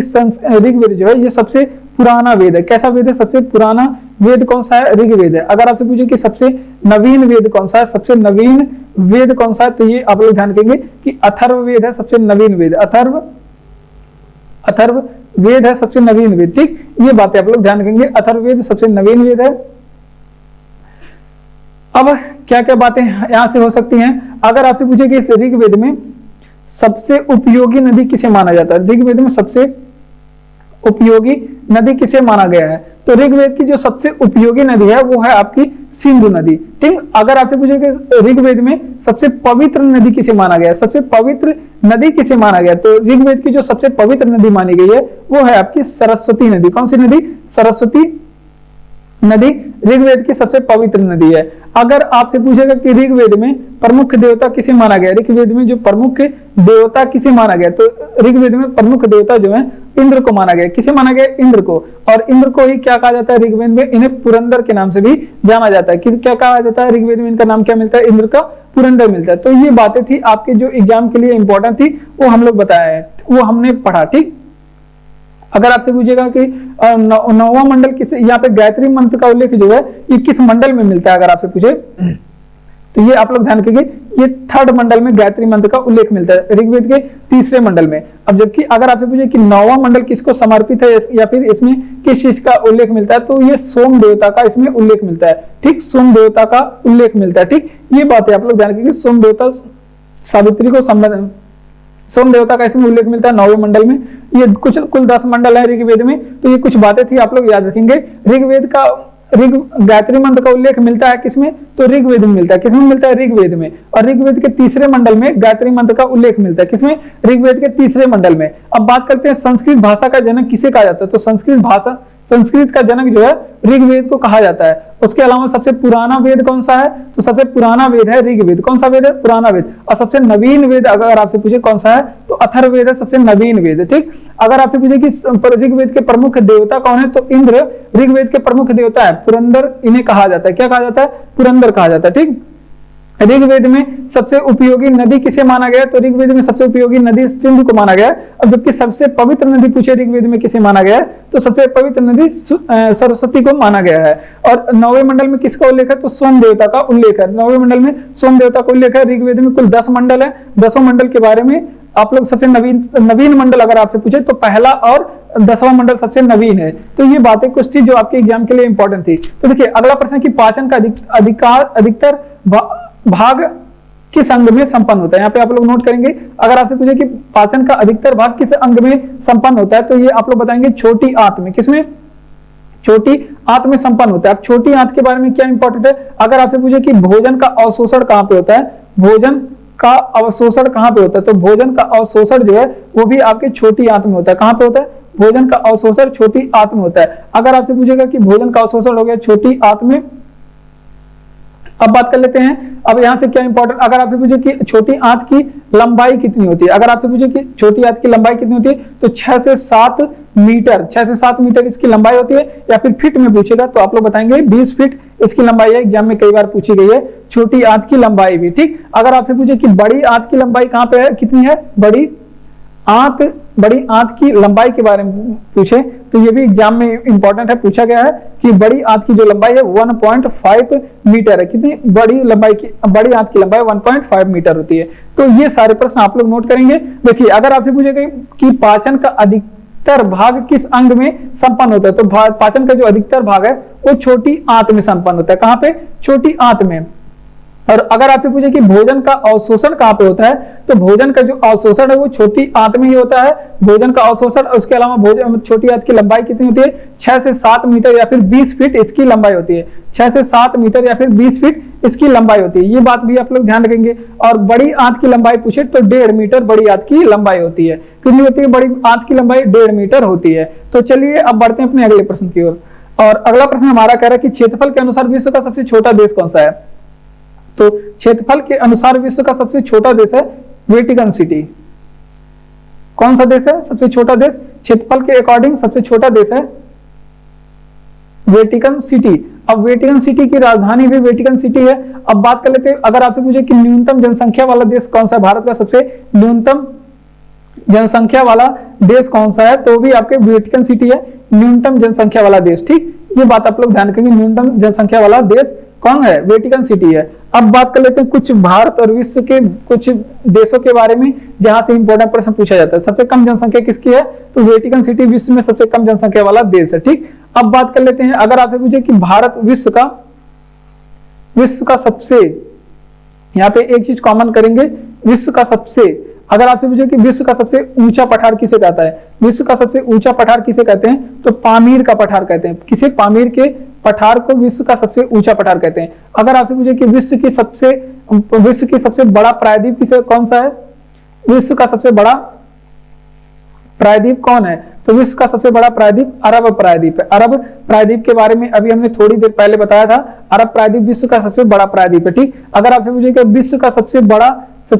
ऋग्वेद जो है ये सबसे पुराना वेद है। कैसा वेद है? सबसे पुराना वेद कौन सा है? ऋग्वेद है। अगर आपसे पूछे कि सबसे नवीन वेद कौन सा है, सबसे नवीन वेद कौन सा है, तो ये आप लोग ध्यान रखेंगे कि अथर्ववेद है सबसे नवीन वेद। अथर्ववेद है सबसे नवीन वेद। ठीक, ये बातें आप लोग ध्यान रखेंगे, अथर्ववेद सबसे नवीन वेद है। अब क्या क्या बातें यहां से हो सकती हैं? अगर आपसे पूछे कि इस ऋग्वेद में सबसे उपयोगी नदी किसे माना जाता है? ऋग्वेद में सबसे उपयोगी नदी किसे माना गया है? तो ऋग्वेद की जो सबसे उपयोगी नदी है वो है आपकी सिंधु नदी। ठीक, अगर आपसे पूछे कि ऋग्वेद में सबसे पवित्र नदी किसे माना गया है, सबसे पवित्र नदी किसे माना गया, तो ऋग्वेद की जो सबसे पवित्र नदी मानी गई है वो है आपकी सरस्वती नदी। कौन सी नदी? सरस्वती नदी ऋग्वेद की सबसे पवित्र नदी है। अगर आपसे पूछेगा कि ऋग्वेद में प्रमुख देवता किसे माना गया, ऋग्वेद में जो प्रमुख देवता किसे माना गया, तो ऋग्वेद में प्रमुख देवता जो है इंद्र को माना गया। किसे माना गया? इंद्र को। और इंद्र को ही क्या कहा जाता है ऋग्वेद में? इन्हें पुरंदर के नाम से भी जाना जाता है। क्या कहा जाता है ऋग्वेद में? इनका नाम क्या मिलता है? इंद्र का पुरंदर मिलता है। तो ये बातें थी आपके जो एग्जाम के लिए इंपॉर्टेंट थी, वो हम लोग बताया है, वो हमने पढ़ा। ठीक, अगर आपसे पूछेगा कि नौवां मंडल किसे, यहाँ पे गायत्री मंत्र का उल्लेख जो है ये किस मंडल में मिलता है, अगर आपसे पूछे तो ये आप लोग ध्यान रखिए, ये थर्ड मंडल में गायत्री मंत्र का उल्लेख मिलता है, ऋग्वेद के तीसरे मंडल में। अब जबकि अगर आपसे पूछे कि 9वां मंडल किसको समर्पित है या फिर इसमें किस चीज का उल्लेख मिलता है, तो ये सोम देवता का इसमें उल्लेख मिलता है, ठीक, सोम देवता का उल्लेख मिलता है, ठीक। ये बात है आप लोग ध्यान रखिए, सोम देवता सावित्री को संबंध, सोम देवता का इसमें उल्लेख मिलता है 9वें मंडल में। ये कुछ कुल 10 मंडल है ऋग्वेद में, तो ये कुछ बातें थी आप लोग याद रखेंगे। ऋग्वेद का गायत्री मंत्र का उल्लेख मिलता है किसमें, तो ऋग्वेद में मिलता है। किसमें मिलता है, ऋग्वेद में। और ऋग्वेद के तीसरे मंडल में गायत्री मंत्र का उल्लेख मिलता है, किसमें, ऋग्वेद के तीसरे मंडल में। अब बात करते हैं संस्कृत भाषा का जनक किसे कहा जाता है, तो संस्कृत का जनक जो है ऋग्वेद को कहा जाता है। उसके अलावा सबसे पुराना वेद कौन सा है, तो सबसे पुराना वेद है ऋग्वेद। कौन सा वेद है, पुराना वेद। और सबसे नवीन वेद अगर आपसे पूछे कौन सा है, तो अथर्ववेद है, सबसे नवीन वेद, ठीक। अगर आपसे पूछे कि ऋग्वेद के प्रमुख देवता कौन है, तो इंद्र ऋग्वेद के प्रमुख देवता है, पुरंदर इन्हें कहा जाता है। क्या कहा जाता है, पुरंदर कहा जाता है, ठीक। ऋग्वेद में सबसे उपयोगी नदी किसे माना गया, तो ऋग्वेद में सबसे उपयोगी नदी सिंधु को माना गया। अब जबकि सबसे पवित्र नदी पूछे ऋग्वेद में किसे माना गया है, तो सबसे पवित्र नदी सरस्वती को माना गया है। और 9वें मंडल में किसका उल्लेख है, तो सोम देवता का उल्लेख है। 9वें मंडल में सोम देवता का उल्लेख है। ऋग्वेद में कुल 10 मंडल है, 10 मंडल के बारे में आप लोग सबसे नवीन मंडल अगर आपसे पूछे तो पहला और 10वां मंडल सबसे नवीन है। तो ये बातें कुछ थी जो आपके एग्जाम के लिए इंपॉर्टेंट थी। तो देखिए अगला प्रश्न है कि पाचन का अधिकतर भाग किस अंग में संपन्न होता है। यहाँ पे आप लोग नोट करेंगे, अगर आपसे पूछे कि पाचन का अधिकतर भाग किस अंग में संपन्न होता है, तो ये आप लोग बताएंगे छोटी आंत में। किसमें, छोटी आंत में संपन्न होता है। अब छोटी आंत के बारे में क्या इंपॉर्टेंट है, अगर आपसे पूछे कि भोजन का अवशोषण कहाँ पे होता है, भोजन का अवशोषण कहाँ पे होता है, तो भोजन का अवशोषण जो है वो भी आपके छोटी आंत में होता है। कहाँ पे होता है, भोजन का अवशोषण छोटी आंत में होता है। अगर आपसे पूछेगा कि भोजन का अवशोषण हो गया छोटी आंत में, अब बात कर लेते हैं। अब यहां से क्या इंपॉर्टेंट, अगर आपसे पूछे कि छोटी आंत की लंबाई कितनी होती है, अगर आपसे पूछे कि छोटी आंत की लंबाई कितनी होती है, तो 6 से 7 मीटर, 6 से 7 मीटर इसकी लंबाई होती है। या फिर फीट में पूछेगा तो आप लोग बताएंगे 20 फीट इसकी लंबाई है। एग्जाम में कई बार पूछी गई है छोटी आंत की लंबाई भी, ठीक। अगर आपसे पूछे कि बड़ी आंत की लंबाई कहां पे है, कितनी है, बड़ी आंत की लंबाई के बारे में पूछे तो ये भी एग्जाम में इंपॉर्टेंट है, पूछा गया है कि बड़ी आंत की जो लंबाई है 1.5 मीटर है। कितनी बड़ी आंत की लंबाई 1.5 मीटर होती है। तो ये सारे प्रश्न आप लोग नोट करेंगे। देखिए अगर आपसे पूछेगा कि पाचन का अधिकतर भाग किस अंग में संपन्न होता है, तो पाचन का जो अधिकतर भाग है वो छोटी आंत में संपन्न होता है। कहां पे, छोटी आंत में। और अगर आपसे पूछे कि भोजन का अवशोषण कहां पे होता है, तो भोजन का जो अवशोषण है वो छोटी आंत में ही होता है, भोजन का अवशोषण। उसके अलावा भोजन छोटी आंत की लंबाई कितनी होती है, 6 से 7 मीटर या फिर 20 फीट इसकी लंबाई होती है। 6 से 7 मीटर या फिर 20 फीट इसकी लंबाई होती है। ये बात भी आप लोग ध्यान रखेंगे। और बड़ी आंत की लंबाई पूछे तो 1.5 मीटर बड़ी आंत की लंबाई होती है। कितनी होती है, बड़ी आंत की लंबाई 1.5 मीटर होती है। तो चलिए अब बढ़ते हैं अपने अगले प्रश्न की ओर। और अगला प्रश्न हमारा कह रहा है कि क्षेत्रफल के अनुसार विश्व का सबसे छोटा देश कौन सा है, तो क्षेत्रफल के अनुसार विश्व का सबसे छोटा देश है वेटिकन सिटी। कौन सा देश है सबसे छोटा देश, क्षेत्रफल के अकॉर्डिंग सबसे छोटा देश है वेटिकन सिटी। अब वेटिकन सिटी की राजधानी भी वेटिकन सिटी है। अब बात कर लेते हैं, अगर आपसे पूछे कि न्यूनतम जनसंख्या वाला देश कौन सा है, भारत का सबसे न्यूनतम जनसंख्या वाला देश कौन सा है, तो भी आपके वेटिकन सिटी है, न्यूनतम जनसंख्या वाला देश, ठीक। ये बात आप लोग ध्यान रखेंगे, न्यूनतम जनसंख्या वाला देश कौन है, वेटिकन सिटी है। अब बात कर लेते हैं कुछ भारत और विश्व के कुछ देशों के बारे में जहां से इंपॉर्टेंट प्रश्न पूछा जाता है। सबसे कम जनसंख्या किसकी है, तो वेटिकन सिटी विश्व में सबसे कम जनसंख्या वाला देश है, ठीक। अब बात कर लेते हैं, अगर आपसे पूछे कि भारत विश्व का सबसे, यहाँ पे एक चीज कॉमन करेंगे, विश्व का सबसे, अगर आपसे पूछे कि विश्व का सबसे ऊंचा पठार किसे कहता है, विश्व का सबसे ऊंचा पठार किसे कहते हैं, तो पामीर का पठार कहते हैं। किसे, पामीर के पठार को विश्व का सबसे ऊंचा पठार कहते हैं। अगर आपसे पूछे कि विश्व की सबसे बड़ा प्रायद्वीप किसे, कौन सा है, विश्व का सबसे बड़ा प्रायद्वीप कौन है, तो विश्व का सबसे बड़ा प्रायद्वीप अरब प्रायद्वीप है। अरब प्रायद्वीप के बारे में अभी हमने थोड़ी देर पहले बताया था, अरब प्रायद्वीप विश्व का सबसे बड़ा प्रायद्वीप है, ठीक। अगर आपसे पूछे कि विश्व का सबसे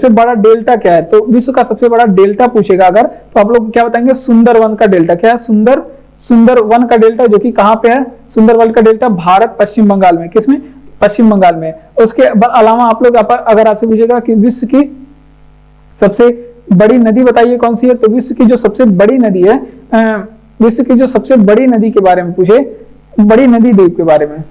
बड़ा डेल्टा क्या है, तो विश्व का सबसे बड़ा डेल्टा पूछेगा अगर, तो आप लोग क्या बताएंगे, सुंदरवन का डेल्टा। क्या है, सुंदरवन का डेल्टा, जो कि कहां पे है, सुंदरवन का डेल्टा भारत पश्चिम बंगाल में, किसमें, पश्चिम बंगाल में। उसके अलावा आप लोग अगर आपसे पूछेगा कि विश्व की सबसे बड़ी नदी बताइए कौन सी है, तो विश्व की जो सबसे बड़ी नदी है, विश्व की जो सबसे बड़ी नदी के बारे में पूछे, बड़ी नदी द्वीप के बारे में,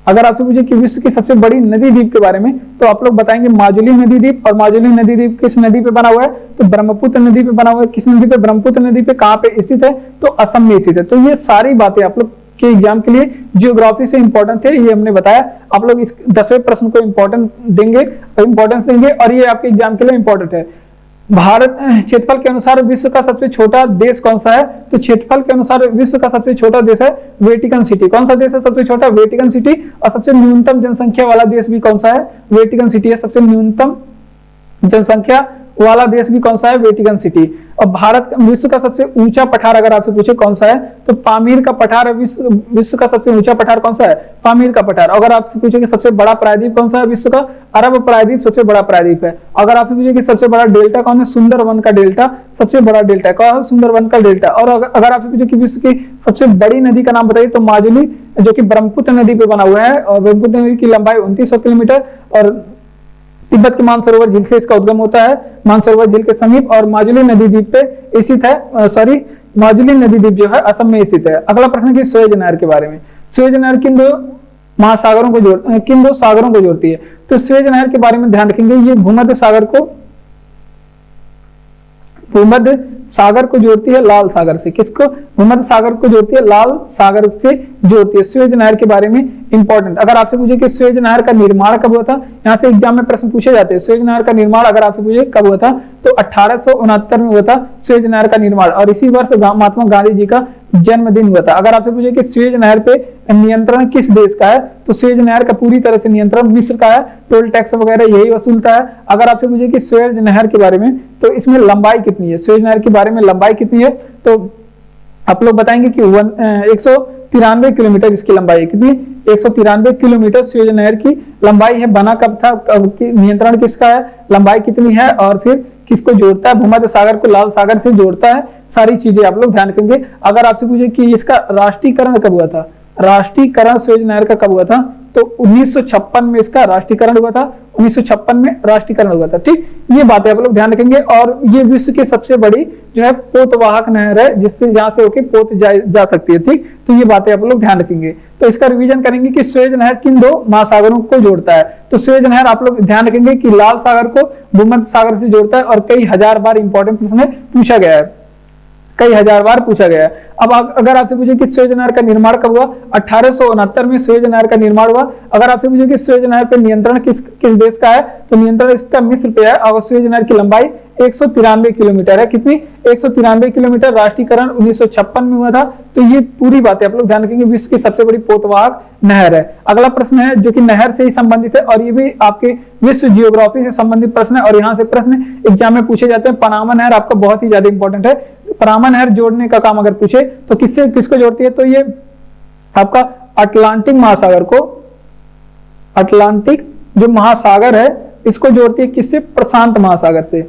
अगर आपसे पूछे कि विश्व की सबसे बड़ी नदी द्वीप के बारे में, तो आप लोग बताएंगे माजुली नदी द्वीप। और माजुली नदी द्वीप किस नदी पे बना हुआ है? तो ब्रह्मपुत्र नदी पे बना हुआ है। किस नदी पे? ब्रह्मपुत्र नदी पे। कहाँ पे स्थित है? तो असम में स्थित है। तो ये सारी बातें आप लोग के एग्जाम के लिए जियोग्राफी से इंपॉर्टेंट है, ये हमने बताया। आप लोग इस 10वें प्रश्न को इंपॉर्टेंस देंगे और ये आपके एग्जाम के लिए इंपॉर्टेंट है। भारत क्षेत्रफल के अनुसार विश्व का सबसे छोटा देश कौन सा है? तो क्षेत्रफल के अनुसार विश्व का सबसे छोटा देश है वेटिकन सिटी। कौन सा देश है सबसे छोटा? Vatican city. और सबसे न्यूनतम जनसंख्या वाला देश भी कौन सा है? वेटिकन सिटी है। सबसे न्यूनतम जनसंख्या वाला देश भी कौन सा है? Vatican city. और भारत विश्व का सबसे ऊंचा पठार अगर आपसे पूछे कौन सा है, तो पामीर का पठार है। विश्व का सबसे ऊंचा पठार कौन सा है? पामीर का पठार। अगर आपसे पूछे कि सबसे बड़ा प्रायद्वीप कौन सा है विश्व का? अरब प्रायद्वीप सबसे बड़ा प्रायद्वीप है। अगर आपसे पूछे कि सबसे बड़ा डेल्टा कौन है? सुंदरवन का डेल्टा सबसे बड़ा डेल्टा है। कौन है? सुंदरवन का डेल्टा। और अगर आपसे पूछे कि विश्व की सबसे बड़ी नदी का नाम बताइए, तो माजुली, जो कि ब्रह्मपुत्र नदी पे बना हुआ है। और ब्रह्मपुत्र नदी की लंबाई 2900 किलोमीटर और तिब्बत के मानसरोवर झील से इसका उद्गम होता है, मानसरोवर झील के समीप। और माजुली नदी द्वीप पे स्थित है। माजुली नदी द्वीप जो है असम में स्थित है। अगला प्रश्न है सुएज नहर के बारे में। सुएज नहर किन दो सागरों को जोड़ती है? तो सुएज नहर के बारे में ध्यान रखेंगे, ये भूमध्य सागर को जोड़ती है लाल सागर से। किसको? भूमध्य सागर को जोड़ती है लाल सागर से जोड़ती है। सुएज नहर के बारे में इंपॉर्टेंट। अगर आपसे पूछे कि सुएज नहर का निर्माण कब हुआ था, यहाँ से एग्जाम में प्रश्न पूछे जाते हैं। सुएज नहर का निर्माण अगर आपसे पूछे कब हुआ था, तो 1869 में हुआ था सुएज नहर का निर्माण। और इसी वर्ष महात्मा गांधी जी का जन्मदिन हुआ था। अगर आपसे पूछे कि सुएज नहर पे नियंत्रण किस देश का है, तो सुएज नहर का पूरी तरह से नियंत्रण मिस्र का है। टोल टैक्स वगैरह यही वसूलता है। अगर आपसे पूछे कि सुएज नहर के बारे में, तो इसमें लंबाई कितनी है? सुएज नहर के बारे में लंबाई कितनी है? तो आप लोग बताएंगे कि 193 किलोमीटर इसकी लंबाई है। कितनी? 193 किलोमीटर सुएज नहर की लंबाई है। बना कब था? नियंत्रण किसका है? लंबाई कितनी है? और फिर किसको जोड़ता है? भूमध्य सागर को लाल सागर से जोड़ता है। सारी चीजें आप लोग ध्यान रखेंगे। अगर आपसे पूछे कि इसका राष्ट्रीयकरण कब हुआ था, राष्ट्रीयकरण सुएज नहर का कब हुआ था, तो 1956 में इसका राष्ट्रीयकरण हुआ था। 1956 में राष्ट्रीयकरण हुआ था। ठीक, ये बातें आप लोग ध्यान रखेंगे। और ये विश्व की सबसे बड़ी जो है पोतवाहक नहर है, जिससे यहाँ से होके पोत जा सकती है। ठीक, तो ये बातें आप लोग ध्यान रखेंगे। तो इसका रिवीजन करेंगे कि सुएज नहर किन दो महासागरों को जोड़ता है। तो सुएज नहर आप लोग ध्यान रखेंगे कि लाल सागर को भूमध्य सागर से जोड़ता है। और कई हजार बार इंपॉर्टेंट प्रश्न पूछा गया है, कई हजार बार पूछा गया है। अब अगर आपसे पूछे कि सुएज नहर का निर्माण कब हुआ, 1869 में सुएज नहर का निर्माण हुआ। अगर आपसे पूछे कि सुएज नहर पे नियंत्रण किस देश का है, तो नियंत्रण इसका मिस्र पे है। और सुएज नहर की लंबाई 193 किलोमीटर है। कितनी? 193 किलोमीटर। राष्ट्रीयकरण 1956 में हुआ था। तो ये पूरी बातें आप लोग ध्यान रखेंगे। विश्व की सबसे बड़ी पोतवाहक नहर है। अगला प्रश्न है जो कि नहर से ही संबंधित है, और ये भी आपके विश्व जियोग्राफी से संबंधित प्रश्न है। और यहाँ से प्रश्न एग्जाम में पूछे जाते हैं। पनामा नहर आपका बहुत ही ज्यादा इंपॉर्टेंट है। पनामा नहर जोड़ने का काम अगर पूछे तो किसको जोड़ती है, तो ये आपका अटलांटिक महासागर को, अटलांटिक जो महासागर है इसको जोड़ती है। किससे? प्रशांत महासागर से।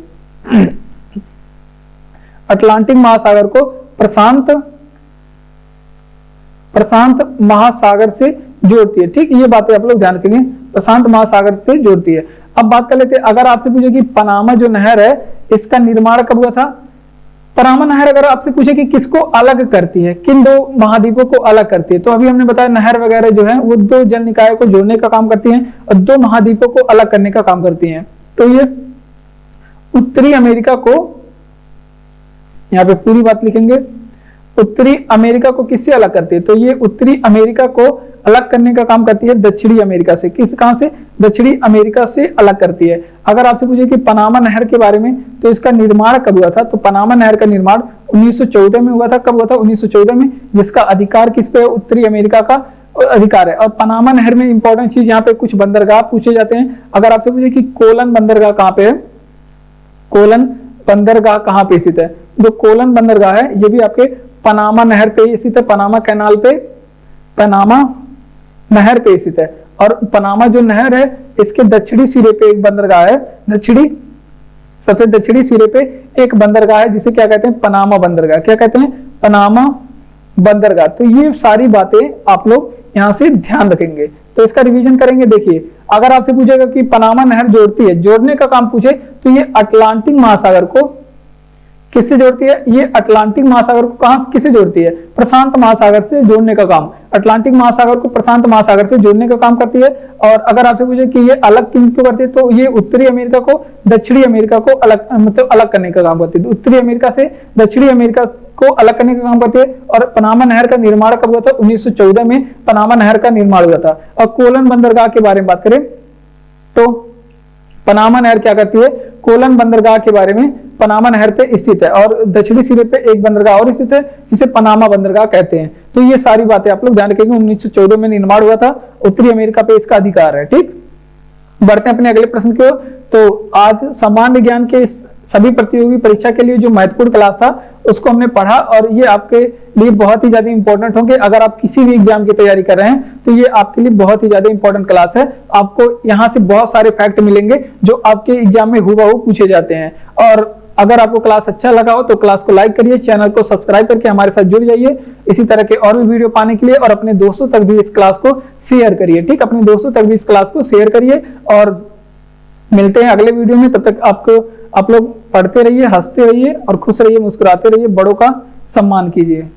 अटलांटिक महासागर को प्रशांत महासागर से जोड़ती है। ठीक, ये बातें आप लोग ध्यान रखेंगे, प्रशांत महासागर से जोड़ती है। अब बात कर लेते हैं, अगर आपसे पूछे कि पनामा जो नहर है इसका निर्माण कब हुआ था। पनामा नहर अगर आपसे पूछे कि किसको अलग करती है, किन दो महाद्वीपों को अलग करती है, तो अभी हमने बताया नहर वगैरह जो है वो दो जल निकायों को जोड़ने का काम करती हैं और दो महाद्वीपों को अलग करने का काम करती हैं। तो ये उत्तरी अमेरिका को, यहाँ पे पूरी बात लिखेंगे, उत्तरी अमेरिका को किससे अलग करती है, तो ये उत्तरी अमेरिका को अलग करने का काम करती है दक्षिणी अमेरिका से। कहां से? दक्षिणी अमेरिका से अलग करती है। अगर आपसे पूछे कि पनामा नहर के बारे में, तो इसका निर्माण कब हुआ था, तो पनामा नहर का निर्माण 1914 में हुआ था। कब हुआ था? 1914 में। जिसका अधिकार किस पे है? उत्तरी अमेरिका का अधिकार है। और पनामा नहर में इंपॉर्टेंट चीज, यहाँ पे कुछ बंदरगाह पूछे जाते हैं। अगर आपसे पूछे कि कोलन बंदरगाह कहाँ पे है, कोलन बंदरगाह कहाँ पे स्थित है, जो कोलन बंदरगाह है ये भी आपके पनामा नहर पे स्थित है। पनामा कैनाल पे, पनामा नहर पे स्थित है। और पनामा जो नहर है इसके दक्षिणी सिरे पे एक बंदरगाह है, सबसे दक्षिणी सिरे पे एक बंदरगाह है जिसे क्या कहते हैं? पनामा बंदरगाह। क्या कहते हैं? पनामा बंदरगाह। तो ये सारी बातें आप लोग यहाँ से ध्यान रखेंगे। तो इसका रिवीजन करेंगे। देखिए, अगर आपसे पूछेगा कि पनामा नहर जोड़ती है, जोड़ने का काम पूछे, तो ये अटलांटिक महासागर को किससे जोड़ती है? ये अटलांटिक महासागर को किससे जोड़ती है? प्रशांत महासागर से जोड़ने का काम अटलांटिक महासागर को प्रशांत महासागर से जोड़ने का काम करती है। और अगर आपसे पूछे कि ये अलग क्यों करती है, तो ये उत्तरी अमेरिका को दक्षिणी अमेरिका को अलग मतलब अलग करने का काम करती है। उत्तरी अमेरिका से दक्षिणी अमेरिका को अलग करने का काम करती है। और पनामा नहर का निर्माण कब हुआ था? 1914 में पनामा नहर का निर्माण हुआ था। और कोलन बंदरगाह के बारे में बात करें तो पनामा नहर क्या करती है? कोलन बंदरगाह के बारे में, पनामा नहर पे स्थित है और दक्षिणी सिरे पे एक बंदरगाह और स्थित है जिसे पनामा बंदरगाह कहते हैं। तो ये सारी बातें आप लोग ध्यान रखेंगे। 1914 में निर्माण हुआ था, उत्तरी अमेरिका पे इसका अधिकार है। ठीक, बढ़ते हैं अपने अगले प्रश्न की ओर। तो आज सामान्य ज्ञान के सभी प्रतियोगी परीक्षा के लिए जो महत्वपूर्ण क्लास था उसको हमने पढ़ा और ये आपके लिए बहुत ही ज्यादा इंपॉर्टेंट होंगे। अगर आप किसी भी एग्जाम की तैयारी कर रहे हैं तो ये आपके लिए बहुत ही ज्यादा इंपॉर्टेंट क्लास है। आपको यहाँ से बहुत सारे फैक्ट मिलेंगे जो आपके एग्जाम में हुबहू पूछे जाते हैं। और अगर आपको क्लास अच्छा लगा हो तो क्लास को लाइक करिए, चैनल को सब्सक्राइब करके हमारे साथ जुड़ जाइए इसी तरह के और भी वीडियो पाने के लिए। और अपने दोस्तों तक भी इस क्लास को शेयर करिए। ठीक, अपने दोस्तों तक भी इस क्लास को शेयर करिए और मिलते हैं अगले वीडियो में। तब तक आप लोग पढ़ते रहिए, हंसते रहिए और खुश रहिए, मुस्कुराते रहिए, बड़ों का सम्मान कीजिए।